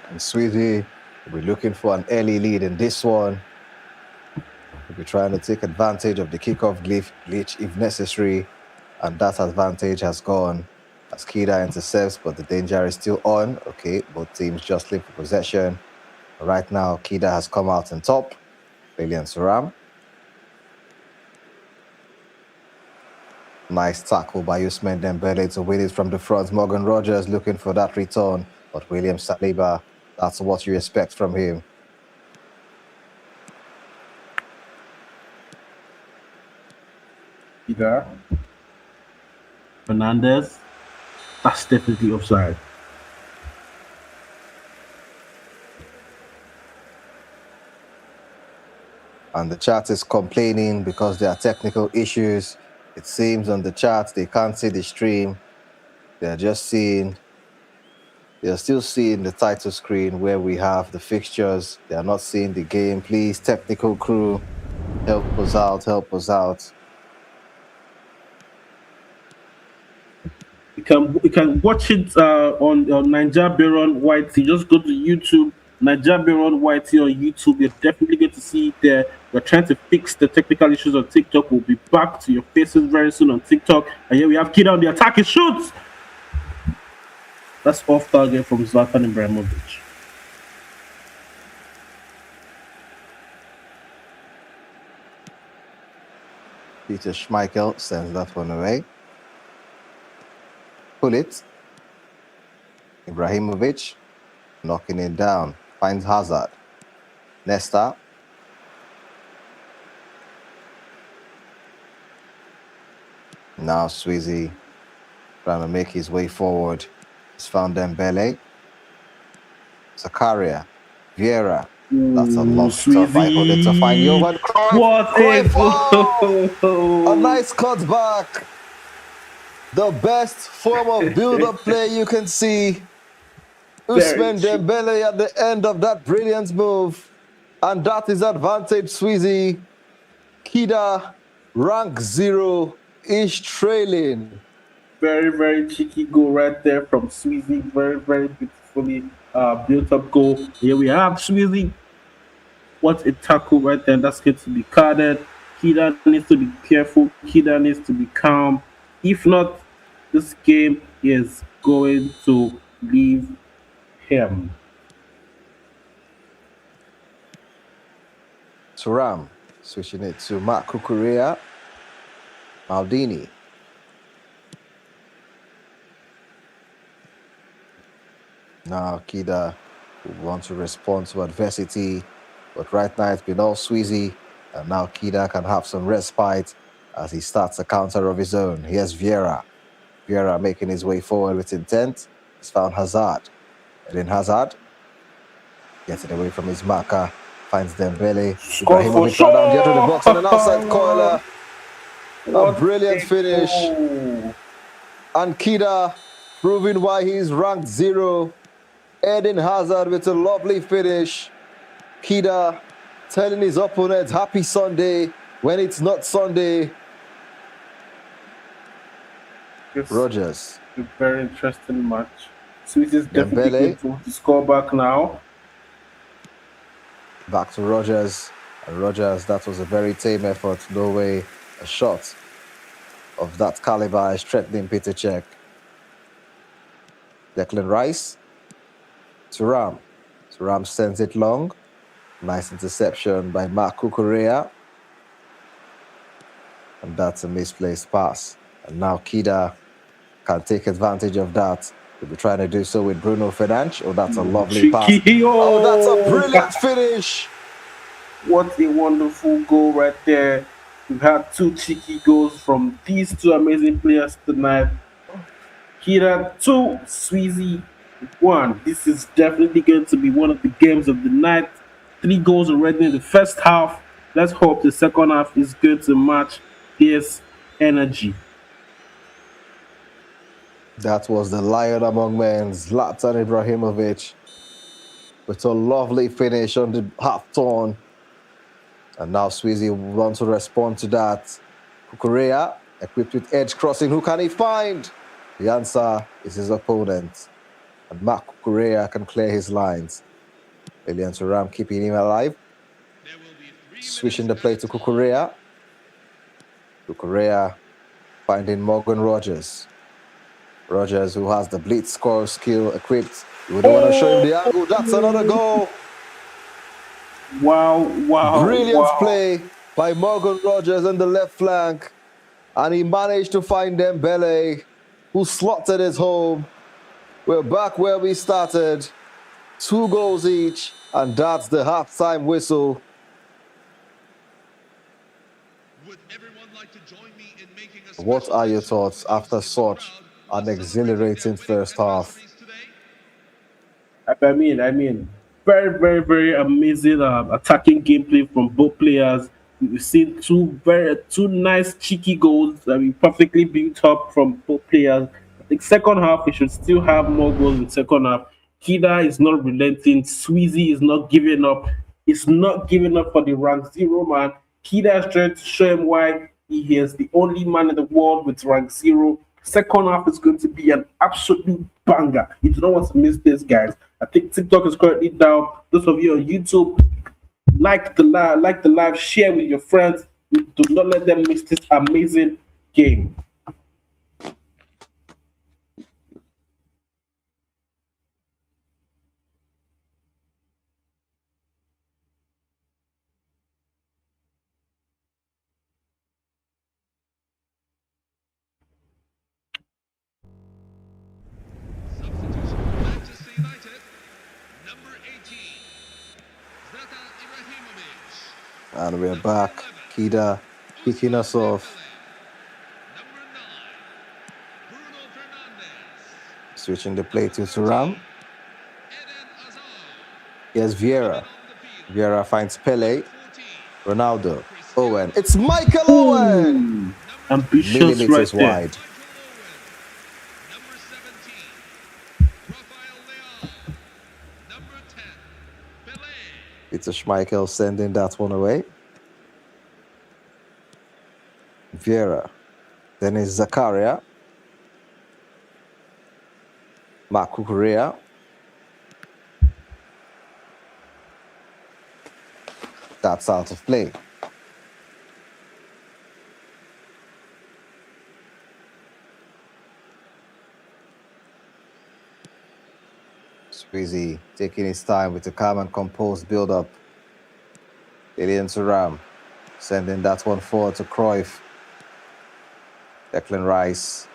Speaker 1: And Sweezy will be looking for an early lead in this one. We'll be trying to take advantage of the kickoff glitch if necessary, and that advantage has gone as Kida intercepts, but the danger is still on. Okay, both teams jostling for possession. Right now, Kida has come out on top. Brilliant Suram. Nice tackle by Ousmane Dembele to win it from the front. Morgan Rogers looking for that return, but William Saliba, that's what you expect from him.
Speaker 2: Kida. Fernandez. That's definitely offside.
Speaker 1: And the chat is complaining because there are technical issues. It seems on the chat they can't see the stream. They're still seeing the title screen where we have the fixtures. They are not seeing the game. Please, technical crew, help us out, help us out.
Speaker 2: You can watch it on Niger Baron Whitey. Just go to YouTube, Niger Baron Whitey on YouTube. You're definitely going to see it there. We're trying to fix the technical issues on TikTok. We'll be back to your faces very soon on TikTok. And here we have Kida on the attack. He shoots. That's off target from Zlatan Ibrahimovic.
Speaker 1: Peter Schmeichel sends that one away. Pull it. Ibrahimovic knocking it down. Finds Hazard. Nesta. Now Sweezy trying to make his way forward. He's found Dembele. Zakaria. Vieira. That's a lost stuff. I hold it to find Johan Cruyff.
Speaker 2: What
Speaker 1: a nice cutback. The best form of build-up play you can see. Ousmane Dembele at the end of that brilliant move. And that is advantage Sweezy. Kida, rank 0, is trailing.
Speaker 2: Very, very cheeky goal right there from Sweezy. Very, very beautifully built-up goal. Here we have Sweezy. What a tackle right there. That's going to be carded. Kida needs to be careful. Kida needs to be calm. If not, this game is going to leave him.
Speaker 1: Thuram switching it to Mark Cucurella. Maldini. Now Kida will want to respond to adversity, but right now it's been all Sweezy, and now Kida can have some respite as he starts a counter of his own. Here's Vieira. Vieira making his way forward with intent. He's found Hazard. Eden Hazard gets it away from his marker. Finds Dembele. Ibrahimovic down the edge of the box and an outside corner. A brilliant finish. And Kida proving why he's ranked 0. Eden Hazard with a lovely finish. Kida telling his opponent happy Sunday when it's not Sunday. Rogers.
Speaker 2: A very interesting match. Swiss is definitely
Speaker 1: Dembele.
Speaker 2: going to score back now.
Speaker 1: Back to Rogers. And Rogers, that was a very tame effort. No way a shot of that caliber is threatening Peter Cech. Declan Rice. Thuram. Thuram sends it long. Nice interception by Marc Cucurella. And that's a misplaced pass. And now Kida can take advantage of that. He'll be trying to do so with Bruno Fernandes. Oh, that's a lovely pass. Oh, that's a brilliant finish.
Speaker 2: What a wonderful goal right there. We've had two cheeky goals from these two amazing players tonight. Kida 2, Sweezy 1. This is definitely going to be one of the games of the night. 3 goals already in the first half. Let's hope the second half is going to match this energy.
Speaker 1: That was the lion among men, Zlatan Ibrahimovic, with a lovely finish on the half turn. And now Sweezy wants to respond to that. Cucurella, equipped with edge crossing. Who can he find? The answer is his opponent. And Marc Cucurella can clear his lines. William Thuram keeping him alive. Switching the play to Cucurella. Cucurella finding Morgan Rogers. Rogers, who has the blitz score skill equipped. You wouldn't want to show him the angle. That's another goal.
Speaker 2: Wow.
Speaker 1: Brilliant play by Morgan Rogers on the left flank. And he managed to find Dembele, who slotted his home. We're back where we started. 2 goals each. And that's the halftime whistle. What are your thoughts after such an exhilarating first half?
Speaker 2: I mean, very amazing attacking gameplay from both players. We've seen two nice cheeky goals. I mean, perfectly built up from both players. I think second half we should still have more goals in second half. Kida is not relenting. Sweezy is not giving up. He's not giving up for the rank 0 man. Kida is trying to show him why he is the only man in the world with rank 0. Second half is going to be an absolute banger. You do not want to miss this, guys. I think TikTok is currently down. Those of you on YouTube, like the live, share with your friends. Do not let them miss this amazing game.
Speaker 3: Manchester United, number 18, Zlatan Ibrahimovic.
Speaker 1: And we're back. Kida kicking us off.
Speaker 3: Number 9, Bruno Fernandes.
Speaker 1: Switching the play to Thuram.
Speaker 3: Eden Hazard.
Speaker 1: Here's Vieira.
Speaker 3: On the field.
Speaker 1: Vieira finds Pele.
Speaker 3: 14,
Speaker 1: Ronaldo. Owen. It's Michael Owen!
Speaker 2: Ambitious
Speaker 1: Millimeters
Speaker 2: right there.
Speaker 1: wide.
Speaker 3: Number 17, Rafael Leao. Number 10, Pele.
Speaker 1: It's a Schmeichel sending that one away. Vieira. Then it's Zakaria. Marc Cucurella. That's out of play. Squeezy taking his time with a calm and composed build-up. William Thuram sending that one forward to Cruyff. Declan Rice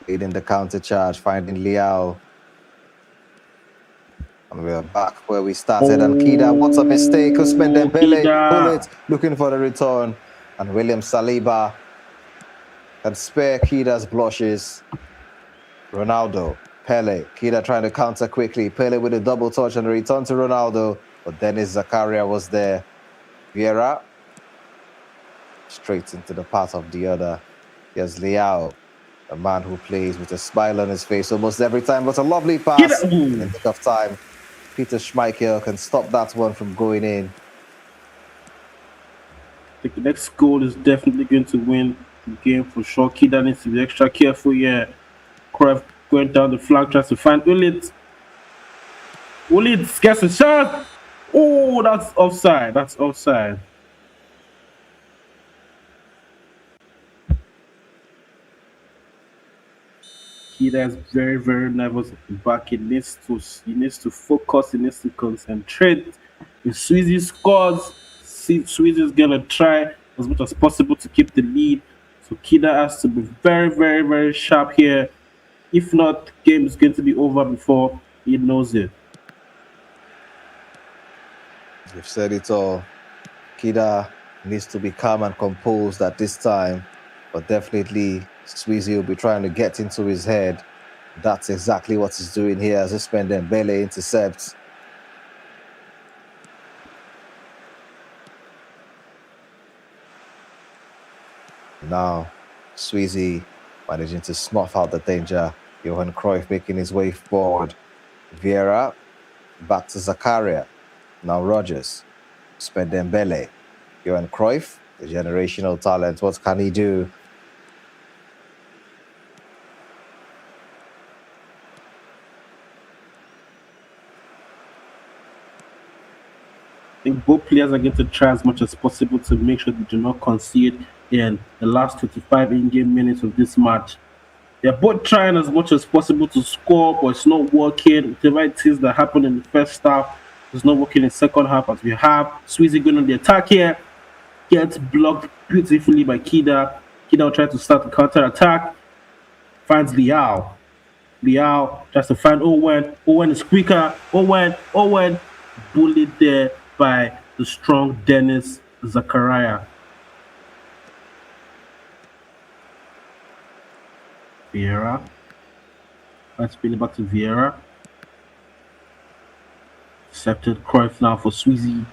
Speaker 1: leading the counter charge, finding Leao. And we're back where we started. And Kida, what's a mistake? Ousmane Dembele,
Speaker 2: Kida.
Speaker 1: pull it, looking for the return. And William Saliba can spare Kida's blushes. Ronaldo, Pele, Kida trying to counter quickly. Pele with a double touch and a return to Ronaldo. But Dennis Zakaria was there. Vieira straight into the path of the other. Here's Leao. a man who plays with a smile on his face almost every time. But a lovely
Speaker 2: Kida,
Speaker 1: pass in
Speaker 2: ooh.
Speaker 1: the nick of time. Peter Schmeichel can stop that one from going in.
Speaker 2: I think the next goal is definitely going to win the game for sure. Kida needs to be extra careful. Yeah, Cruyff going down the flank, tries to find Ulit. Ulit gets a shot. Oh, that's offside. That's offside. Kida is very, very nervous at the back. He needs to focus. He needs to concentrate. If Sweezy scores, Sweezy is gonna try as much as possible to keep the lead. So Kida has to be very, very, very sharp here. If not, the game is going to be over before he knows it.
Speaker 1: You've said it all. Kida needs to be calm and composed at this time, but definitely Sweezy will be trying to get into his head. That's exactly what he's doing here as Dembele intercepts. Now, Sweezy managing to snuff out the danger. Johan Cruyff making his way forward. Vieira back to Zakaria. Now Rogers. Dembele. Johan Cruyff, the generational talent. What can he do?
Speaker 2: I think both players are going to try as much as possible to make sure they do not concede in the last 25 in-game minutes of this match. They're both trying as much as possible to score, but it's not working. Whatever it is that happened in the first half is not working in the second half, as we have Sweezy going on the attack here. Gets blocked beautifully by Kida. Kida will try to start the counter attack. Finds Liao. Liao tries to find Owen. Owen is quicker. Owen bullied there by the strong Dennis Zakaria. Vieira. Let's spin it back to Vieira. Accepted Cruyff now for Sweezy.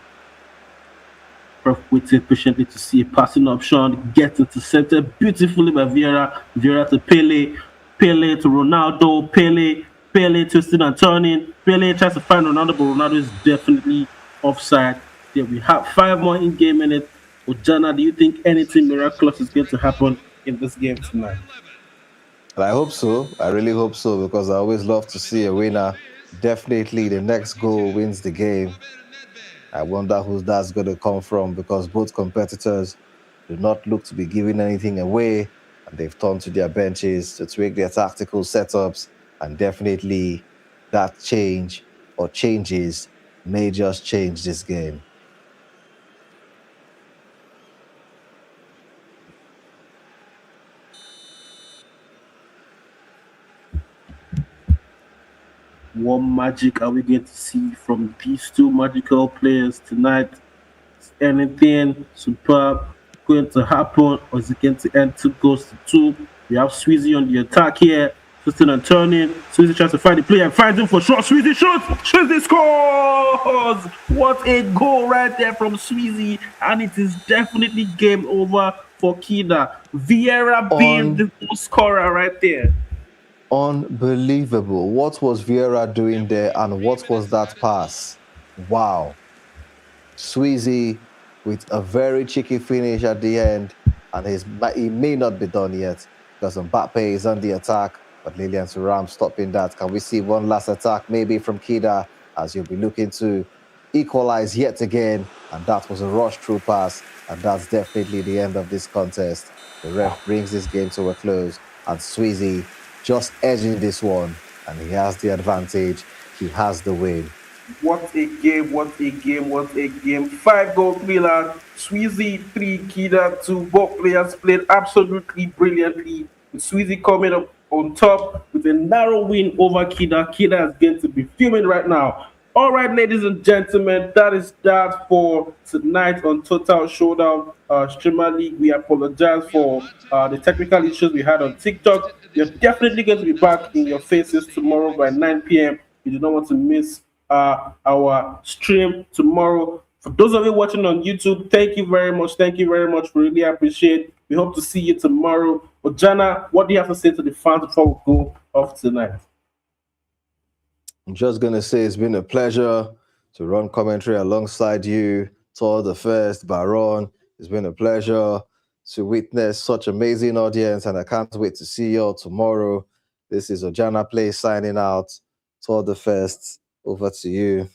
Speaker 2: Cruyff waited patiently to see a passing option. Gets intercepted beautifully by Vieira. Vieira to Pele. Pele to Ronaldo. Pele twisting and turning. Pele tries to find Ronaldo, but Ronaldo is definitely offside. There we have 5 more in-game minutes. Ojana, do you think anything miraculous is going to happen in this game tonight?
Speaker 1: And I hope so. I really hope so, because I always love to see a winner. Definitely the next goal wins the game. I wonder who that's going to come from, because both competitors do not look to be giving anything away, and they've turned to their benches to tweak their tactical setups, and definitely that change or changes may just change this game.
Speaker 2: What magic are we going to see from these two magical players tonight? Is anything superb going to happen, or is it going to end 2 goals to 2? We have Sweezy on the attack here, twisting and turning. Sweezy tries to find the player and finds him for shot. Sweezy shoots! Sweezy scores! What a goal right there from Sweezy, and it is definitely game over for Kida. Vieira being the goal scorer right there.
Speaker 1: Unbelievable. What was Vieira doing there, and what was that pass? Wow. Sweezy with a very cheeky finish at the end, and he may not be done yet, because Mbappe is on the attack, but Lilian Thuram stopping that. Can we see one last attack maybe from Kida, as you'll be looking to equalize yet again? And that was a rush through pass, and that's definitely the end of this contest. The ref brings this game to a close, and Sweezy just edging this one, and he has the advantage. He has the win.
Speaker 2: What a game, what a game, what a game. 5 goal thriller, Sweezy 3, Kida 2. Both players played absolutely brilliantly. With Sweezy coming up on top with a narrow win over Kida. Kida is going to be fuming right now. All right, ladies and gentlemen, that is that for tonight on Total Showdown Streamer League. We apologize for the technical issues we had on TikTok. We are definitely going to be back in your faces tomorrow by 9 p.m. You do not want to miss our stream tomorrow. For those of you watching on YouTube, thank you very much. Thank you very much. We really appreciate it. We hope to see you tomorrow Ojana, what do you have to say to the fans before we go off tonight?
Speaker 1: I'm just going to say it's been a pleasure to run commentary alongside you, Todd the First, Baron. It's been a pleasure to witness such amazing audience, and I can't wait to see you all tomorrow. This is Ojana Play signing out. Todd the First, over to you.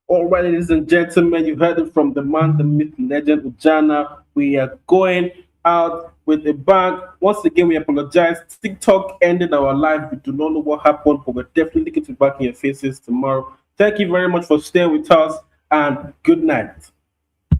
Speaker 2: All right, ladies and gentlemen, you heard it from the man, the myth, legend, Ojana. We are going out with a bang. Once again, we apologize. TikTok ended our live. We do not know what happened, but we're definitely going to be back in your faces tomorrow. Thank you very much for staying with us, and good night.